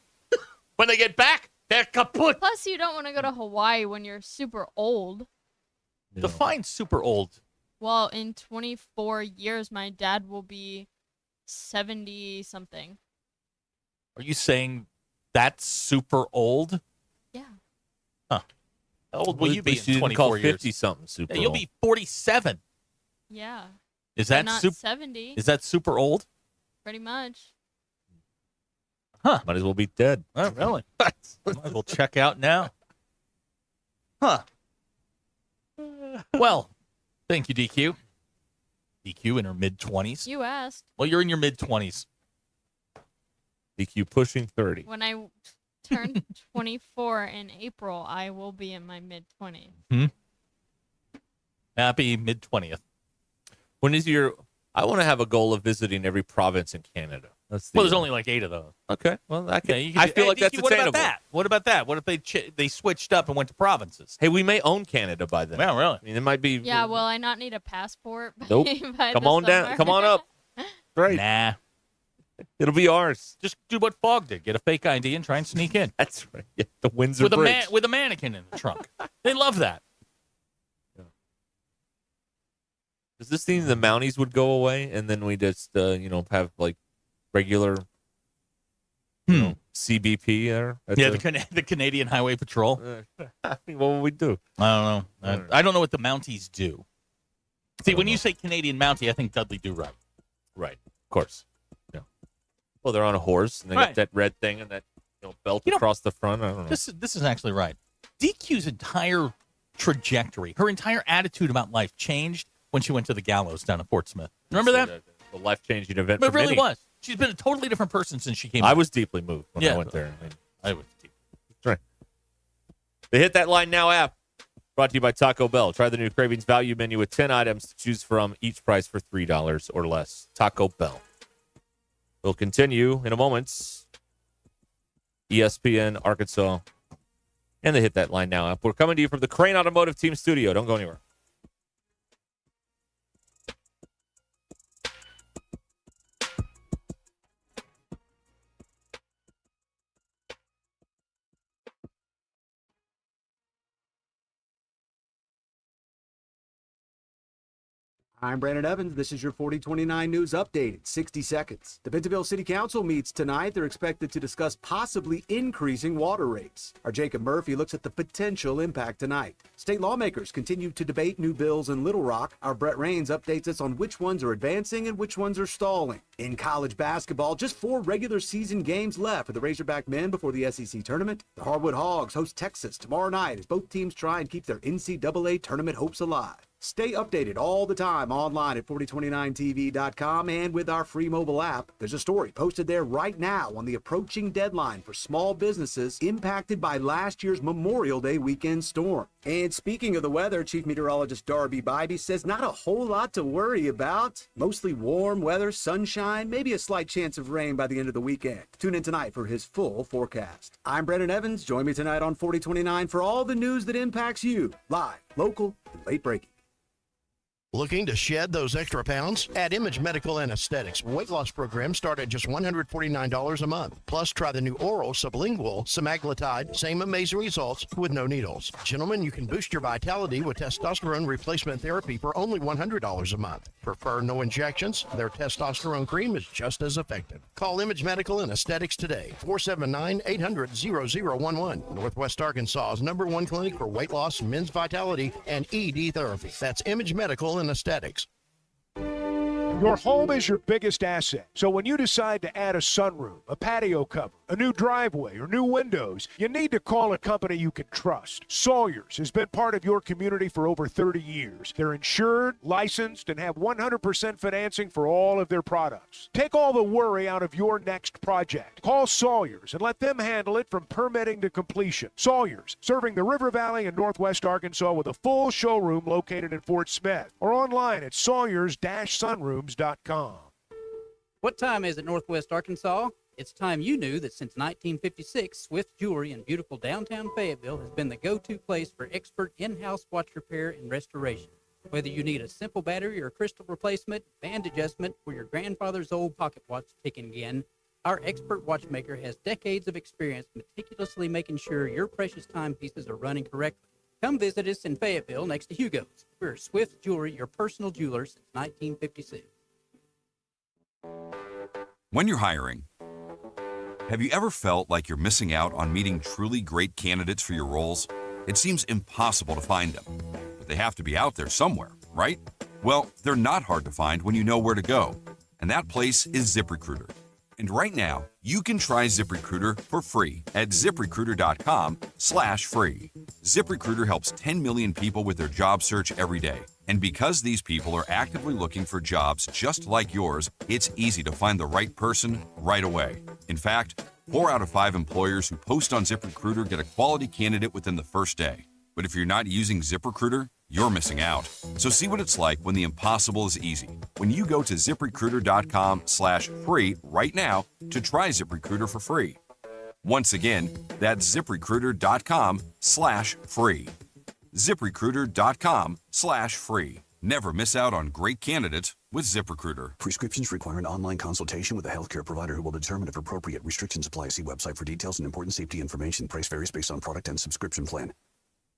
When they get back, they're kaput. Plus, you don't want to go to Hawaii when you're super old. Define super old. Well, in 24 years, my dad will be 70 something. Are you saying that's super old? Yeah. Huh. How old will At you be least in you didn't 24 call years? 50 something super You'll old. be 47. Yeah. Is But that not super? 70? Is that super old? Pretty much. Huh. Might as well be dead. Oh, really? Might as well check out now. Huh. Well, thank you, DQ. DQ in her mid-20s. You asked. Well, you're in your mid-20s. DQ pushing 30. When I turn 24 in April, I will be in my mid-20s. Hmm? Happy mid-20th. When is your? I want to have a goal of visiting every province in Canada. That's the, Well, there's only like 8 of those. Okay. Well, I can. Yeah, you could I do- feel hey, like that's DQ, what attainable. about that? What about that? What if they switched up and went to provinces? Hey, we may own Canada by then. Yeah, really. I mean, it might be. Yeah, will I not need a passport? Nope. by Come the on down. summer? Come on up. Right. Nah. It'll be ours. Just do what Fogg did. Get a fake ID and try and sneak in. That's right. Yeah, the Windsor with Bridge. with a mannequin in the trunk. They love that. Does this mean the Mounties would go away and then we just have like regular CBP there? Yeah, the Canadian Highway Patrol. I mean, what would we do? I don't know. I don't know what the Mounties do. See, when you say Canadian Mountie, I think Dudley Do Right. Right. Of course. Yeah. Well, they're on a horse and they Right. got that red thing and that belt across the front. I don't know. This is actually right. DQ's entire trajectory, her entire attitude about life changed when she went to the gallows down at Fort Smith. Remember that? The life-changing event. It for really many. was. She's been a totally different person since she came. I back. was deeply moved when I went there. I mean, I was. That's right. The Hit That Line Now app, brought to you by Taco Bell. Try the new Cravings Value Menu with 10 items to choose from, each price for $3 or less. Taco Bell. We'll continue in a moment. ESPN Arkansas and the Hit That Line Now app. We're coming to you from the Crane Automotive Team Studio. Don't go anywhere. I'm Brandon Evans. This is your 4029 News Update in 60 seconds. The Bentonville City Council meets tonight. They're expected to discuss possibly increasing water rates. Our Jacob Murphy looks at the potential impact tonight. State lawmakers continue to debate new bills in Little Rock. Our Brett Rains updates us on which ones are advancing and which ones are stalling. In college basketball, just 4 regular season games left for the Razorback men before the SEC tournament. The Hardwood Hogs host Texas tomorrow night as both teams try and keep their NCAA tournament hopes alive. Stay updated all the time online at 4029tv.com and with our free mobile app. There's a story posted there right now on the approaching deadline for small businesses impacted by last year's Memorial Day weekend storm. And speaking of the weather, Chief Meteorologist Darby Bybee says not a whole lot to worry about. Mostly warm weather, sunshine, maybe a slight chance of rain by the end of the weekend. Tune in tonight for his full forecast. I'm Brendan Evans. Join me tonight on 4029 for all the news that impacts you. Live, local, and late breaking. Looking to shed those extra pounds? At Image Medical and Aesthetics, weight loss programs start at just $149 a month. Plus, try the new oral sublingual semaglutide, same amazing results with no needles. Gentlemen, you can boost your vitality with testosterone replacement therapy for only $100 a month. Prefer no injections? Their testosterone cream is just as effective. Call Image Medical and Aesthetics today, 479-800-0011. Northwest Arkansas's #1 clinic for weight loss, men's vitality, and ED therapy. That's Image Medical and Aesthetics. Your home is your biggest asset. So when you decide to add a sunroom, a patio cover, a new driveway, or new windows, you need to call a company you can trust. Sawyers has been part of your community for over 30 years. They're insured, licensed, and have 100% financing for all of their products. Take all the worry out of your next project. Call Sawyers and let them handle it from permitting to completion. Sawyers, serving the River Valley and Northwest Arkansas with a full showroom located in Fort Smith or online at sawyers-sunrooms.com. What time is it, Northwest Arkansas? It's time you knew that since 1956, Swift Jewelry in beautiful downtown Fayetteville has been the go-to place for expert in-house watch repair and restoration. Whether you need a simple battery or crystal replacement, band adjustment, or your grandfather's old pocket watch ticking again, our expert watchmaker has decades of experience meticulously making sure your precious timepieces are running correctly. Come visit us in Fayetteville next to Hugo's. We're Swift Jewelry, your personal jeweler since 1956. When you're hiring, have you ever felt like you're missing out on meeting truly great candidates for your roles? It seems impossible to find them, but they have to be out there somewhere, right? Well, they're not hard to find when you know where to go, and that place is ZipRecruiter. And right now, you can try ZipRecruiter for free at ZipRecruiter.com/free. ZipRecruiter helps 10 million people with their job search every day. And because these people are actively looking for jobs just like yours, it's easy to find the right person right away. In fact, 4 out of 5 employers who post on ZipRecruiter get a quality candidate within the first day. But if you're not using ZipRecruiter, you're missing out. So see what it's like when the impossible is easy. When you go to ZipRecruiter.com/free right now to try ZipRecruiter for free. Once again, that's ZipRecruiter.com/free. ZipRecruiter.com/free. Never miss out on great candidates with ZipRecruiter. Prescriptions require an online consultation with a healthcare provider who will determine if appropriate. Restrictions apply. See website for details and important safety information. Price varies based on product and subscription plan.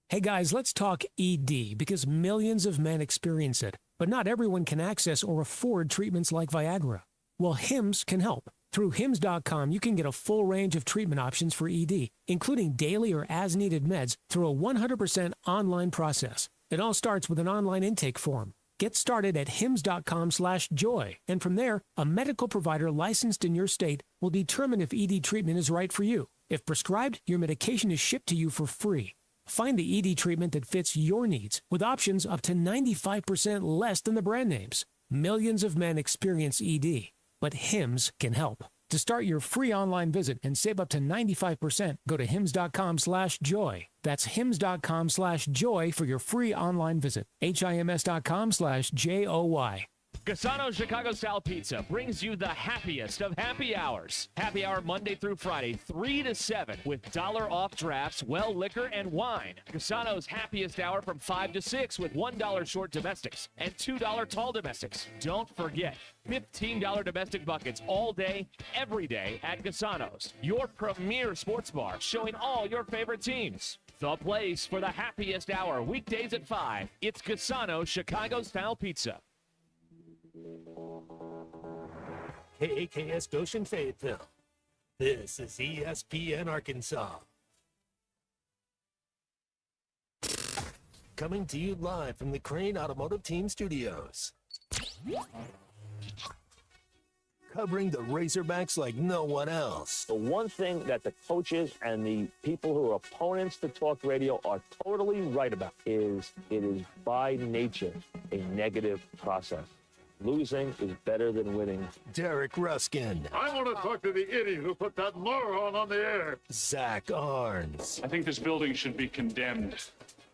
Hey guys, let's talk ED because millions of men experience it, but not everyone can access or afford treatments like Viagra. Well, HIMS can help. Through HIMS.com, you can get a full range of treatment options for ED, including daily or as-needed meds through a 100% online process. It all starts with an online intake form. Get started at HIMS.com/joy, and from there, a medical provider licensed in your state will determine if ED treatment is right for you. If prescribed, your medication is shipped to you for free. Find the ED treatment that fits your needs with options up to 95% less than the brand names. Millions of men experience ED, but HIMS can help. To start your free online visit and save up to 95%, go to HIMS.com/joy. That's HIMS.com/joy for your free online visit. HIMS.com/JOY. Cassano's Chicago-style pizza brings you the happiest of happy hours. Happy hour Monday through Friday, 3 to 7, with $1 drafts, well liquor, and wine. Cassano's happiest hour from 5 to 6 with $1 short domestics and $2 tall domestics. Don't forget, $15 domestic buckets all day, every day at Cassano's. Your premier sports bar showing all your favorite teams. The place for the happiest hour, weekdays at 5. It's Cassano's Chicago-style pizza. KAKS Goshen Fayetteville. This is ESPN Arkansas. Coming to you live from the Crane Automotive Team Studios. Covering the Razorbacks like no one else. The one thing that the coaches and the people who are opponents to talk radio are totally right about is it is by nature a negative process. Losing is better than winning. Derek Ruscin. I want to talk to the idiot who put that moron on the air. Zach Arns. I think this building should be condemned.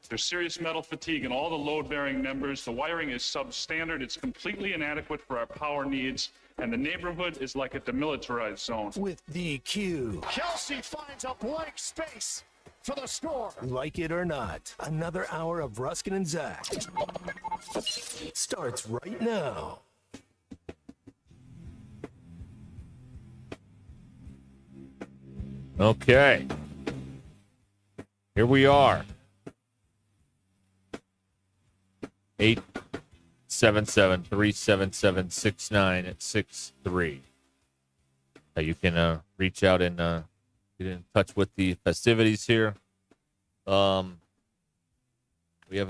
There's serious metal fatigue in all the load-bearing members. The wiring is substandard. It's completely inadequate for our power needs. And the neighborhood is like a demilitarized zone. With DQ. Kelsey finds a blank space for the score. Like it or not, another hour of Ruskin and Zach. starts right now. Okay. Here we are. 877-377-6963. You can reach out and get in touch with the festivities here. We have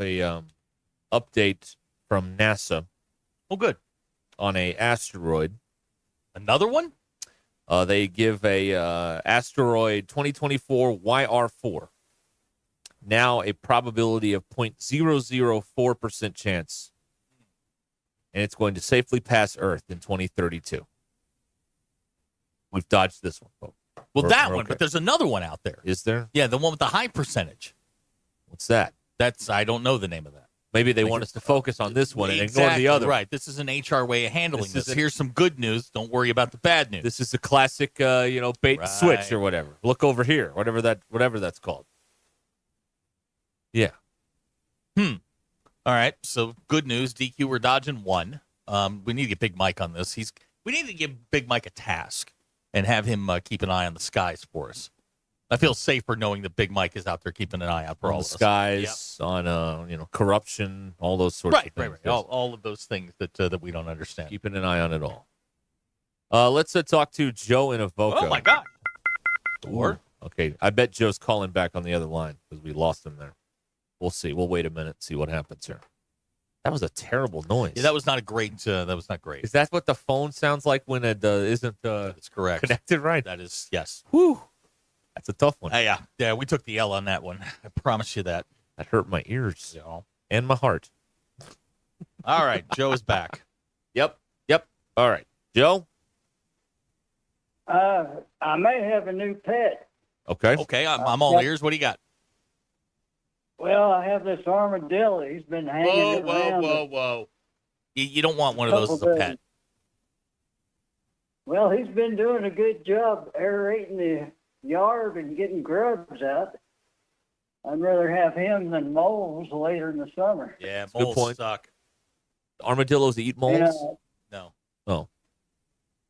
a update from NASA. Oh, good. On a asteroid. Another one? They give a asteroid 2024 YR4 now a probability of 0.004% chance, and it's going to safely pass Earth in 2032. We've dodged this one, folks. Well, that one, but there's another one out there. Is there? Yeah, the one with the high percentage. What's that? I don't know the name of that. Maybe they want us to focus on this one and ignore the other. Right. This is an HR way of handling this. Here's some good news. Don't worry about the bad news. This is the classic, bait and switch or whatever. Look over here, whatever that's called. Yeah. All right. So good news. DQ, we're dodging one. We need to get Big Mike on this. We need to give Big Mike a task and have him keep an eye on the skies for us. I feel safer knowing that Big Mike is out there keeping an eye out for all the of us. Skies, on corruption, all those sorts of things. Right. All of those things that we don't understand. Keeping an eye on it all. Let's talk to Joe in Avoca. Oh my God. Okay, I bet Joe's calling back on the other line because we lost him there. We'll see. We'll wait a minute and see what happens here. That was a terrible noise. Yeah, that was not great. Is that what the phone sounds like when it isn't That's correct. connected right? That is, yes. Whew. That's a tough one. Yeah, we took the L on that one. I promise you that. That hurt my ears and my heart. All right, Joe is back. Yep. All right, Joe. I may have a new pet. Okay, I'm all ears. What do you got? Well, I have this armadillo. He's been hanging around. Whoa. You don't want one of those as a pet. Well, he's been doing a good job aerating the yard and getting grubs out. I'd rather have him than moles later in the summer. Yeah, Good moles point. suck. Armadillos eat moles? No. Oh.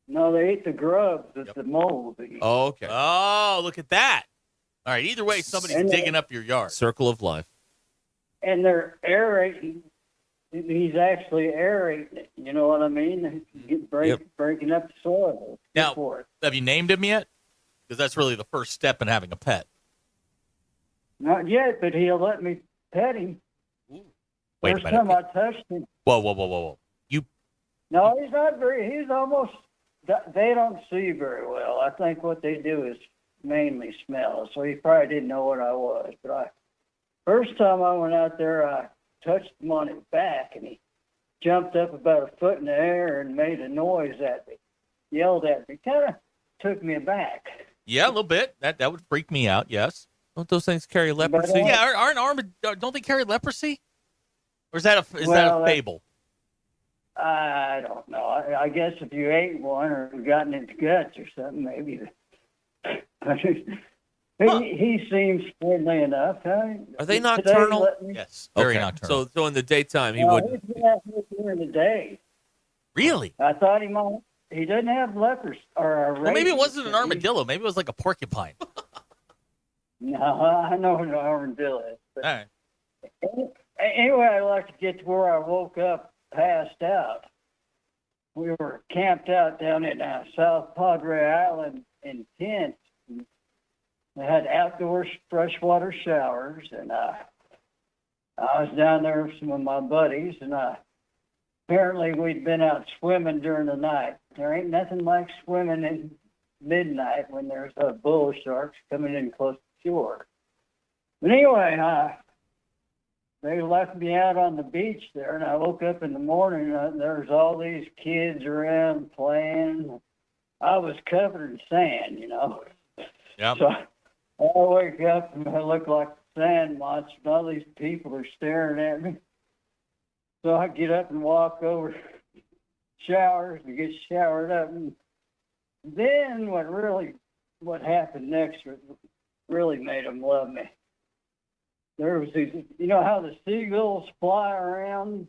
No, they eat the grubs that the moles eat. Oh, okay. Oh, look at that. All right, either way, somebody's digging up your yard. Circle of life. And they're aerating. He's actually aerating it. You know what I mean? Breaking up the soil. Now, for it. have you named him yet? Because that's really the first step in having a pet. Not yet, but he'll let me pet him. Wait First a minute. time I touched him. Whoa. No, he's not he's almost, they don't see very well. I think what they do is mainly smell. So he probably didn't know what I was. But first time I went out there, I touched him on his back, and he jumped up about a foot in the air and made a noise at me, yelled at me. Kind of took me aback. Yeah, a little bit. That would freak me out, yes. Don't those things carry leprosy? Yeah, don't they carry leprosy? Or is that a fable? I don't know. I guess if you ate one or gotten into guts or something, maybe. He seems friendly enough. Huh? Are they nocturnal? Yes, very nocturnal. So in the daytime he wouldn't. He's been out here during the day. Really? I thought he might. He doesn't have lepers or. Well, maybe it wasn't an armadillo. Maybe it was like a porcupine. No, I know what an armadillo is. But All right. Anyway, I'd like to get to where I woke up, passed out. We were camped out down in South Padre Island in tents. They had outdoor freshwater showers, and I was down there with some of my buddies, and apparently we'd been out swimming during the night. There ain't nothing like swimming in midnight when there's bull sharks coming in close to shore. But anyway, they left me out on the beach there, and I woke up in the morning, and there's all these kids around playing. I was covered in sand, you know. Yep. So I wake up, and I look like a sand monster, and all these people are staring at me. So I get up and walk over showers and get showered up. And then what happened next really made them love me. There was these, you know how the seagulls fly around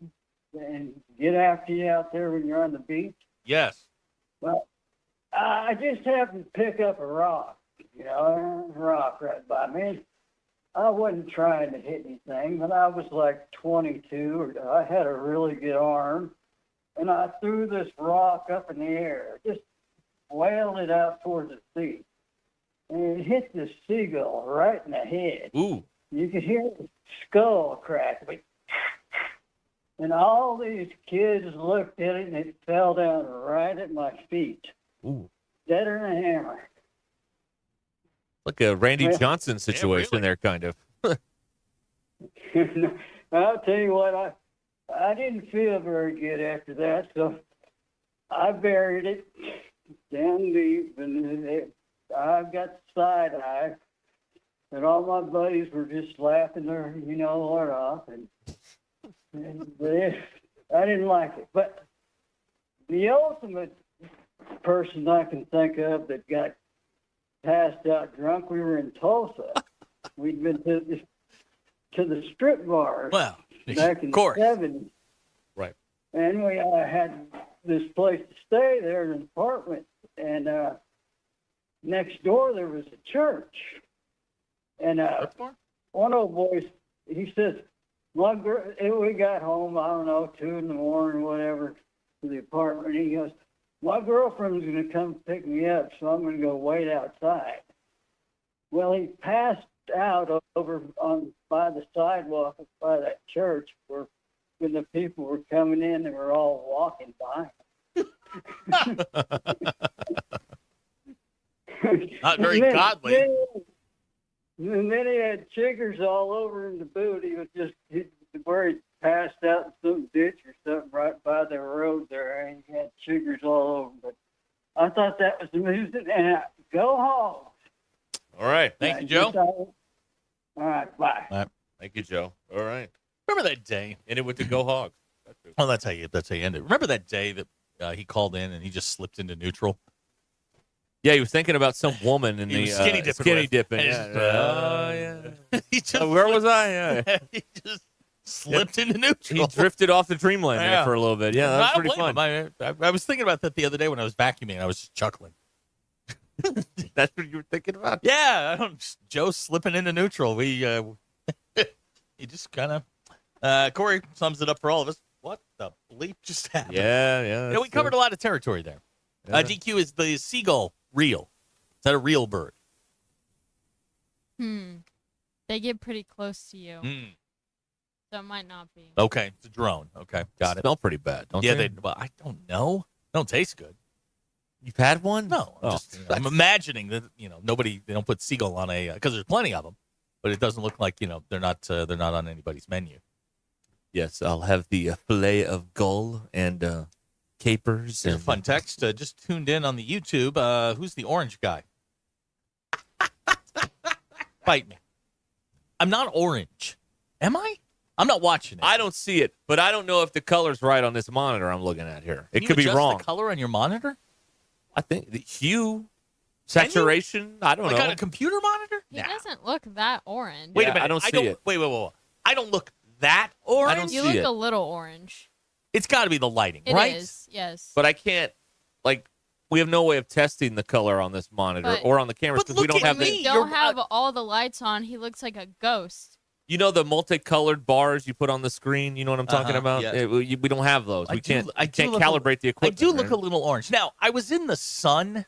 and get after you out there when you're on the beach? Yes. Well, I just happened to pick up a rock, a rock right by me. I wasn't trying to hit anything, but I was like 22. I had a really good arm, and I threw this rock up in the air, just wailed it out towards the sea. And it hit the seagull right in the head. Ooh. You could hear the skull crack. And all these kids looked at it, and it fell down right at my feet. Ooh. Deader than a hammer. Like a Randy Well, Johnson situation there, kind of. I'll tell you what, I didn't feel very good after that, so I buried it down deep, and I got side eye, and all my buddies were just laughing their, heart off, and I didn't like it. But the ultimate person I can think of that got passed out drunk, we were in Tulsa. We'd been to the strip bars back in the 70s. Right. And we had this place to stay there, an apartment, and next door there was a church. And one old boy, he says, we got home, I don't know, 2 in the morning or whatever, to the apartment. He goes, my girlfriend's going to come pick me up, so I'm going to go wait outside. Well, he passed out over by the sidewalk by that church where when the people were coming in, they were all walking by. Not very godly. And then he had chiggers all over in the boot. He was where he passed out in some ditch or something right by the road there, and he had chiggers all over. But I thought that was amusing. And go Hogs. All right. Thank you, Joe. All right. Bye. All right. Thank you, Joe. All right. Remember that day? And it went to Go Hogs. Well, that's how you ended. Remember that day that he called in and he just slipped into neutral? Yeah, he was thinking about some woman in the skinny dipping. Yeah. He just Where was I? Yeah. He just slipped into neutral. He drifted off the dreamland there for a little bit. Yeah, that was I don't pretty fun. blame him. I was thinking about that the other day when I was vacuuming. I was just chuckling. That's what you were thinking about? Yeah, Joe slipping into neutral. He he just kind of Corey sums it up for all of us. What the bleep just happened? Yeah. We covered a lot of territory there. Yeah. DQ, is the seagull real? Is that a real bird? They get pretty close to you. So it might not be. Okay, it's a drone. Okay, got it. Smell pretty bad, don't yeah, they? well, I don't know. They don't taste good. You've had one? No. I'm imagining that they don't put seagull on because there's plenty of them, but it doesn't look like they're not on anybody's menu. Yes, I'll have the fillet of gull and capers. Here's a fun text. Just tuned in on the YouTube. Who's the orange guy? Bite me. I'm not orange. Am I? I'm not watching it. I don't see it, but I don't know if the color's right on this monitor I'm looking at here. It Can could you be adjust wrong. The color on your monitor? I think the hue, saturation. I don't know. Like on a computer monitor? He doesn't look that orange. Wait a minute. I don't see it. Wait. I don't look that orange. I don't You see look it. a little orange. It's got to be the lighting, It right? is, yes. But I can't. We have no way of testing the color on this monitor But- or on the cameras because we don't have When the. we don't have all the lights on, he looks like a ghost. You know the multicolored bars you put on the screen. You know what I'm talking about? yeah. We don't have those. We can't look calibrate the equipment. I do look right? a little orange. Now, I was in the sun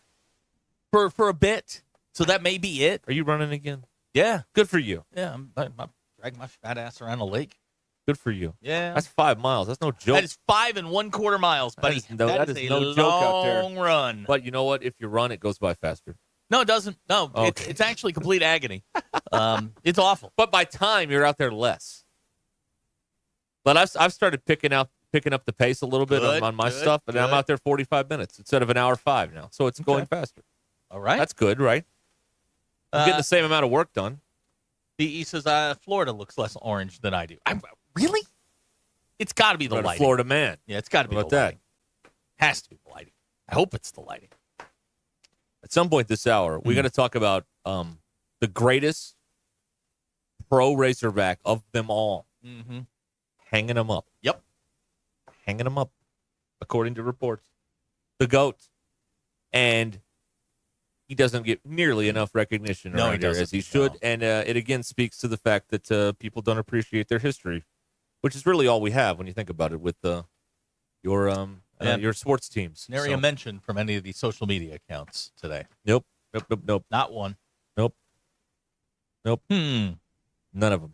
for a bit, so that may be it. Are you running again? Yeah. Good for you. Yeah, I'm dragging my fat ass around a lake. Good for you. Yeah. That's 5 miles. That's no joke. That is 5 1/4 miles, buddy. That is a no joke out there. long run. But you know what? If you run, it goes by faster. No, it doesn't. No, Okay. it's actually complete agony. It's awful. But by time, you're out there less. But I've started picking up the pace a little bit on my stuff, and I'm out there 45 minutes instead of an hour 5 now. So it's going faster. All right. That's good, right? I'm getting the same amount of work done. DE says Florida looks less orange than I do. Really? It's got to be the You're a lighting. Florida man. Yeah, it's got to be How the about that? lighting. Has to be the lighting. I hope it's the lighting. At some point this hour, we got to talk about the greatest pro racerback of them all. Mm-hmm. Hanging them up. Yep. hanging him up, according to reports. The GOAT. And he doesn't get nearly enough recognition around here as he should. No. And it again speaks to the fact that people don't appreciate their history, which is really all we have when you think about it with your sports teams. Nary a mention from any of these social media accounts today. Nope. Not one. Nope. None of them.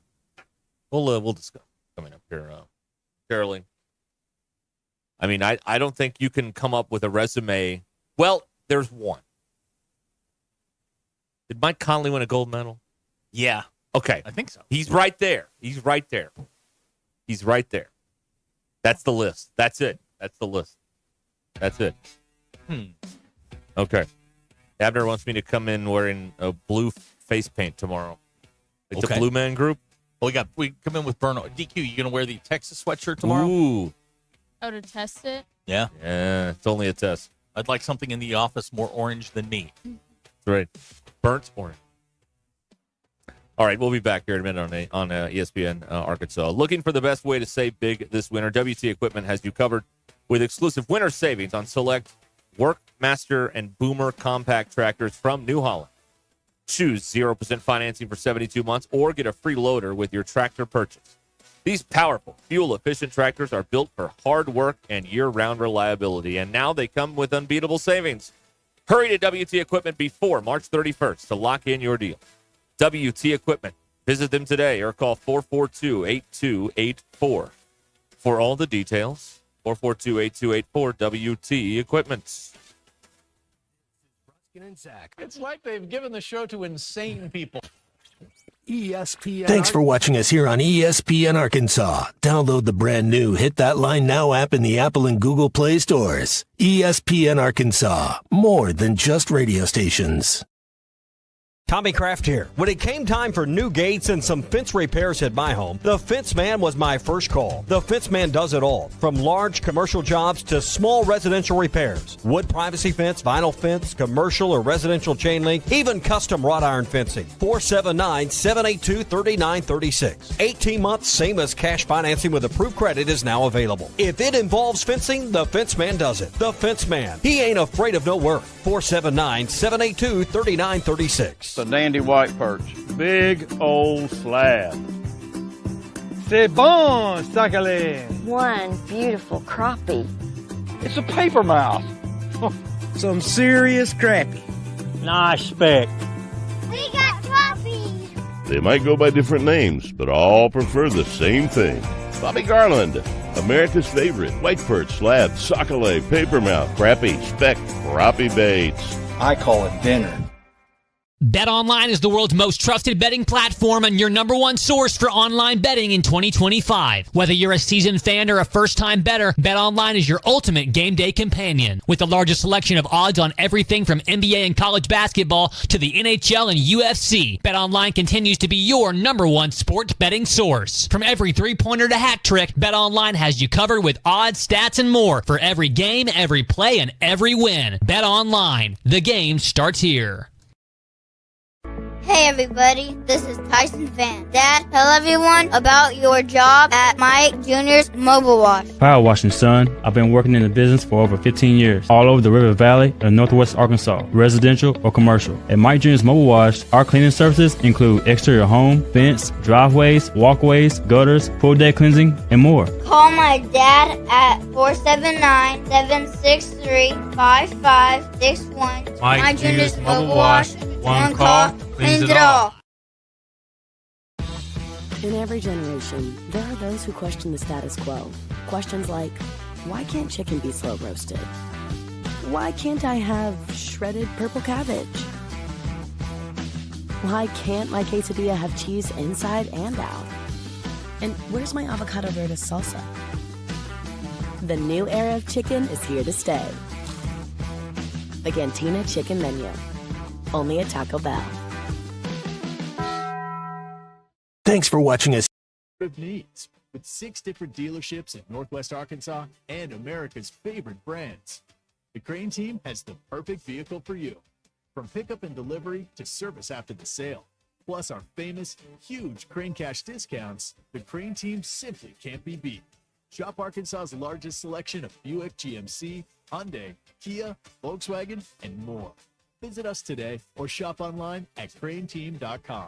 We'll discuss coming up here, Caroline. I mean, I don't think you can come up with a resume. Well, there's one. Did Mike Conley win a gold medal? Yeah. Okay. I think so. He's right there. That's the list. That's it. That's the list. That's it. Okay. Abner wants me to come in wearing a blue face paint tomorrow. It's a Blue Man Group. Well, we come in with Burno. DQ, you going to wear the Texas sweatshirt tomorrow? Ooh. Oh, to test it? Yeah. Yeah, it's only a test. I'd like something in the office more orange than me. That's right. Burnt orange. All right, we'll be back here in a minute on ESPN Arkansas. Looking for the best way to save big this winter, WT Equipment has you covered with exclusive winter savings on select Workmaster and Boomer compact tractors from New Holland. Choose 0% financing for 72 months or get a free loader with your tractor purchase. These powerful, fuel-efficient tractors are built for hard work and year-round reliability, and now they come with unbeatable savings. Hurry to WT Equipment before March 31st to lock in your deal. WT Equipment. Visit them today or call 442-8284. For all the details, 442-8284 WT Equipment. Ruscin and Zach. It's like they've given the show to insane people. ESPN. Thanks for watching us here on ESPN Arkansas. Download the brand new Hit That Line Now app in the Apple and Google Play stores. ESPN Arkansas. More than just radio stations. Tommy Kraft here. When it came time for new gates and some fence repairs at my home, the Fence Man was my first call. The Fence Man does it all, from large commercial jobs to small residential repairs. Wood privacy fence, vinyl fence, commercial or residential chain link, even custom wrought iron fencing. 479-782-3936. 18 months, same as cash financing with approved credit is now available. If it involves fencing, the Fence Man does it. The Fence Man. He ain't afraid of no work. 479-782-3936. A dandy white perch. Big old slab. C'est bon, sacalé. One beautiful crappie. It's a paper mouth. Some serious crappie. Nice speck. We got crappies. They might go by different names, but all prefer the same thing. Bobby Garland, America's favorite white perch, slab, sockeye, papermouth, crappie, speck, crappie baits. I call it dinner. BetOnline is the world's most trusted betting platform and your number one source for online betting in 2025. Whether you're a seasoned fan or a first-time bettor, BetOnline is your ultimate game day companion. With the largest selection of odds on everything from NBA and college basketball to the NHL and UFC, BetOnline continues to be your number one sports betting source. From every three-pointer to hat trick, BetOnline has you covered with odds, stats, and more for every game, every play, and every win. BetOnline. The game starts here. Hey everybody, this is Tyson Van. Dad, tell everyone about your job at Mike Jr.'s Mobile Wash. Power washing, son. I've been working in the business for over 15 years, all over the River Valley and Northwest Arkansas, residential or commercial. At Mike Jr.'s Mobile Wash, our cleaning services include exterior home, fence, driveways, walkways, gutters, pool deck cleansing, and more. Call my dad at 479-763-5561. Mike Jr.'s Mobile Wash. One call, cleans it all. In every generation, there are those who question the status quo. Questions like, why can't chicken be slow roasted? Why can't I have shredded purple cabbage? Why can't my quesadilla have cheese inside and out? And where's my avocado verde salsa? The new era of chicken is here to stay. The Cantina Chicken Menu. Only at Taco Bell. Thanks for watching us. Of needs with 6 different dealerships in Northwest Arkansas and America's favorite brands. The Crane team has the perfect vehicle for you. From pickup and delivery to service after the sale. Plus our famous, huge Crane Cash discounts, the Crane team simply can't be beat. Shop Arkansas's largest selection of Buick, GMC, Hyundai, Kia, Volkswagen, and more. Visit us today or shop online at craneteam.com.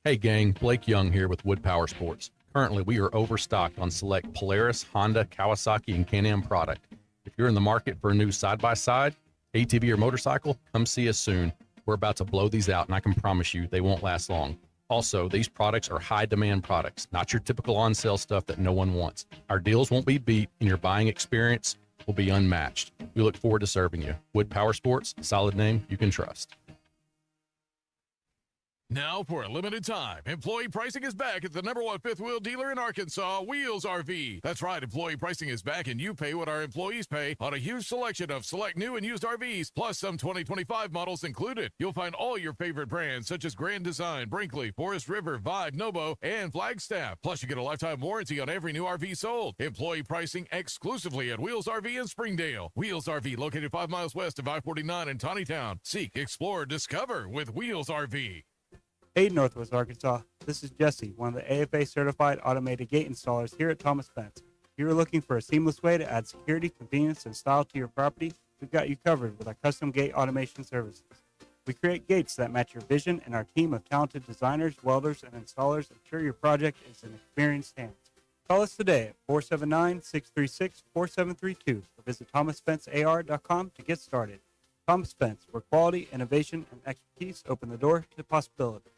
Hey gang, Blake Young here with Wood Power Sports. Currently, we are overstocked on select Polaris, Honda, Kawasaki, and Can-Am product. If you're in the market for a new side-by-side, ATV, or motorcycle, come see us soon. We're about to blow these out, and I can promise you they won't last long. Also, these products are high-demand products, not your typical on-sale stuff that no one wants. Our deals won't be beat, and your buying experience will be unmatched. We look forward to serving you. Wood Power Sports, solid name you can trust. Now, for a limited time, employee pricing is back at the #1 fifth wheel dealer in Arkansas, Wheels RV. That's right, employee pricing is back, and you pay what our employees pay on a huge selection of select new and used RVs, plus some 2025 models included. You'll find all your favorite brands, such as Grand Design, Brinkley, Forest River, Vibe, Nobo, and Flagstaff. Plus, you get a lifetime warranty on every new RV sold. Employee pricing exclusively at Wheels RV in Springdale. Wheels RV, located 5 miles west of I-49 in Tawnytown. Seek, explore, discover with Wheels RV. Hey, Northwest Arkansas. This is Jesse, one of the AFA certified automated gate installers here at Thomas Fence. If you're looking for a seamless way to add security, convenience, and style to your property, we've got you covered with our custom gate automation services. We create gates that match your vision, and our team of talented designers, welders, and installers ensure your project is in experienced hands. Call us today at 479-636-4732 or visit thomasfencear.com to get started. Thomas Fence, where quality, innovation, and expertise open the door to possibility.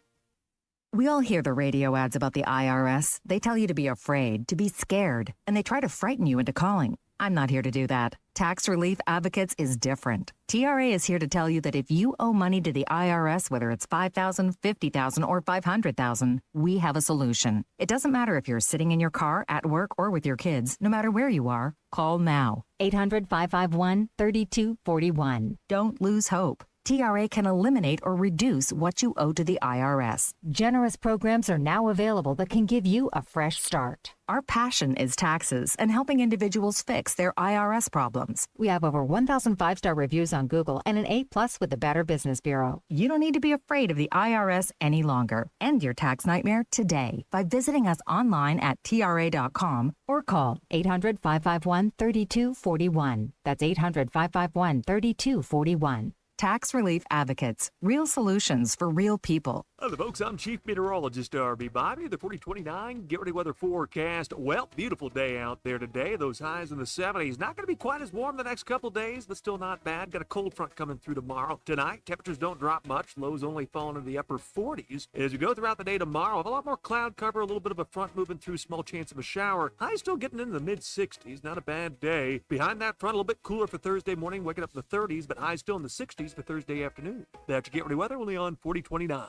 We all hear the radio ads about the IRS. They tell you to be afraid, to be scared, and they try to frighten you into calling. I'm not here to do that. Tax Relief Advocates is different. TRA is here to tell you that if you owe money to the IRS, whether it's $5,000, $50,000, or $500,000, we have a solution. It doesn't matter if you're sitting in your car, at work, or with your kids. No matter where you are, call now. 800-551-3241. Don't lose hope. TRA can eliminate or reduce what you owe to the IRS. Generous programs are now available that can give you a fresh start. Our passion is taxes and helping individuals fix their IRS problems. We have over 1,000 five-star reviews on Google and an A+ with the Better Business Bureau. You don't need to be afraid of the IRS any longer. End your tax nightmare today by visiting us online at TRA.com or call 800-551-3241. That's 800-551-3241. Tax Relief Advocates. Real solutions for real people. Hello, folks. I'm Chief Meteorologist RB Bobby. The 4029 Get Ready Weather forecast. Well, beautiful day out there today. Those highs in the 70s. Not going to be quite as warm the next couple days, but still not bad. Got a cold front coming through tomorrow. Tonight, temperatures don't drop much. Lows only falling in the upper 40s. As we go throughout the day tomorrow, we'll have a lot more cloud cover, a little bit of a front moving through, small chance of a shower. Highs still getting into the mid-60s. Not a bad day. Behind that front, a little bit cooler for Thursday morning, waking up in the 30s, but highs still in the 60s for Thursday afternoon. That's your Get Ready Weather only on 4029.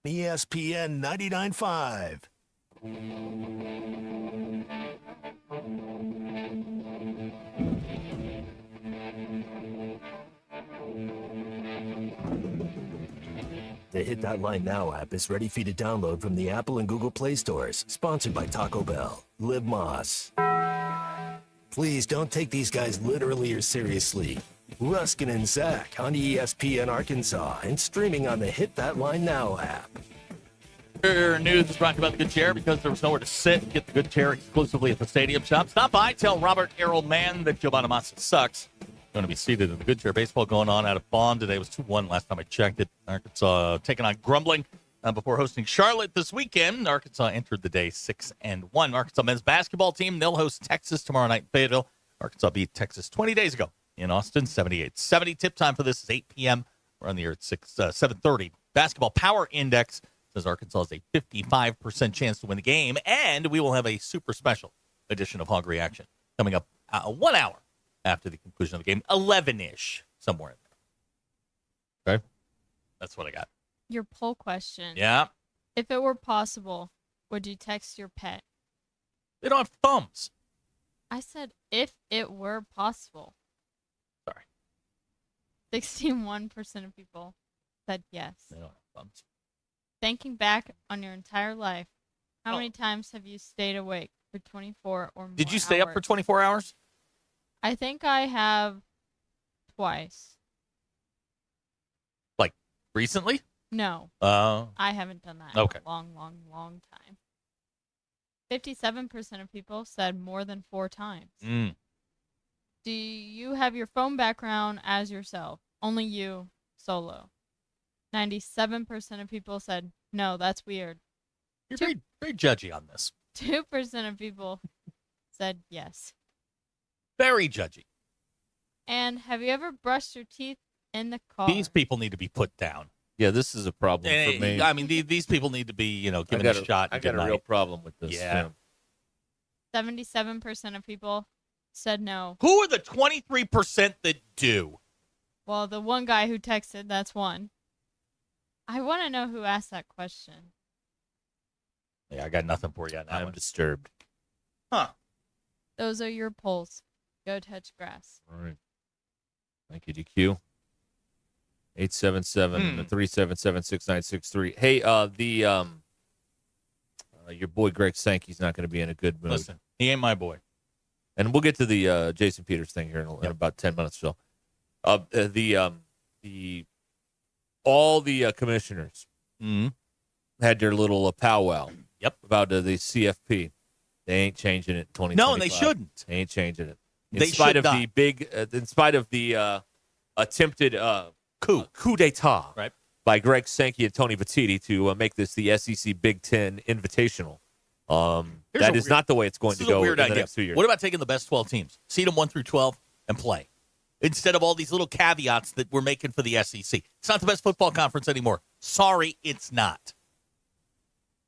ESPN 99.5. The Hit That Line Now app is ready for you to download from the Apple and Google Play stores. Sponsored by Taco Bell. Live Moss. Please don't take these guys literally or seriously. Ruscin and Zach on ESPN Arkansas and streaming on the Hit That Line Now app. Your news is brought to you by the Good Chair because there was nowhere to sit. Get the Good Chair exclusively at the Stadium Shop. Stop by, tell Robert Errol Mann that Joe Bonamassa sucks. Going to be seated in the Good Chair. Baseball going on out of Bond today. It was 2-1 last time I checked it. Arkansas taking on Grumbling before hosting Charlotte this weekend. Arkansas entered the day 6-1. Arkansas men's basketball team, they'll host Texas tomorrow night in Fayetteville. Arkansas beat Texas 20 days ago in Austin, 78-70. Tip time for this is 8 p.m. We're on the air at 7:30. Basketball Power Index says Arkansas has a 55% chance to win the game, and we will have a super special edition of Hog Reaction coming up 1 hour after the conclusion of the game, 11-ish, somewhere in there. Okay? That's what I got. Your poll question. Yeah? If it were possible, would you text your pet? They don't have thumbs. I said if it were possible. Sorry. 61% of people said yes. They don't have thumbs. Thinking back on your entire life, how many times have you stayed awake for 24 or more Did you stay up for 24 hours? I think I have twice. Like recently? No. I haven't done that Okay. in a long, long, long time. 57% of people said more than 4 times. Mm. Do you have your phone background as yourself? Only you, solo. 97% of people said, no, that's weird. You're very, very judgy on this. 2% of people said yes. Very judgy. And have you ever brushed your teeth in the car? These people need to be put down. Yeah, this is a problem for me. I mean, these people need to be, given a shot. I got a real problem with this. Yeah. 77% of people said no. Who are the 23% that do? Well, the one guy who texted, that's one. I want to know who asked that question. Yeah, I got nothing for you on that I'm one. disturbed. Huh. Those are your polls. Go touch grass. All right. Thank you, DQ. 877-377-6963. Hey, your boy Greg Sankey's not going to be in a good mood. Listen, he ain't my boy. And we'll get to the Jason Peters thing here in about 10 minutes or so. All the commissioners had their little powwow. Yep. About the CFP. They ain't changing it in 2025. No, and they shouldn't. They ain't changing it. They should not. In spite of the attempted coup d'etat by Greg Sankey and Tony Vititti to make this the SEC Big Ten Invitational. That is not the way it's going to go in the next 2 years. What about taking the best 12 teams, seed them 1 through 12, and play? Instead of all these little caveats that we're making for the SEC. It's not the best football conference anymore. Sorry, it's not.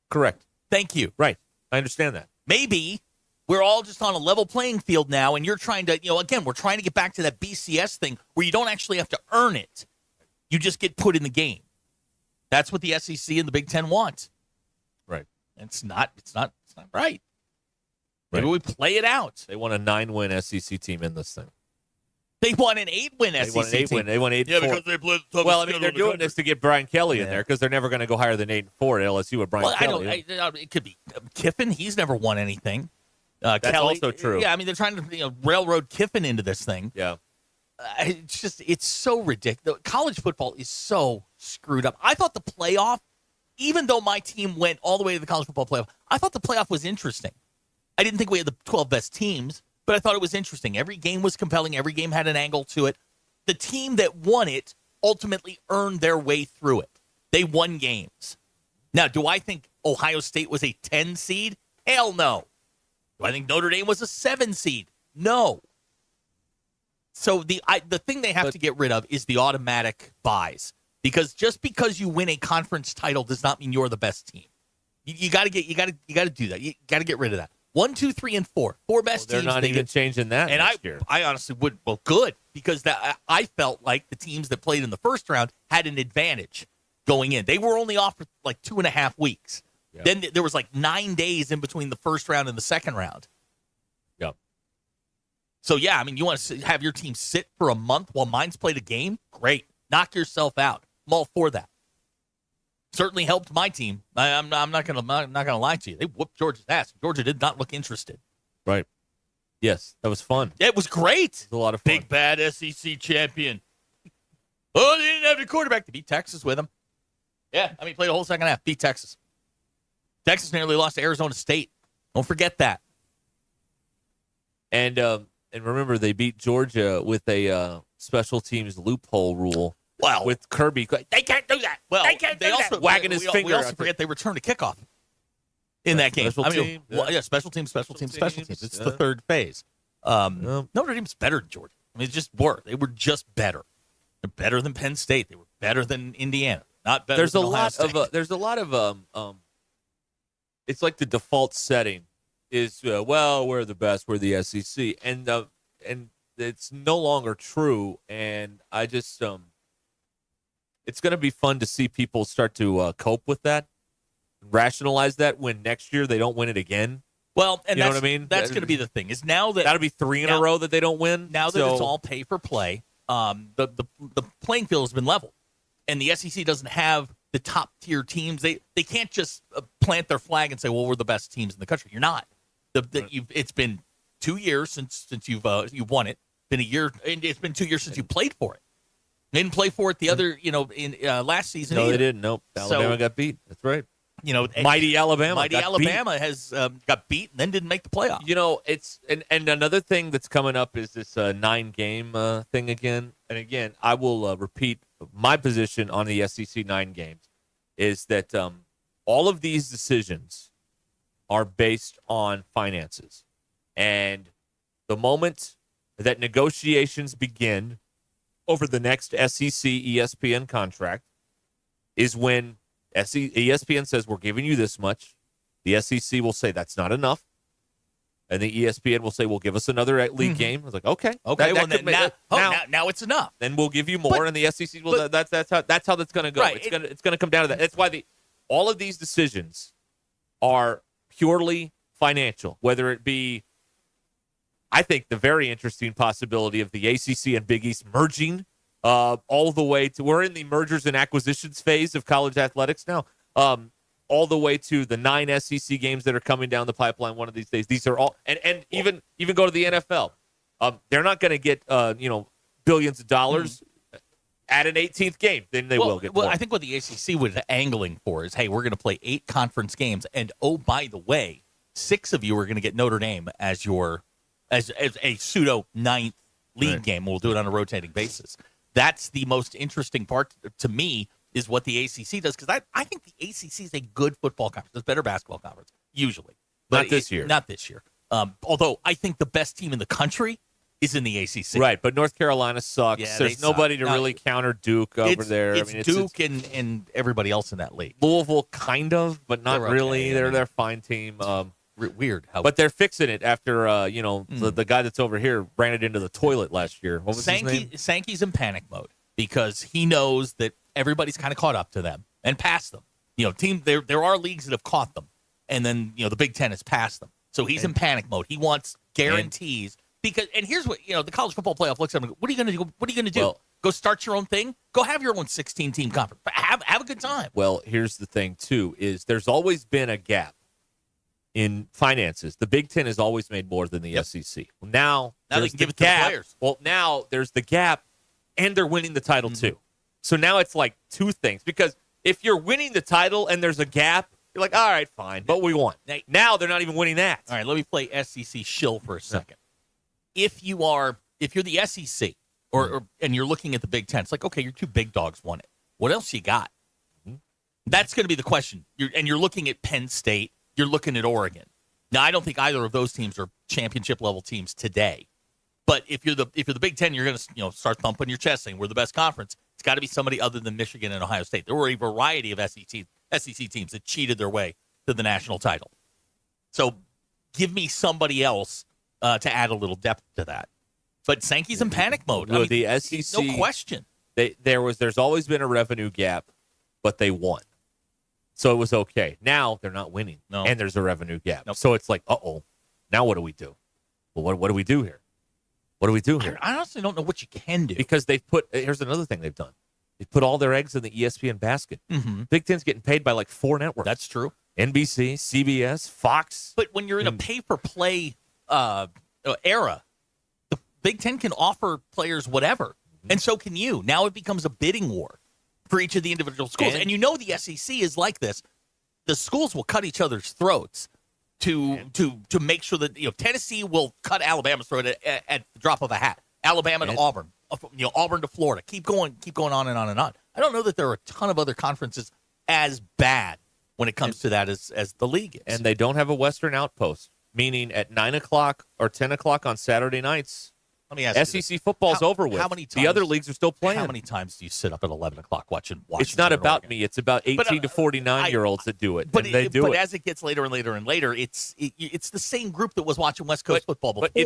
Correct. Thank you. Right. I understand that. Maybe we're all just on a level playing field now, and you're trying to, again, we're trying to get back to that BCS thing where you don't actually have to earn it. You just get put in the game. That's what the SEC and the Big Ten want. Right. It's not right. Maybe we play it out. They want a 9-win SEC team in this thing. They want an 8-win SEC team. They want 8-4. Yeah, because they play the toughest Well, I mean, schedule they're in the doing country. this to get Brian Kelly in there because they're never going to go higher than 8-4 at LSU with Brian Kelly. It could be Kiffin. He's never won anything. That's Kelly, also true. Yeah, I mean, they're trying to railroad Kiffin into this thing. Yeah. It's so ridiculous. College football is so screwed up. I thought the playoff, even though my team went all the way to the college football playoff, I thought the playoff was interesting. I didn't think we had the 12 best teams, but I thought it was interesting. Every game was compelling. Every game had an angle to it. The team that won it ultimately earned their way through it. They won games. Now, do I think Ohio State was a 10 seed? Hell no. Do I think Notre Dame was a 7 seed? No. So the thing they have to get rid of is the automatic buys, because just because you win a conference title does not mean you're the best team. You got to do that. You got to get rid of that. 1, 2, 3, and 4. 4 best They're teams. not even changing that And next year. I honestly would. Well, good, because I felt like the teams that played in the first round had an advantage going in. They were only off for like 2.5 weeks. Yep. Then there was like 9 days in between the first round and the second round. Yep. So, yeah, I mean, you want to have your team sit for a month while mine's played a game? Great. Knock yourself out. I'm all for that. Certainly helped my team. I'm not gonna lie to you. They whooped Georgia's ass. Georgia did not look interested. Right. Yes, that was fun. It was great. It was a lot of fun. Big bad SEC champion. Oh, they didn't have the quarterback to beat Texas with him. Yeah, I mean, played a whole second half. Beat Texas. Texas nearly lost to Arizona State. Don't forget that. And remember, they beat Georgia with a special teams loophole rule. Wow. With Kirby. They can't do that. Well, they can't do that. Wagging his finger. We also forget they returned a kickoff in that game. Special team. Special teams. It's the third phase. Notre Dame's better than Georgia. I mean, it's just were. They were just better. They're better than Penn State. They were better than Indiana. Not better than Ohio State. There's a lot of it's like the default setting is we're the best, we're the SEC, and it's no longer true. And I just it's going to be fun to see people start to cope with that, rationalize that when next year they don't win it again. Well, and you know what I mean? That's going to be the thing. Is now that that'll be 3 in a row that they don't win. Now that it's all pay for play, the playing field has been leveled, and the SEC doesn't have the top tier teams. They can't just plant their flag and say, "Well, we're the best teams in the country." You're not. It's been 2 years since you've won it. Been a year, and it's been 2 years since you played for it. They didn't play for it the other, in last season. No, either. they didn't. Nope. Alabama got beat. That's right. Mighty Alabama. Mighty Alabama has got beat and then didn't make the playoff. It's and another thing that's coming up is this 9-game thing again. And again, I will repeat my position on the SEC 9 games is that all of these decisions are based on finances. And the moment that negotiations begin over the next SEC ESPN contract is when ESPN says, we're giving you this much. The SEC will say that's not enough. And the ESPN will say, well, give us another league game. I was like, okay. Now it's enough. Then we'll give you more. And the SEC will, that's how that's going to go. Right, it's going to come down to that. That's why all of these decisions are purely financial, whether it be, I think, the very interesting possibility of the ACC and Big East merging all the way to, we're in the mergers and acquisitions phase of college athletics now, all the way to the 9 SEC games that are coming down the pipeline one of these days. These are all, and even go to the NFL. They're not going to get, billions of dollars at an 18th game. Then they will get more. Well, I think what the ACC was angling for is, hey, we're going to play 8 conference games. And, oh, by the way, 6 of you are going to get Notre Dame as a pseudo 9th league game. We'll do it on a rotating basis. That's the most interesting part to me is what the ACC does, because I think the ACC is a good football conference. It's a better basketball conference, usually. But Not this year. Not this year. Although I think the best team in the country is in the ACC. Right, but North Carolina sucks. Yeah, There's nobody to really counter Duke over there. It's Duke and everybody else in that league. Louisville, kind of, but not They're really. okay, They're a fine team. Weird. But they're fixing it after, the guy that's over here ran it into the toilet last year. What was his name? Sankey's in panic mode because he knows that everybody's kind of caught up to them and passed them. There are leagues that have caught them, and then the Big Ten has passed them. So he's in panic mode. He wants guarantees and here's what the college football playoff looks at him. What are you going to do? What are you going to do? Well, go start your own thing? Go have your own 16-team conference. Have a good time. Well, here's the thing too: is there's always been a gap in finances. The Big Ten has always made more than the SEC. Well, now they can give it to the players. Well, now there's the gap, and they're winning the title too. So now it's like 2 things. Because if you're winning the title and there's a gap, you're like, all right, fine, but we won. Now they're not even winning that. All right, let me play SEC shill for a second. If you're the SEC and you're looking at the Big Ten, it's like, okay, your 2 big dogs won it. What else you got? That's going to be the question. You're looking at Penn State. You're looking at Oregon. Now, I don't think either of those teams are championship level teams today. But if you're the Big Ten, you're going to start thumping your chest saying we're the best conference. It's got to be somebody other than Michigan and Ohio State. There were a variety of SEC teams that cheated their way to the national title. So give me somebody else to add a little depth to that. But Sankey's in panic mode. Well, the SEC, no question. There's always been a revenue gap, but they won. So it was okay. Now they're not winning, and there's a revenue gap. So it's like, now what do we do? Well, what do we do here? What do we do here? I honestly don't know what you can do. Because here's another thing they've done. They put all their eggs in the ESPN basket. Mm-hmm. Big Ten's getting paid by like 4 networks. That's true. NBC, CBS, Fox. But when you're in a pay-for-play era, the Big Ten can offer players whatever, and so can you. Now it becomes a bidding war for each of the individual schools. And the SEC is like this. The schools will cut each other's throats to make sure that Tennessee will cut Alabama's throat at the drop of a hat. Alabama to Auburn, Auburn to Florida. Keep going on and on and on. I don't know that there are a ton of other conferences as bad when it comes to that as the league is. And they don't have a Western outpost, meaning at 9 o'clock or 10 o'clock on Saturday nights. Let me ask SEC football's over with. How many times, the other leagues are still playing. How many times do you sit up at 11 o'clock watching It's not about me. It's about 18 to 49-year-olds that do it. But But as it gets later and later and later, it's the same group that was watching West Coast football before. But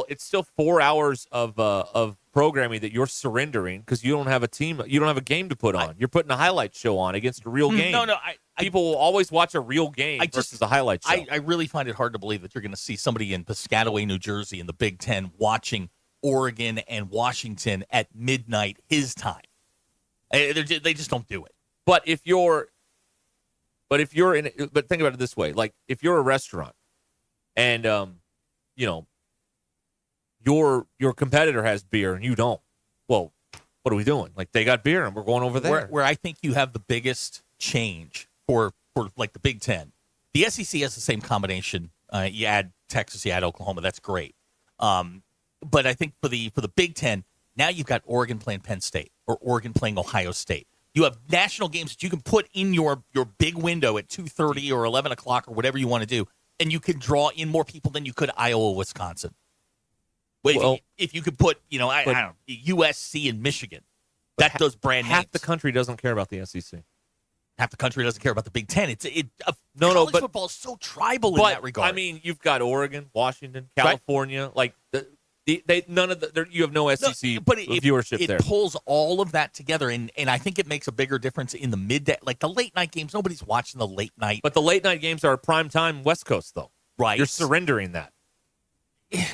it's still 4 hours of programming that you're surrendering because you don't have a team. You don't have a game to put on. You're putting a highlight show on against a real game. No. People will always watch a real game versus a highlight show. I really find it hard to believe that you're going to see somebody in Piscataway, New Jersey, in the Big Ten watching Oregon and Washington at midnight his time. They just don't do it. But think about it this way: like if you're a restaurant, and your competitor has beer and you don't, well, what are we doing? Like they got beer and we're going over there. Where I think you have the biggest change for for like the Big Ten. The SEC has the same combination. You add Texas, you add Oklahoma. That's great. But I think for the Big Ten, now you've got Oregon playing Penn State or Oregon playing Ohio State. You have national games that you can put in your big window at 2:30 or 11 o'clock or whatever you want to do, and you can draw in more people than you could Iowa, Wisconsin. Well, if you could put, I don't know, USC and Michigan, that does brand names. Half the country doesn't care about the SEC. Half the country doesn't care about the Big Ten. College football is so tribal in that regard. I mean, you've got Oregon, Washington, California, right? You have no SEC viewership there. It pulls all of that together, and I think it makes a bigger difference in the midday, like the late night games. Nobody's watching the late night. But the late night games are prime time West Coast, though. Right. You're surrendering that.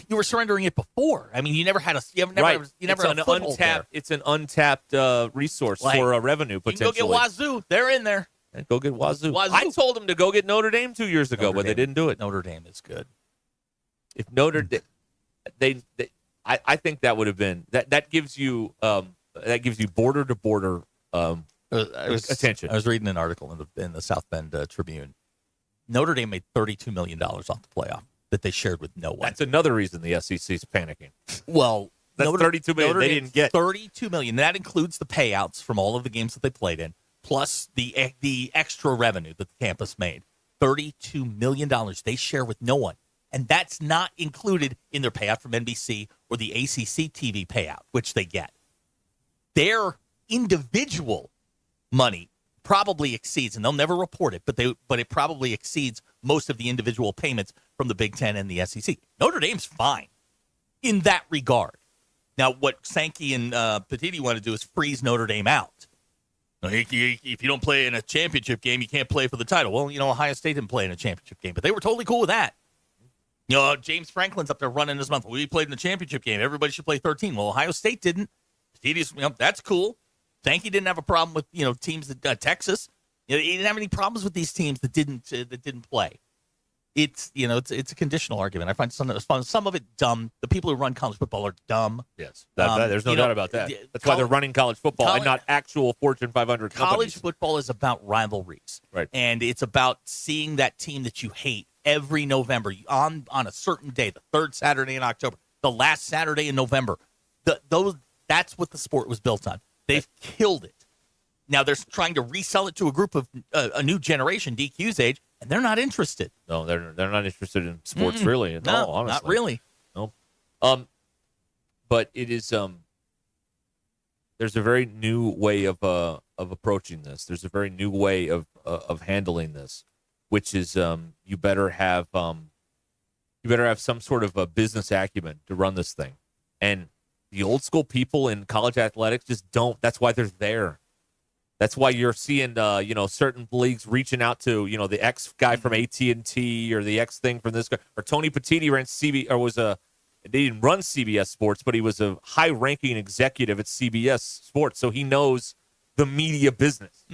You were surrendering it before. I mean, you never had a foothold there. It's an untapped resource for revenue potentially. You can go get Wazoo. They're in there. And go get Wazoo. I told them to go get Notre Dame 2 years ago, but they didn't do it. Notre Dame is good. If Notre Dame, I think that would have been that gives you border to border attention. I was reading an article in the South Bend Tribune. Notre Dame made $32 million off the playoff that they shared with no one. That's another reason the SEC's panicking. Well, that's $32 million they didn't get. $32 million. That includes the payouts from all of the games that they played in, plus the extra revenue that the campus made. $32 million they share with no one. And that's not included in their payout from NBC or the ACC TV payout, which they get. Their individual money probably exceeds, and they'll never report it, but it probably exceeds most of the individual payments from the Big Ten and the SEC. Notre Dame's fine in that regard. Now, what Sankey and Petiti want to do is freeze Notre Dame out. If you don't play in a championship game, you can't play for the title. Well, Ohio State didn't play in a championship game, but they were totally cool with that. James Franklin's up there running this month. We played in the championship game. Everybody should play 13. Well, Ohio State didn't. That's cool. Sankey didn't have a problem with teams that Texas. He didn't have any problems with these teams that didn't play. It's a conditional argument. I find some of it dumb. The people who run college football are dumb. Yes, there's no doubt about that. That's why they're running college football and not actual Fortune 500 companies. College football is about rivalries, right? And it's about seeing that team that you hate every November on a certain day, the third Saturday in October, the last Saturday in November. That's what the sport was built on. They've killed it. Now they're trying to resell it to a group of a new generation, DQ's age, and they're not interested. No, they're not interested in sports really at all. Honestly, not really. No. But it is there's a very new way of approaching this. There's a very new way of handling this, which is you better have some sort of a business acumen to run this thing. And the old school people in college athletics just don't. That's why they're there. That's why you're seeing, certain leagues reaching out to, the X guy from AT&T or the X thing from this guy. Or Tony Petitti ran they didn't run CBS Sports, but he was a high-ranking executive at CBS Sports, so he knows the media business.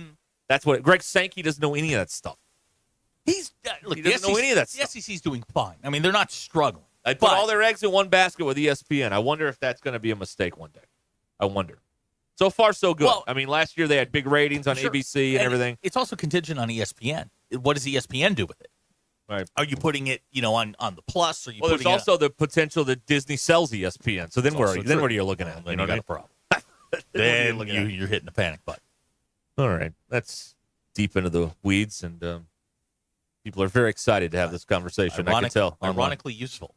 That's what Greg Sankey doesn't know any of that stuff. He doesn't know any of that stuff. The SEC's doing fine. I mean, they're not struggling. They put all their eggs in one basket with ESPN. I wonder if that's going to be a mistake one day. I wonder. So far, so good. Well, I mean, last year they had big ratings on ABC and everything. It's also contingent on ESPN. What does ESPN do with it? Right. Are you putting it, on the Plus? Or you there's also the potential that Disney sells ESPN. So then what are you looking at? Then you got a problem. Then you're hitting the panic button. All right. That's deep into the weeds, and people are very excited to have this conversation. I can tell. Ironically useful.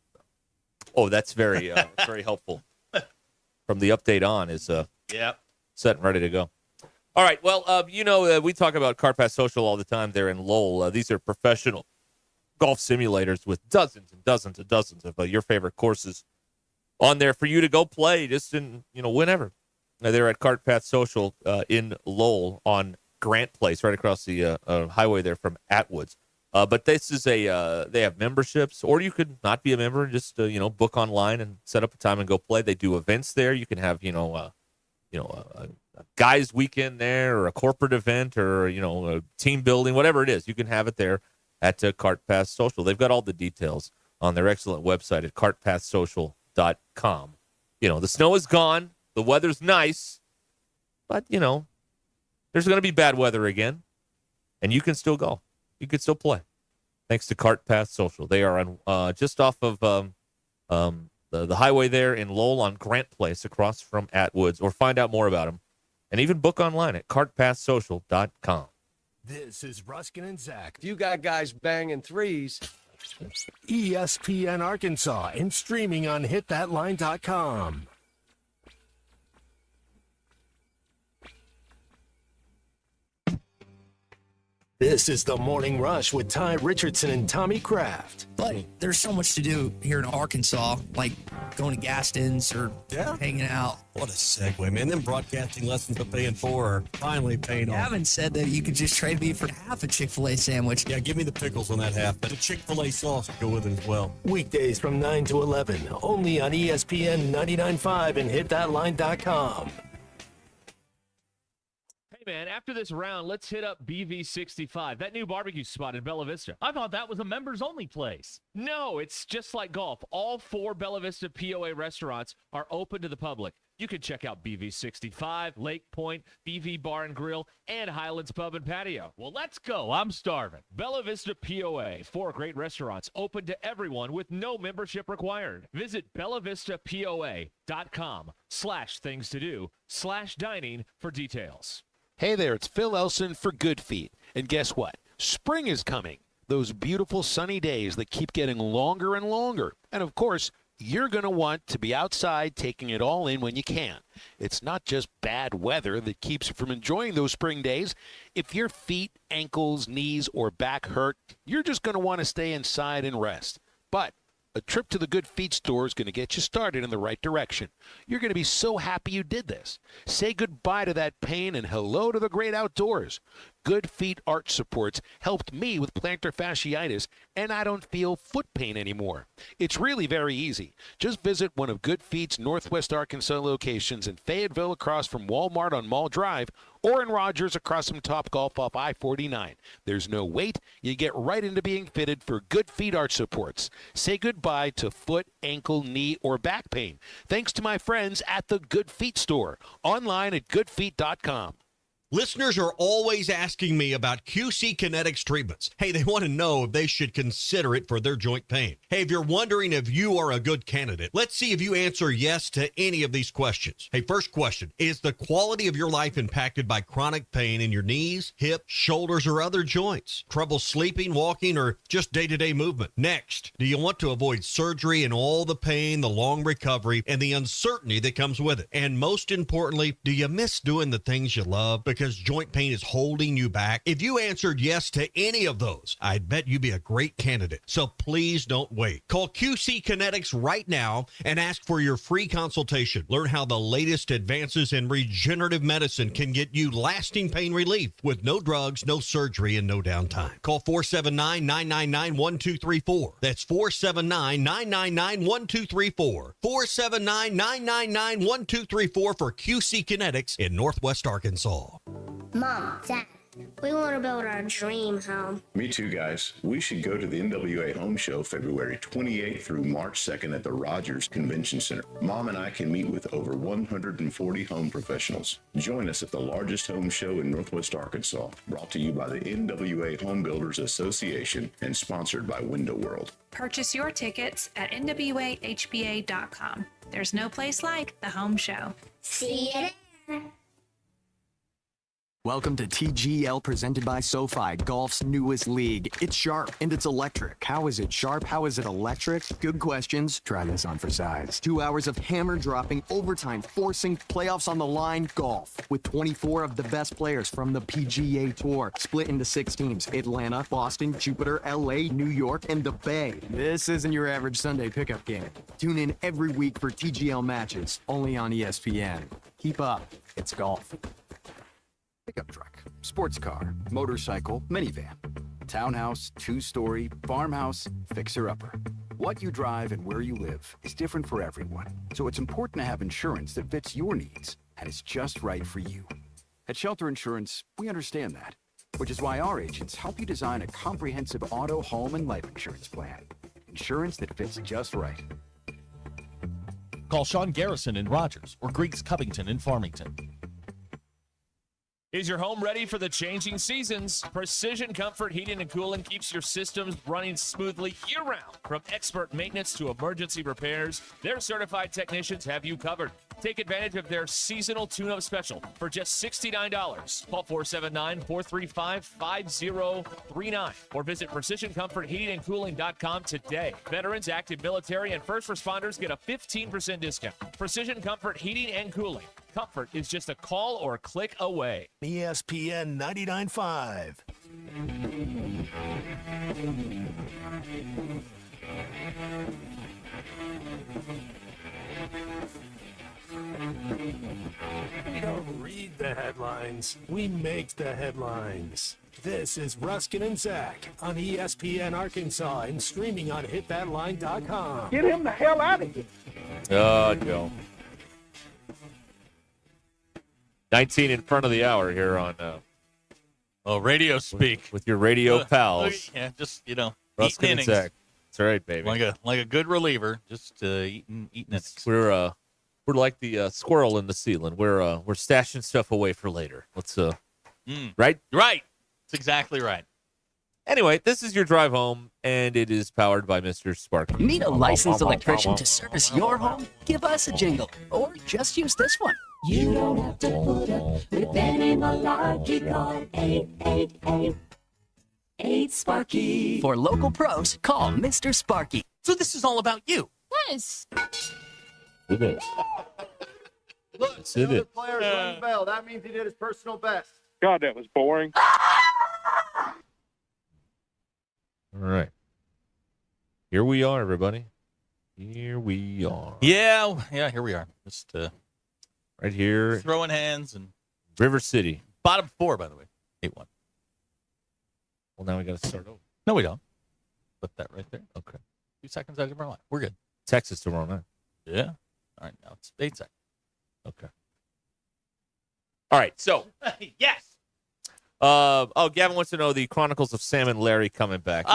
Oh, that's very very helpful. From the update on is set and ready to go. All right. Well, we talk about Cart Pass Social all the time there in Lowell. These are professional golf simulators with dozens and dozens and dozens of your favorite courses on there for you to go play just in, whenever. They're at Cart Path Social in Lowell on Grant Place, right across the highway there from Atwoods. But this is they have memberships, or you could not be a member and just, book online and set up a time and go play. They do events there. You can have, a guys weekend there, or a corporate event, or, a team building, whatever it is. You can have it there at Cart Path Social. They've got all the details on their excellent website at cartpathsocial.com. The snow is gone. The weather's nice, but, there's going to be bad weather again, and you can still go. you could still play. Thanks to Cart Path Social. They are on just off of the highway there in Lowell on Grant Place across from Atwoods, or find out more about them. And even book online at cartpathsocial.com. This is Ruscin and Zach. If you got guys banging threes, ESPN Arkansas and streaming on hitthatline.com. This is the Morning Rush with Ty Richardson and Tommy Kraft. But there's so much to do here in Arkansas, like going to Gaston's or hanging out. What a segue, man. Them broadcasting lessons I'm paying for are finally paying You off. haven't said that you could just trade me for half a Chick-fil-A sandwich. Yeah, give me the pickles on that half, but the Chick-fil-A sauce will go with it as well. Weekdays from 9 to 11, only on ESPN 99.5 and hitthatline.com. Hey, man, after this round, let's hit up BV65, that new barbecue spot in Bella Vista. I thought that was a members-only place. No, it's just like golf. All 4 Bella Vista POA restaurants are open to the public. You can check out BV65, Lake Point, BV Bar and Grill, and Highlands Pub and Patio. Well, let's go. I'm starving. Bella Vista POA, 4 great restaurants open to everyone with no membership required. Visit bellavistapoa.com/things-to-do/dining for details. Hey there, it's Phil Elson for Good Feet. And guess what? Spring is coming. Those beautiful sunny days that keep getting longer and longer. And of course, you're going to want to be outside taking it all in when you can. It's not just bad weather that keeps you from enjoying those spring days. If your feet, ankles, knees, or back hurt, you're just going to want to stay inside and rest. But a trip to the Good Feet store is going to get you started in the right direction. You're going to be so happy you did this. Say goodbye to that pain and hello to the great outdoors. Good Feet arch supports helped me with plantar fasciitis, and I don't feel foot pain anymore. It's really very easy. Just visit one of Good Feet's Northwest Arkansas locations in Fayetteville across from Walmart on Mall Drive, or in Rogers across from Topgolf off I-49. There's no wait. You get right into being fitted for Good Feet arch supports. Say goodbye to foot, ankle, knee, or back pain. Thanks to my friends at the Good Feet store. Online at goodfeet.com. Listeners are always asking me about QC Kinetics treatments. Hey, they want to know if they should consider it for their joint pain. Hey, if you're wondering if you are a good candidate, let's see if you answer yes to any of these questions. Hey, first question, is the quality of your life impacted by chronic pain in your knees, hips, shoulders, or other joints? Trouble sleeping, walking, or just day-to-day movement? Next, do you want to avoid surgery and all the pain, the long recovery, and the uncertainty that comes with it? And most importantly, do you miss doing the things you love because joint pain is holding you back? If you answered yes to any of those, I'd bet you'd be a great candidate. So please don't wait. Call QC Kinetics right now and ask for your free consultation. Learn how the latest advances in regenerative medicine can get you lasting pain relief with no drugs, no surgery, and no downtime. Call 479-999-1234. That's 479-999-1234. 479-999-1234 for QC Kinetics in Northwest Arkansas. Mom, Dad, we want to build our dream home. Me too, guys. We should go to the NWA Home Show February 28th through March 2nd at the Rogers Convention Center. Mom and I can meet with over 140 home professionals. Join us at the largest home show in Northwest Arkansas, brought to you by the NWA Home Builders Association and sponsored by Window World. Purchase your tickets at nwahba.com. There's no place like the home show. See you there. Welcome to TGL presented by SoFi, golf's newest league. It's sharp and it's electric. How is it sharp? How is it electric? Good questions. Try this on for size. 2 hours of hammer dropping, overtime, forcing, playoffs on the line, golf. With 24 of the best players from the PGA Tour. Split into 6 teams. Atlanta, Boston, Jupiter, LA, New York, and the Bay. This isn't your average Sunday pickup game. Tune in every week for TGL matches. Only on ESPN. Keep up. It's golf. Pickup truck, sports car, motorcycle, minivan, townhouse, 2-story, farmhouse, fixer-upper. What you drive and where you live is different for everyone, so it's important to have insurance that fits your needs and is just right for you. At Shelter Insurance, we understand that, which is why our agents help you design a comprehensive auto, home, and life insurance plan. Insurance that fits just right. Call Sean Garrison in Rogers or Griggs Covington in Farmington. Is your home ready for the changing seasons? Precision Comfort Heating and Cooling keeps your systems running smoothly year-round. From expert maintenance to emergency repairs, their certified technicians have you covered. Take advantage of their seasonal tune-up special for just $69. Call 479-435-5039 or visit PrecisionComfortHeatingandCooling.com today. Veterans, active military, and first responders get a 15% discount. Precision Comfort Heating and Cooling. Comfort is just a call or a click away. ESPN 99.5. We don't read the headlines. We make the headlines. This is Ruskin and Zach on ESPN Arkansas and streaming on hitthatline.com. Get him the hell out of here. Oh, Joe. 19 in front of the hour here on radio speak with your radio pals. Yeah, just Ruskin and Zach. That's right, baby. Like a good reliever, just eating innings. We're like the squirrel in the ceiling. We're stashing stuff away for later. Let's right. That's exactly right. Anyway, this is your drive home, and it is powered by Mr. Sparky. Need a licensed electrician to service your home? Give us a jingle, or just use this one. You don't have to put up with any malarkey. Call 888-8 For local pros, call Mr. Sparky. So this is all about you. Yes. It is. Look, Yes, the it other is. player's rung the bell. That means he did his personal best. God, that was boring. All right. Here we are, everybody. Here we are. Yeah, here we are. Just right here. Throwing hands and River City. Bottom 4, by the way. 8-1. Well, now we got to start over. No, we don't. Put that right there. Okay. 2 seconds out of our line. We're good. Texas tomorrow night. Yeah. All right, now it's 8 seconds. Okay. All right, so. Yes. Gavin wants to know the Chronicles of Sam and Larry coming back.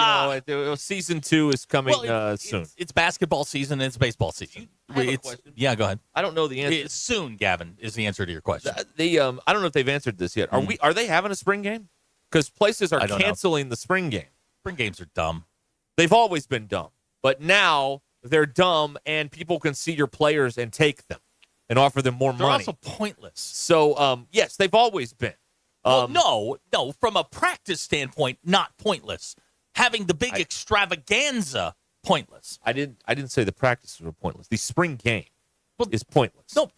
Season 2 is coming soon. It's basketball season and it's baseball season. I have a question. Yeah, go ahead. I don't know the answer. It's soon, Gavin, is the answer to your question. I don't know if they've answered this yet. Are they having a spring game? Because places are canceling the spring game. Spring games are dumb. They've always been dumb. But now they're dumb and people can see your players and take them and offer them more They're money. also pointless. So, yes, they've always been. Well, no. From a practice standpoint, not pointless. Having the big extravaganza, pointless. I didn't say the practices were pointless. The spring game is pointless. No,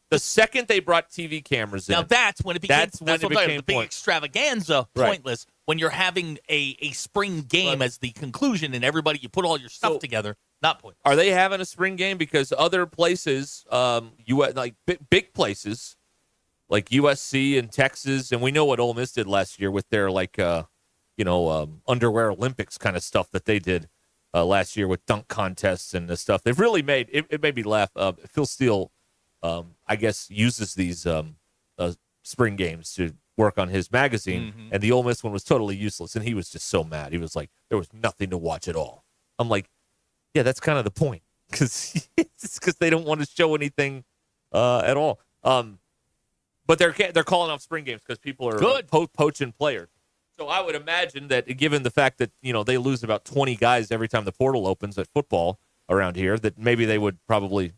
the second they brought TV cameras in. Now that's when it became. The big pointless. extravaganza pointless. When you're having a spring game as the conclusion, and everybody you put all your stuff together, not pointless. Are they having a spring game because other places, like big places, like USC and Texas, and we know what Ole Miss did last year with their underwear Olympics kind of stuff that they did last year with dunk contests and the stuff. They've really made it made me laugh. Phil Steele, I guess, uses these spring games to work on his magazine, and the Ole Miss one was totally useless, and he was just so mad. He was like, there was nothing to watch at all. I'm like, yeah, that's kind of the point, because they don't want to show anything at all. But they're calling off spring games because people are poaching players. So I would imagine that, given the fact that they lose about 20 guys every time the portal opens at football around here, that maybe they would probably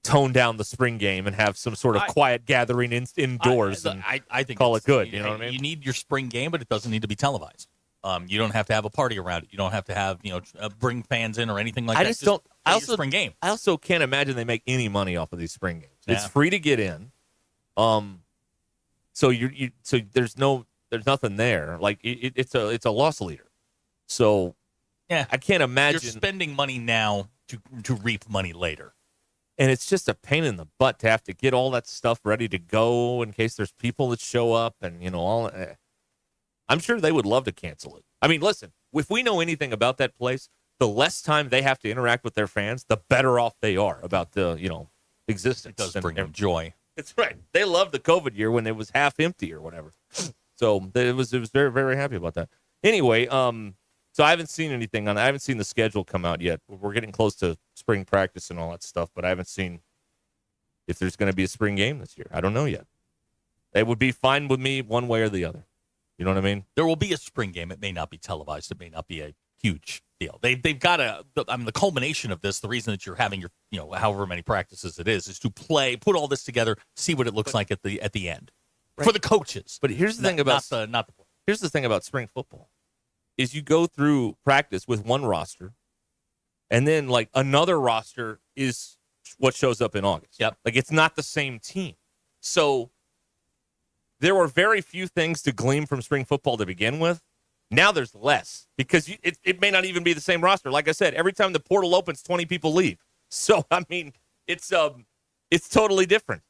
tone down the spring game and have some sort of quiet gathering indoors. I think call it good. You know what I mean? You need your spring game, but it doesn't need to be televised. You don't have to have a party around it. You don't have to have bring fans in or anything like that. I just don't. I also spring game. I also can't imagine they make any money off of these spring games. Yeah. It's free to get in. So so there's nothing there. Like it's a loss leader. So yeah, I can't imagine you're spending money now to reap money later. And it's just a pain in the butt to have to get all that stuff ready to go in case there's people that show up and all. I'm sure they would love to cancel it. I mean, listen, if we know anything about that place, the less time they have to interact with their fans, the better off they are about the existence. It does bring them joy. That's right. They loved the COVID year when it was half empty or whatever. So it was very, very happy about that. Anyway, so I haven't seen anything on. I haven't seen the schedule come out yet. We're getting close to spring practice and all that stuff, but I haven't seen if there's going to be a spring game this year. I don't know yet. They would be fine with me one way or the other. You know what I mean? There will be a spring game. It may not be televised. It may not be a huge deal. They've got the culmination of this, the reason that you're having your, however many practices it is to put all this together, see what it looks like at the end. Right. For the coaches. But here's the thing about here's the thing about spring football is you go through practice with one roster, and then like another roster is what shows up in August. Yep. Like it's not the same team. So there were very few things to glean from spring football to begin with. Now there's less because it may not even be the same roster. Like I said, every time the portal opens, 20 people leave. So, I mean, it's totally different.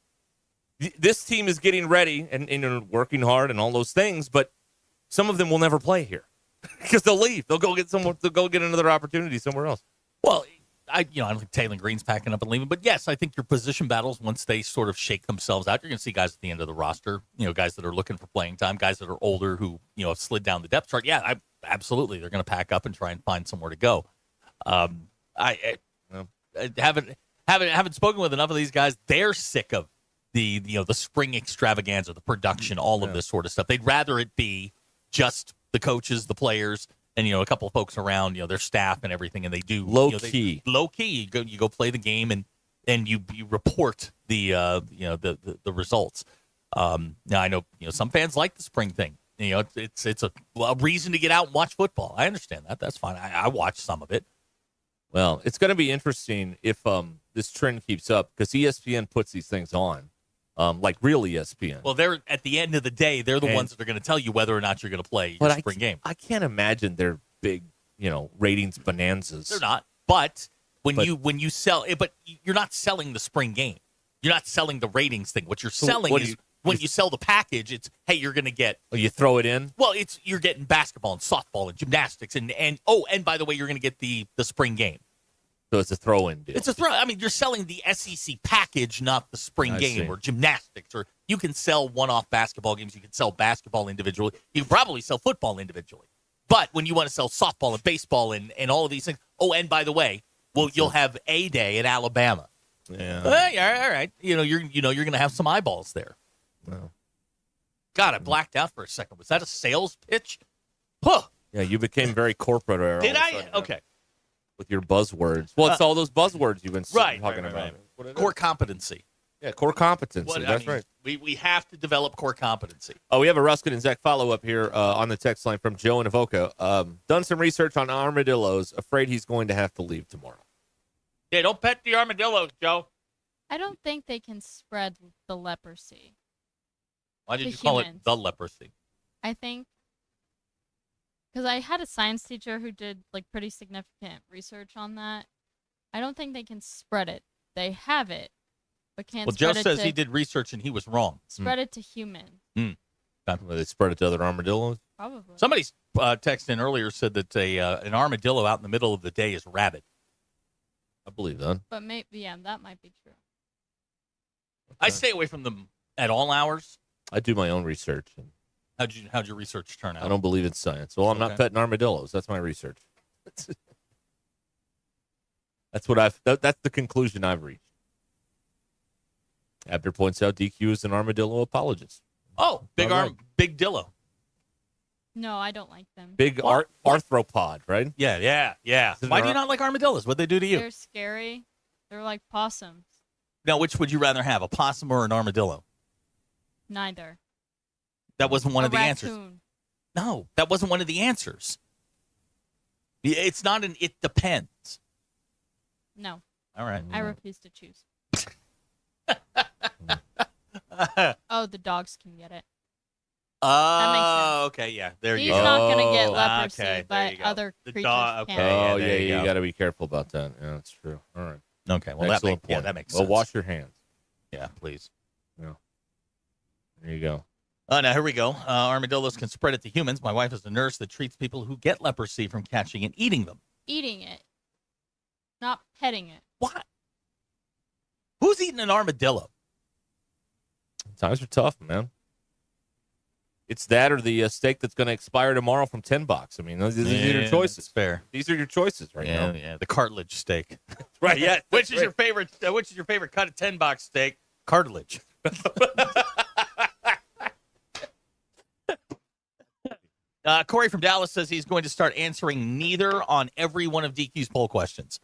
This team is getting ready and working hard and all those things, but some of them will never play here because they'll leave. They'll go get another opportunity somewhere else. Well, I don't think Taylor Green's packing up and leaving, but yes, I think your position battles, once they sort of shake themselves out, you're going to see guys at the end of the roster, guys that are looking for playing time, guys that are older who, have slid down the depth chart. Yeah, absolutely. They're going to pack up and try and find somewhere to go. I haven't spoken with enough of these guys. They're sick of the spring extravaganza, the production, all of this sort of stuff. They'd rather it be just the coaches, the players, and a couple of folks around, their staff and everything, and they do low key. You go play the game and you report the results. Now I know some fans like the spring thing. It's a reason to get out and watch football. I understand that. That's fine. I watch some of it. Well, it's going to be interesting if this trend keeps up because ESPN puts these things on. Like real ESPN. Well, they're at the end of the day, they're the ones that are going to tell you whether or not you're going to play your spring game. I can't imagine they're big, ratings bonanzas. They're not. But when you sell it, but you're not selling the spring game. You're not selling the ratings thing. What you're selling is when you sell the package, it's hey, you're going to get. Oh, you throw it in. Well, you're getting basketball and softball and gymnastics and by the way, you're going to get the spring game. So it's a throw-in deal. It's a throw. I mean, you're selling the SEC package, not the spring game or gymnastics. Or you can sell one-off basketball games. You can sell basketball individually. You can probably sell football individually. But when you want to sell softball and baseball and all of these things, and by the way, you'll have A Day in Alabama. Yeah. Yeah. All right. You're going to have some eyeballs there. Well. God, I blacked out for a second. Was that a sales pitch? Huh. Yeah, you became very corporate. Did I? Okay. With your buzzwords. Well, it's all those buzzwords you've been talking about. Right. Core competency. Yeah, core competency. That's right. We have to develop core competency. Oh, we have a Ruscin and Zach follow-up here on the text line from Joe in Avoca. Done some research on armadillos. Afraid he's going to have to leave tomorrow. Yeah, don't pet the armadillos, Joe. I don't think they can spread the leprosy. Why did you call it the leprosy? I think because I had a science teacher who did pretty significant research on that. I don't think they can spread it. They have it, but can't spread it. Well, Joe says he did research and he was wrong. Spread it to humans. They spread it to other armadillos? Probably. Somebody texted in earlier said that an armadillo out in the middle of the day is rabid. I believe that. But maybe, that might be true. Okay. I stay away from them at all hours. I do my own research. How'd your research turn out? I don't believe in science. Well, I'm not petting armadillos. That's my research. That's the conclusion I've reached. Abner points out DQ is an armadillo apologist. Oh, big dillo. No, I don't like them. Big arthropod, right? Yeah. Why do you not like armadillos? What'd they do to you? They're scary. They're like possums. Now, which would you rather have, a possum or an armadillo? Neither. That wasn't one of the answers. Raccoon. No, that wasn't one of the answers. It's not it depends. No. All right. I refuse to choose. Oh, the dogs can get it. That makes sense. Okay, yeah. There you He's go. not going to get leprosy, okay, but other creatures can. Oh, yeah, you got to be careful about that. Yeah, that's true. All right. Okay, well, that makes sense. Well, wash your hands. Yeah, please. Yeah. There you go. Now, here we go. Armadillos can spread it to humans. My wife is a nurse that treats people who get leprosy from catching and eating them. Eating it. Not petting it. What? Who's eating an armadillo? Times are tough, man. It's that or the steak that's going to expire tomorrow from $10. I mean, these are your choices. Fair. These are your choices right now. Yeah, the cartilage steak. Right. Yeah. Which is your favorite? Which is your favorite cut of $10 steak? Cartilage. Corey from Dallas says he's going to start answering neither on every one of DQ's poll questions.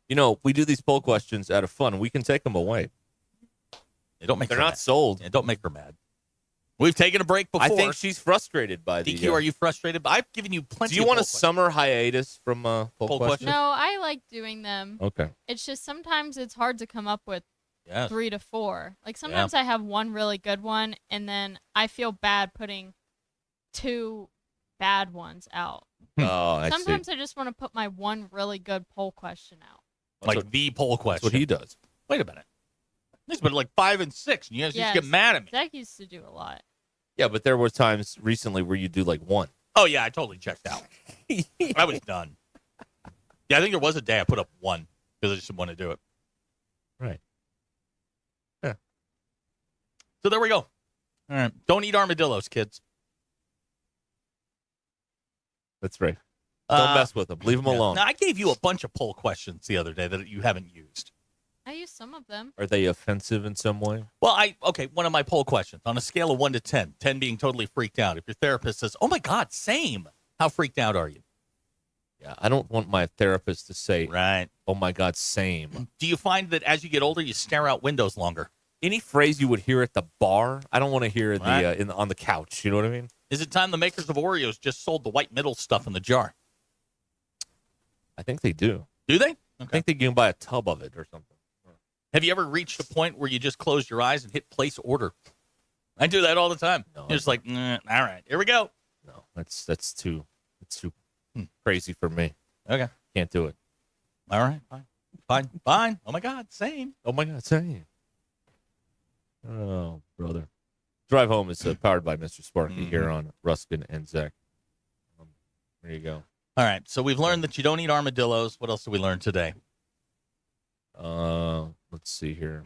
You know, we do these poll questions out of fun. We can take them away. They're not mad. sold. Yeah, don't make her mad. We've taken a break before. I think she's frustrated by the DQ, are you frustrated? I've given you plenty. Do you of want a poll summer hiatus from poll questions? No, I like doing them. Okay. It's just sometimes it's hard to come up with Yes. 3 to 4. Like sometimes I have one really good one, and then I feel bad putting 2 bad ones out. Oh, I Sometimes see. I just want to put my one really good poll question out. Like the poll question. That's what he does. Wait a minute. He's been like 5 and 6. And you guys just get mad at me. Zach used to do a lot. Yeah, but there were times recently where you do like 1. Oh, yeah, I totally checked out. I was done. Yeah, I think there was a day I put up 1 because I just didn't want to do it. Right. So there we go. All right. Don't eat armadillos, kids. That's right. Don't mess with them. Leave them alone. Now, I gave you a bunch of poll questions the other day that you haven't used. I used some of them. Are they offensive in some way? Well, one of my poll questions on a scale of 1 to 10, 10 being totally freaked out. If your therapist says, "Oh my God, same," how freaked out are you? Yeah, I don't want my therapist to say, "Right, oh my God, same." Do you find that as you get older, you stare out windows longer? Any phrase you would hear at the bar, I don't want to hear Right. on the couch. You know what I mean? Is it time the makers of Oreos just sold the white middle stuff in the jar? I think they do. Do they? I think they can buy a tub of it or something. Have you ever reached a point where you just close your eyes and hit place order? I do that all the time. No, You're just like, all right, here we go. No, that's too crazy for me. Okay. Can't do it. All right, fine. Oh my God, same. Oh my God, same. Oh, brother. Drive Home is powered by Mr. Sparky here on Ruscin and Zach. There you go. All right, so we've learned that you don't eat armadillos. What else did we learn today? Let's see here.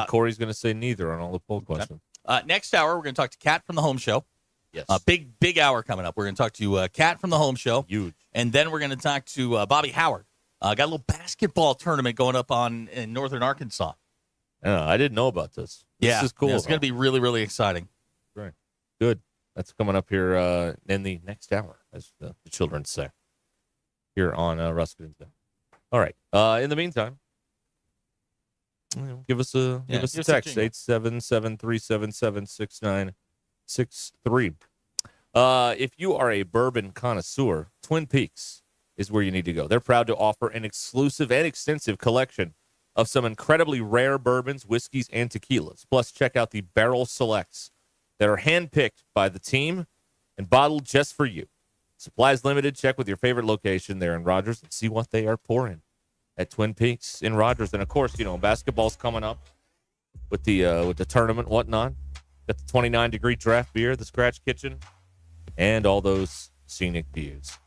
Corey's going to say neither on all the poll questions. Next hour, we're going to talk to Kat from the Home Show. Yes. Big hour coming up. We're going to talk to Kat from the Home Show. Huge. And then we're going to talk to Bobby Howard. Got a little basketball tournament going up in northern Arkansas. I didn't know about this. This is cool. Yeah, it's going to be really, really exciting. Right. Good. That's coming up here in the next hour, as the children say, here on Ruscin. All right. In the meantime, give us a text, 877-377-6963. If you are a bourbon connoisseur, Twin Peaks is where you need to go. They're proud to offer an exclusive and extensive collection of some incredibly rare bourbons, whiskeys, and tequilas. Plus, check out the barrel selects that are handpicked by the team and bottled just for you. Supplies limited. Check with your favorite location there in Rogers and see what they are pouring at Twin Peaks in Rogers. And, of course, basketball's coming up with the tournament and whatnot. Got the 29-degree draft beer, the Scratch Kitchen, and all those scenic views.